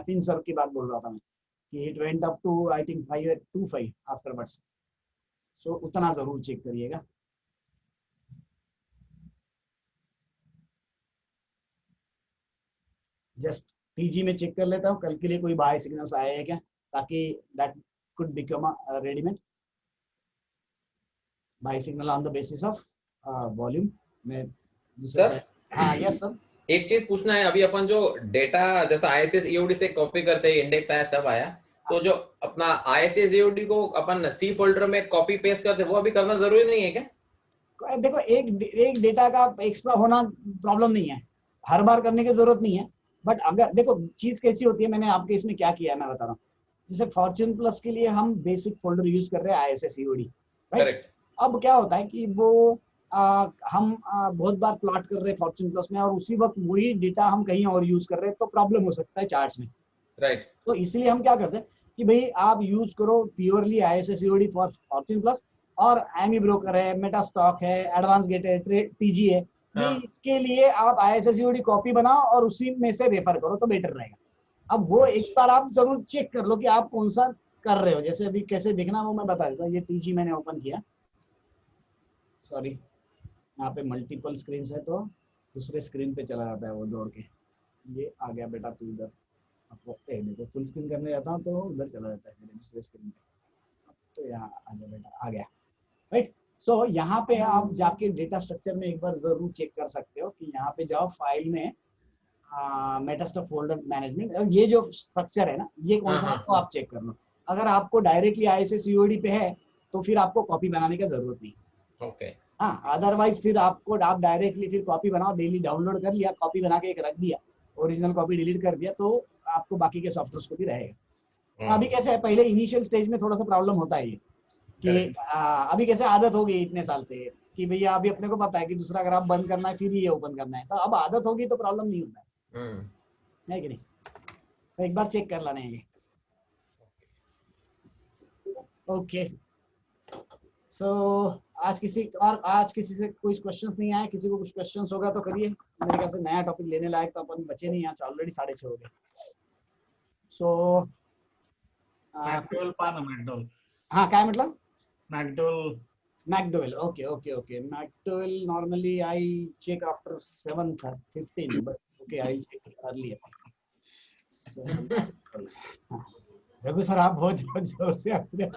फिनसर्व की बात बोल रहा था मैं कि it went up to I think 525 afterwards. So उतना जरूर चेक करिएगा। जस्ट टीजी में चेक कर लेता हूँ कल के लिए कोई बाय सिग्नल्स आए हैं क्या, ताकि that could become a readymade buy signal on the basis of volume में। सर हाँ यस सर, एक चीज पूछना है, अभी अपन जो डेटा जैसा आईएसएस ईओडी से कॉपी करते हैं, इंडेक्स आया सब आया, तो जो अपना आईएसएस ईओडी को अपन सी फोल्डर में कॉपी पेस्ट करते हैं वो अभी करना जरूरी नहीं है क्या? देखो एक डेटा का एक्स्ट्रा होना प्रॉब्लम नहीं है, हर बार करने की जरूरत नहीं है। बट अगर देखो चीज कैसी होती है, मैंने आपके इसमें क्या किया है मैं बता रहा हूँ। जैसे फॉर्च्यून प्लस के लिए हम बेसिक फोल्डर यूज कर रहे हैं आईएसएस ईओडी, राइट। अब क्या होता है कि वो हम बहुत बार प्लॉट कर रहे हैं फॉर्च्यून प्लस में, और उसी वक्त वही डेटा हम कहीं और यूज कर रहे हैं तो प्रॉब्लम हो सकता है चार्ट्स में, राइट। तो इसलिए हम क्या करते हैं कि भाई आप यूज करो purely ISS EOD for Fortune plus, और एमी ब्रोकर है, मेटा स्टॉक है, एडवांस गेट है, टीजी है, इसके लिए आप आईएसएस ईओडी कॉपी बनाओ और उसी में से रेफर करो तो बेटर रहेगा। अब वो एक बार आप जरूर चेक कर लो कि आप कौन सा कर रहे हो। जैसे अभी कैसे देखना वो मैं बता देता हूँ। ये टीजी मैंने ओपन किया, सॉरी यहाँ पे मल्टीपल स्क्रीन है तो दूसरे स्क्रीन पे चला जाता है वो दौड़ के। ये आ गया बेटा तू इधर, आपको देखो फुल स्क्रीन करने जाता हूँ तो उधर चला जाता है मेरे दूसरे स्क्रीन पे। तो यहाँ आ गया बेटा, आ गया, राइट। सो यहाँ पे आप जाके डेटा स्ट्रक्चर में एक बार जरूर चेक कर सकते हो कि यहाँ पे जाओ फाइल में मेटास्टॉक फोल्डर मैनेजमेंट, ये जो स्ट्रक्चर है ना ये कौन सा है तो आप चेक कर लो। अगर आपको डायरेक्टली आईएसएस ईओडी पे है तो फिर आपको कॉपी बनाने की जरूरत नहीं। ओके। हाँ, अदरवाइज फिर आप डायरेक्टली फिर कॉपी बनाओ, डेली डाउनलोड कर लिया, कॉपी बना के एक रख दिया, ओरिजिनल कॉपी डिलीट कर दिया, तो आपको बाकी के सॉफ्टवेयर को भी रहेगा। अभी कैसे है, पहले इनिशियल स्टेज में थोड़ा सा प्रॉब्लम होता है ये कि अभी कैसे आदत हो गई इतने साल से कि भैया अभी अपने को पता है कि दूसरा अगर आप बंद करना है फिर ये ओपन करना है, तो अब आदत होगी तो प्रॉब्लम नहीं होता है कि नहीं। तो एक बार चेक कर लेना है। ओके, सो आज किसी से कोई क्वेश्चंस नहीं आया, किसी को कुछ क्वेश्चंस होगा तो करिए। मेरे ख्याल से नया टॉपिक लेने लायक तो अपन बचे नहीं, आज ऑलरेडी 6:30 हो गए। सो मैकडोवेल पाना मैकडोवेल, हाँ क्या मतलब McDowell, okay okay okay. McDowell normally I check after 7:15 but okay I check early. Raghu sir आप बहुत जोर से हंस रहे।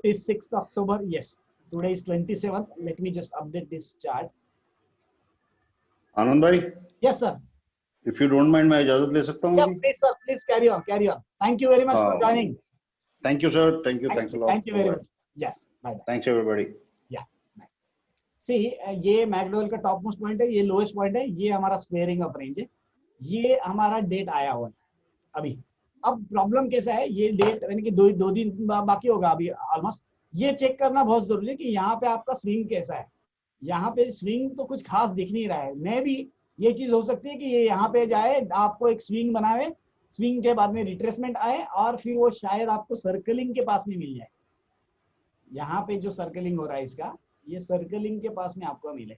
26 October, yes Today is 27th. Let me just update this chart. Anand भाई, Yes, sir. If you don't mind मैं इजाजत ले सकता हूँ Yeah, अभी? please, sir. Please carry on. Carry on. Thank you very much for joining. Thank you sir, thank you, thanks a lot. Thank you very much. Yes. Bye bye. Thanks everybody. Yeah. Bye. See, ये McDowell का top most point है, ये lowest point है, ये हमारा squaring of range है, ये हमारा डेट आया हुआ है अभी। अब प्रॉब्लम कैसा है, ये डेट यानी कि दो दिन बाकी होगा अभी ऑलमोस्ट। ये चेक करना बहुत जरूरी है कि यहाँ पे आपका स्विंग कैसा है। यहाँ पे स्विंग तो कुछ खास दिख नहीं रहा है। मे भी ये चीज हो सकती है कि ये यहाँ पे जाए, आपको एक स्विंग बनावे, स्विंग के बाद में रिट्रेसमेंट आए और फिर वो शायद आपको सर्कलिंग के पास में मिल जाए। यहाँ पे जो सर्कलिंग हो रहा है इसका, ये सर्कलिंग के पास में आपको मिले,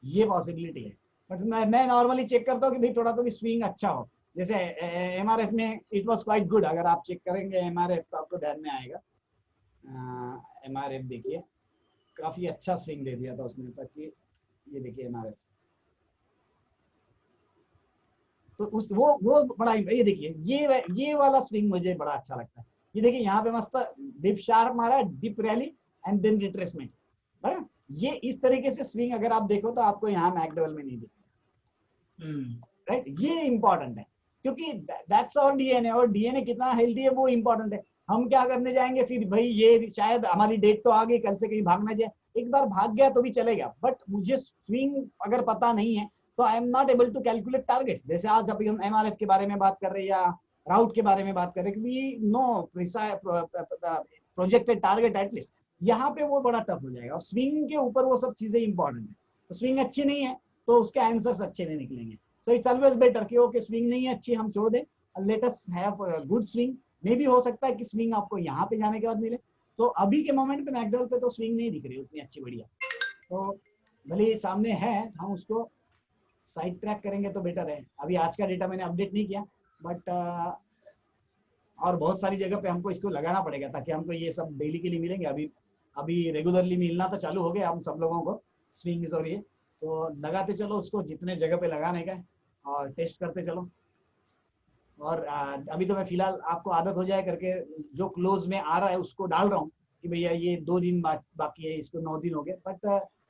ये पॉसिबिलिटी है। बट मैं नॉर्मली चेक करता हूँ कि भाई थोड़ा तो भी स्विंग अच्छा हो। जैसे एमआरएफ में इट वाज क्वाइट गुड। अगर आप चेक करेंगे एमआरएफ तो आपको ध्यान में आएगा। एमआरएफ देखिए, काफी अच्छा स्विंग दे दिया था उसने। ताकि ये देखिए एमआरएफ, तो उस वो बड़ा, ये देखिए ये वाला स्विंग मुझे बड़ा अच्छा लगता है। ये देखिए यहाँ पे मस्त डिप शार्प मारा, dip rally and then retracement. ये इस तरीके से स्विंग अगर आप देखो तो आपको यहाँ मैकडोवेल में नहीं दिखेगा, राइट। ये इंपॉर्टेंट है क्योंकि दैट्स आवर डीएनए, और डीएनए कितना हेल्दी है वो इंपॉर्टेंट है। हम क्या करने जाएंगे फिर, भाई ये शायद हमारी डेट तो आ गई, कल से कहीं भागना जाए। एक बार भाग गया तो भी चलेगा, बट मुझे स्विंग अगर पता नहीं है तो I am not able to calculate targets. जैसे आज अभी हम एमआरएफ के बारे में बात कर रहे हैं या राउट के बारे में बात कर रहे हैं, क्योंकि नो प्रोजेक्टेड टारगेट एटलीस्ट, यहाँ पे वो बड़ा टफ हो जाएगा। और स्विंग के ऊपर वो सब चीजें इंपॉर्टेंट है। तो स्विंग अच्छी नहीं है तो उसके आंसर्स अच्छे नहीं निकलेंगे। सो इट्स ऑलवेज बेटर कि ओके स्विंग नहीं है अच्छी, हम छोड़ दें, let us have good swing. मे भी हो सकता है कि स्विंग आपको यहाँ पे जाने के बाद मिले। तो अभी के मोमेंट पे मैकडोवेल पे तो स्विंग नहीं दिख रही उतनी अच्छी बढ़िया। तो भले सामने है, हम उसको साइड ट्रैक करेंगे तो बेटर है। अभी आज का डेटा मैंने अपडेट नहीं किया, बट और बहुत सारी जगह पे हमको इसको लगाना पड़ेगा ताकि हमको ये सब डेली के लिए मिलेंगे। अभी रेगुलरली मिलना तो चालू हो गया हम सब लोगों को स्विंग्स, और ये तो लगाते चलो उसको जितने जगह पे लगाने का है और टेस्ट करते चलो। और अभी तो मैं फिलहाल आपको आदत हो जाए करके जो क्लोज में आ रहा है उसको डाल रहा हूँ कि भैया ये 2 दिन बाकी है, इसको 9 दिन हो गए। बट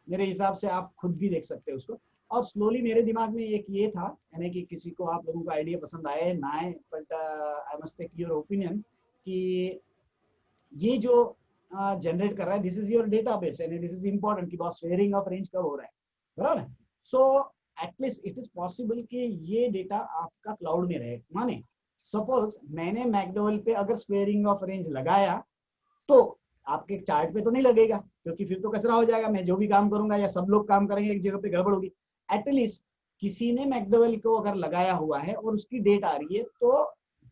मेरे हिसाब से आप खुद भी देख सकते हैं उसको। और स्लोली मेरे दिमाग में एक ये था, यानी कि किसी को आप लोगों का आइडिया पसंद आए ना आए, but I must take your opinion कि ये जो जनरेट कर रहा है, this is your database and this is important कि बहुत शेयरिंग ऑफ रेंज कब हो रहा है, बराबर है। So at least it is possible कि ये डेटा आपका क्लाउड में रहे। माने सपोज मैंने मैकडोवेल पे अगर स्क्वेयरिंग ऑफ रेंज लगाया तो आपके चार्ट पे तो नहीं लगेगा, क्योंकि फिर तो कचरा हो जाएगा। मैं जो भी काम करूंगा या सब लोग काम करेंगे एक जगह पे गड़बड़ होगी। एटलीस्ट किसी ने मैकडोवेल को अगर लगाया हुआ है और उसकी डेट आ रही है तो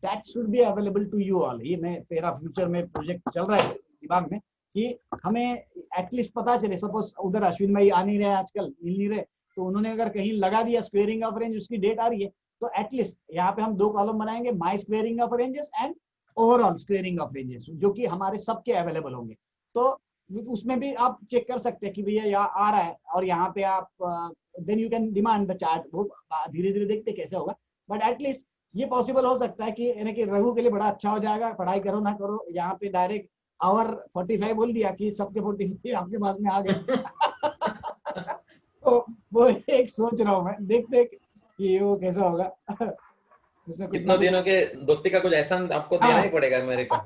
that should be available to you all. ये मैं तेरा फ्यूचर में प्रोजेक्ट चल रहा है दिमाग में कि हमें एटलीस्ट पता चले। सपोज उधर अश्विन भाई आ नहीं रहे आजकल, मिल नहीं रहे, तो उन्होंने अगर कहीं लगा दिया स्क्वेयरिंग ऑफ रेंज, उसकी डेट आ रही है, तो एटलीस्ट यहाँ पे हम 2 कॉलम बनाएंगे, my squaring of ranges and overall squaring of ranges, जो कि हमारे सबके अवेलेबल होंगे। तो उसमें भी आप चेक कर सकते हैं कि भैया यहाँ आ रहा है, और यहाँ पे आप then you can demand the chart. वो धीरे धीरे देखते कैसे होगा, बट एटलीस्ट ये पॉसिबल हो सकता है कि यानी कि रघु के लिए बड़ा अच्छा हो जाएगा। पढ़ाई करो ना करो, यहाँ पे डायरेक्ट आवर 45 बोल दिया कि सबके 45 आपके पास में आ गए। तो वो एक सोच रहा हूँ मैं, देखते कि वो कैसा होगा। उसमें कुछ इतने दिनों के दोस्ती का कुछ एहसान आपको देना ही पड़ेगा मेरे को।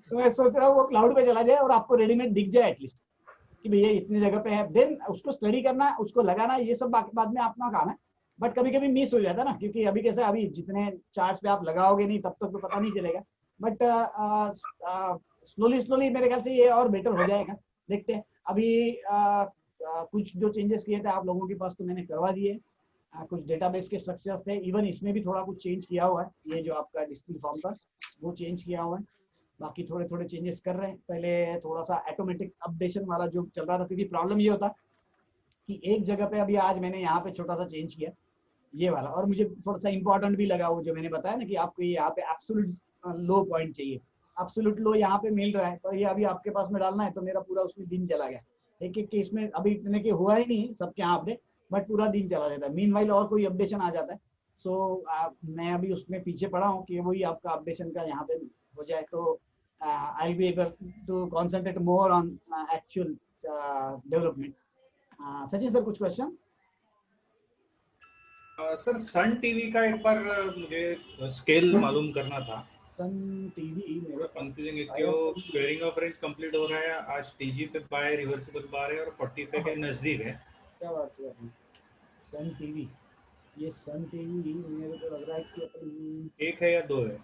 तो मैं सोच रहा हूँ वो क्लाउड पे चला जाए और आपको रेडीमेड दिख जाए एटलीस्ट कि भैया इतनी जगह पे है। देन उसको स्टडी करना, उसको लगाना, ये सब बाद में अपना काम है। बट कभी कभी मिस हो जाता है ना, क्योंकि अभी कैसे, अभी जितने चार्ट्स पे आप लगाओगे नहीं तब तक तो पता नहीं चलेगा। बट स्लोली मेरे ख्याल से ये और बेटर हो जाएगा। देखते हैं। अभी कुछ जो चेंजेस किए थे आप लोगों के पास तो मैंने करवा दिए। कुछ डेटाबेस के स्ट्रक्चर्स थे, इवन इसमें भी थोड़ा कुछ चेंज किया हुआ है। ये जो आपका डिस्प्ले फॉर्म था वो चेंज किया हुआ है। बाकी थोड़े थोड़े चेंजेस कर रहे हैं। पहले थोड़ा सा ऑटोमेटिक अपडेशन वाला जो चल रहा था, क्योंकि प्रॉब्लम ये होता कि एक जगह पे, अभी आज मैंने यहाँ पे छोटा सा चेंज किया ये वाला, और मुझे थोड़ा सा इंपॉर्टेंट भी लगा वो जो मैंने बताया ना कि आपको ये यहाँ पे एब्सोल्यूट लो पॉइंट चाहिए। एब्सोल्यूट लो यहाँ पे मिल रहा है, पर ये अभी आपके पास में डालना है तो मेरा पूरा उसमें दिन चला गया। एक केस में अभी इतने के हुआ ही नहीं सबके यहाँ अपडेट, बट पूरा दिन चला जाता है। मीनवाइल और कोई अपडेशन आ जाता है। सो मैं अभी उसमें पीछे पड़ा हूँ कि वही आपका अपडेशन का यहाँ पे हो जाए तो I'll be able to concentrate more on actual development. Sachin sir, कुछ question? सर सन टीवी का एक बार मुझे स्केल मालूम करना था. सन टीवी मेरे कंफ्यूजिंग है क्यों स्क्वेयरिंग ऑफ रेंज कंप्लीट हो रहा है. आज टीजी पे बाय रिवर्सिबल बार है और 40 पे के नजदीक है. क्या बात कर रहे हैं? सन टीवी, ये सन टीवी मेरे को लग रहा है कि अपन एक है या दो है.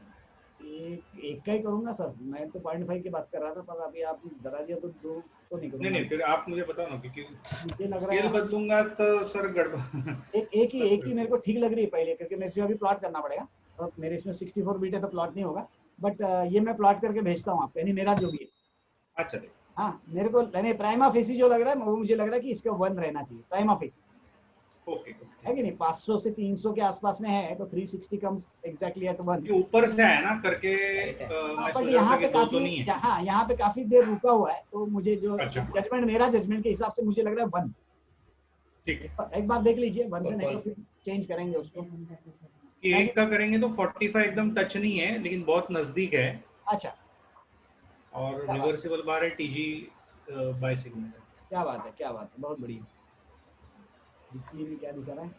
एक का ही करूंगा सर. मैं तो 0.5 की बात कर रहा था, पर अभी आप डरा दिया तो दो तो नहीं करूंगा. नहीं फिर आप मुझे बताओ ना, क्योंकि मुझे लग रहा स्केल है बदलूंगा तो सर गड़बड़. एक ही मेरे को ठीक लग रही है पहले, क्योंकि मेरे को अभी प्लॉट करना पड़ेगा और मेरे इसमें 64 बीट है तो प्लॉट नहीं होगा. बट ये मैं प्लॉट करके भेजता हूँ आपको, यानी मेरा जो भी है. अच्छा हाँ, मेरे को यानी प्राइमा फेसी जो लग रहा है वो मुझे लग रहा है कि इसका 1 रहना चाहिए प्राइमा फेसी. ओके है कि नहीं? 500 से 300 के आसपास में है तो 360 कम्स एग्जैक्टली एट 1. ऊपर से है ना करके मैं सोच रहा था कि दो तो नहीं है. यहाँ पे काफी देर रुका हुआ है तो मुझे जो अच्छा. जजमेंट, मेरा जजमेंट के हिसाब से मुझे लग रहा है 1. ठीक है, एक बार देख लीजिए 1 से, नहीं तो फिर चेंज करेंगे उसको. कि एक का करेंगे तो 45 एकदम टच नहीं है लेकिन बहुत नजदीक है. अच्छा, और रिवर्सिबल बार है टीजी बाय सिग्नल. क्या बात है, क्या बात है, बहुत बढ़िया. वीकली में क्या दिखा रहा है?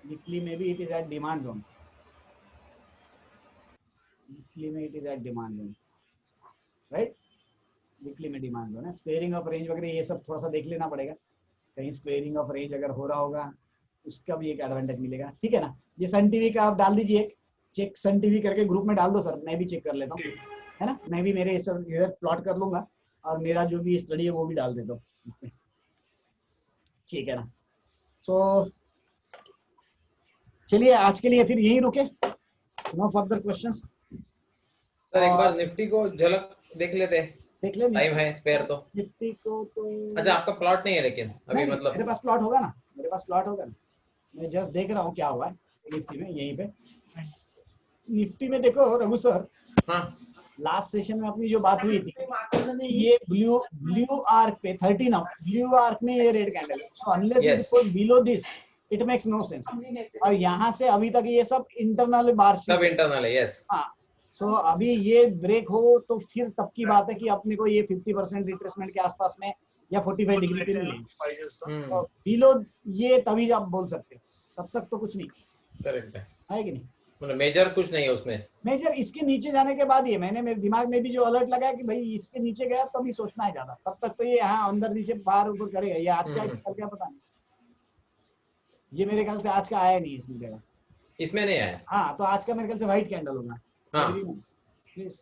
वीकली में भी it is at demand zone. Weekly में it is at demand zone, right? Weekly में डिमांड जोन है. स्क्वेयरिंग ऑफ रेंज वगैरह ये सब थोड़ा सा देख लेना पड़ेगा. कहीं स्क्वेयरिंग ऑफ रेंज अगर हो रहा होगा उसका भी एक एडवांटेज मिलेगा. ठीक है ना? ये सन टीवी का आप डाल दीजिए, चेक सन टीवी करके ग्रुप में डाल दो सर. मैं भी चेक कर लेता हूँ, है ना? मैं भी मेरे इधर प्लॉट कर लूंगा और मेरा जो भी स्टडी है वो भी डाल देता हूँ. ठीक है ना? तो चलिए आज के लिए फिर यही रुके. No further questions. सर एक बार निफ्टी को झलक देख लेते हैं. देख ले, टाइम है स्पेयर तो. निफ्टी को तो अच्छा आपका प्लॉट नहीं है लेकिन अभी नहीं, मतलब मेरे पास प्लॉट होगा ना, मेरे पास प्लॉट होगा ना. मैं जस्ट देख रहा हूँ क्या हुआ है निफ्टी में. यहीं पे निफ्टी में देखो रघु सर, हाँ लास्ट सेशन में अपनी जो बात हुई थी, ये ब्लू आर्क पे 13 ब्लू आर्क में ये रेड कैंडल है. So unless it goes below this it makes no sense. और यहाँ से अभी तक ये सब इंटरनल बार, सब इंटरनल है. यस. हाँ, सो अभी ये ब्रेक हो तो फिर तब की बात है कि अपने को ये 50% रिट्रेसमेंट के आसपास में या 45 डिग्री पे मिलेगी. तो बिलो ये तभी आप बोल सकते हो, तब तक तो कुछ नहीं. करेक्ट है कि नहीं? मतलब मेजर कुछ नहीं है उसमें. मेजर इसके नीचे जाने के बाद ये मैंने मेरे दिमाग में भी जो अलर्ट लगाया कि भाई इसके नीचे गया तो अभी सोचना है ज्यादा. तब तक तो ये यहाँ अंदर नीचे बाहर ऊपर करेगा. ये आज का कल क्या पता नहीं. ये मेरे ख्याल से आज का आया नहीं इसमें जगह. इसमें नहीं आया. हाँ, तो आज का मेरे ख्याल से व्हाइट कैंडल होगा. हाँ. प्लीज,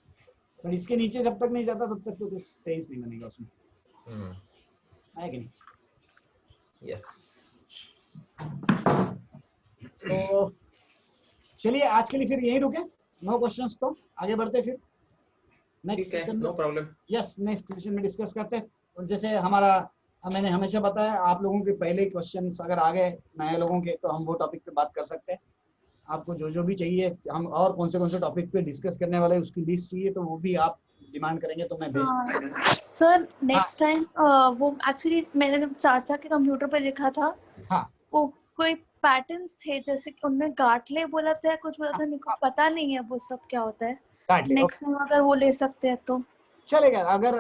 पर इसके नीचे जब तक नहीं जाता तब तक तो कुछ सेंस नहीं बनेगा उसमें. है कि नहीं? यस. तो चलिए आज के लिए फिर यही रुके. नो क्वेश्चंस तो आगे बढ़ते फिर next session. No problem. Yes, next session में डिस्कस करते हैं. और जैसे हमारा, मैंने हमेशा बताया, आप लोगों के पहले क्वेश्चंस अगर आ गए नए लोगों के तो हम वो टॉपिक पे बात कर सकते हैं. आपको जो भी चाहिए, हम और कौन से टॉपिक पे डिस्कस करने वाले उसकी लिस्ट चाहिए तो वो भी आप डिमांड करेंगे तो मैं भेज दूंगा. सर नेक्स्ट टाइम वो एक्चुअली मैंने चाचा के कंप्यूटर पे देखा था. हाँ, वो कोई पैटर्न्स थे, जैसे कि उनने गाटले बोला था, कुछ बोला था, मेरे को पता नहीं है वो सब क्या होता है. नेक्स्ट टाइम अगर वो ले सकते हैं तो चलेगा. अगर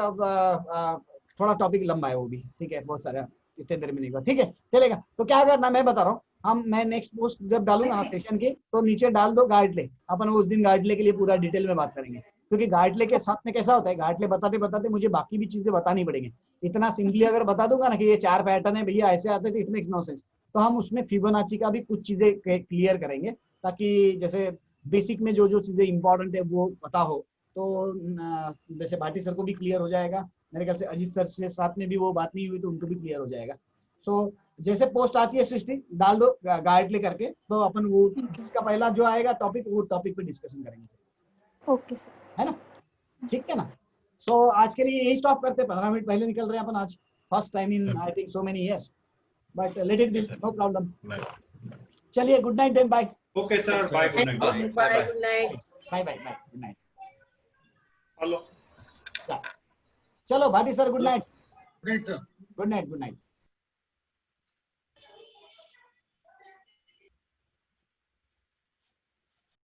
थोड़ा टॉपिक लंबा है वो भी, ठीक है, बहुत सारा इतने देर में नहीं होगा. ठीक है, चलेगा. तो क्या करना मैं बता रहा हूँ. मैं नेक्स्ट पोस्ट जब डालूंगा ना सेशन की तो नीचे डाल दो गाइडले. अपन उस दिन गाइडले के लिए पूरा डिटेल में बात करेंगे, क्योंकि गाइडले के साथ में कैसा होता है, गाइडले बताते बताते मुझे बाकी भी चीजें बतानी पड़ेंगी. इतना सिंपली अगर बता दूंगा ना कि ये 4 पैटर्न है भैया, ऐसे आते थे, इट मेक्स नो सेंस. तो हम उसमें फिबोनाची का भी कुछ चीजें क्लियर करेंगे, ताकि जैसे बेसिक में जो चीजें इंपॉर्टेंट है वो पता हो. तो जैसे भाटी सर को भी क्लियर हो जाएगा, मेरे ख्याल से अजीत सर से साथ में भी वो बात नहीं हुई तो उनको भी क्लियर हो जाएगा. सो जैसे पोस्ट आती है सृष्टि डाल दो गाइड करके, तो अपन वो इसका पहला जो आएगा टॉपिक वो टॉपिक पे डिस्कशन करेंगे. ओके सर, है ना? ठीक है ना? सो आज के लिए यही स्टॉप करते हैं. 15 मिनट पहले निकल रहे हैं अपन आज, first time in I think so many years, but let it be, no problem. चलिए, good night then, bye. Okay sir, bye, good night. Bye, good night. Bye bye bye, good night. Hello, चलो Bhati sir, good night. Great, sir. Good night, good night.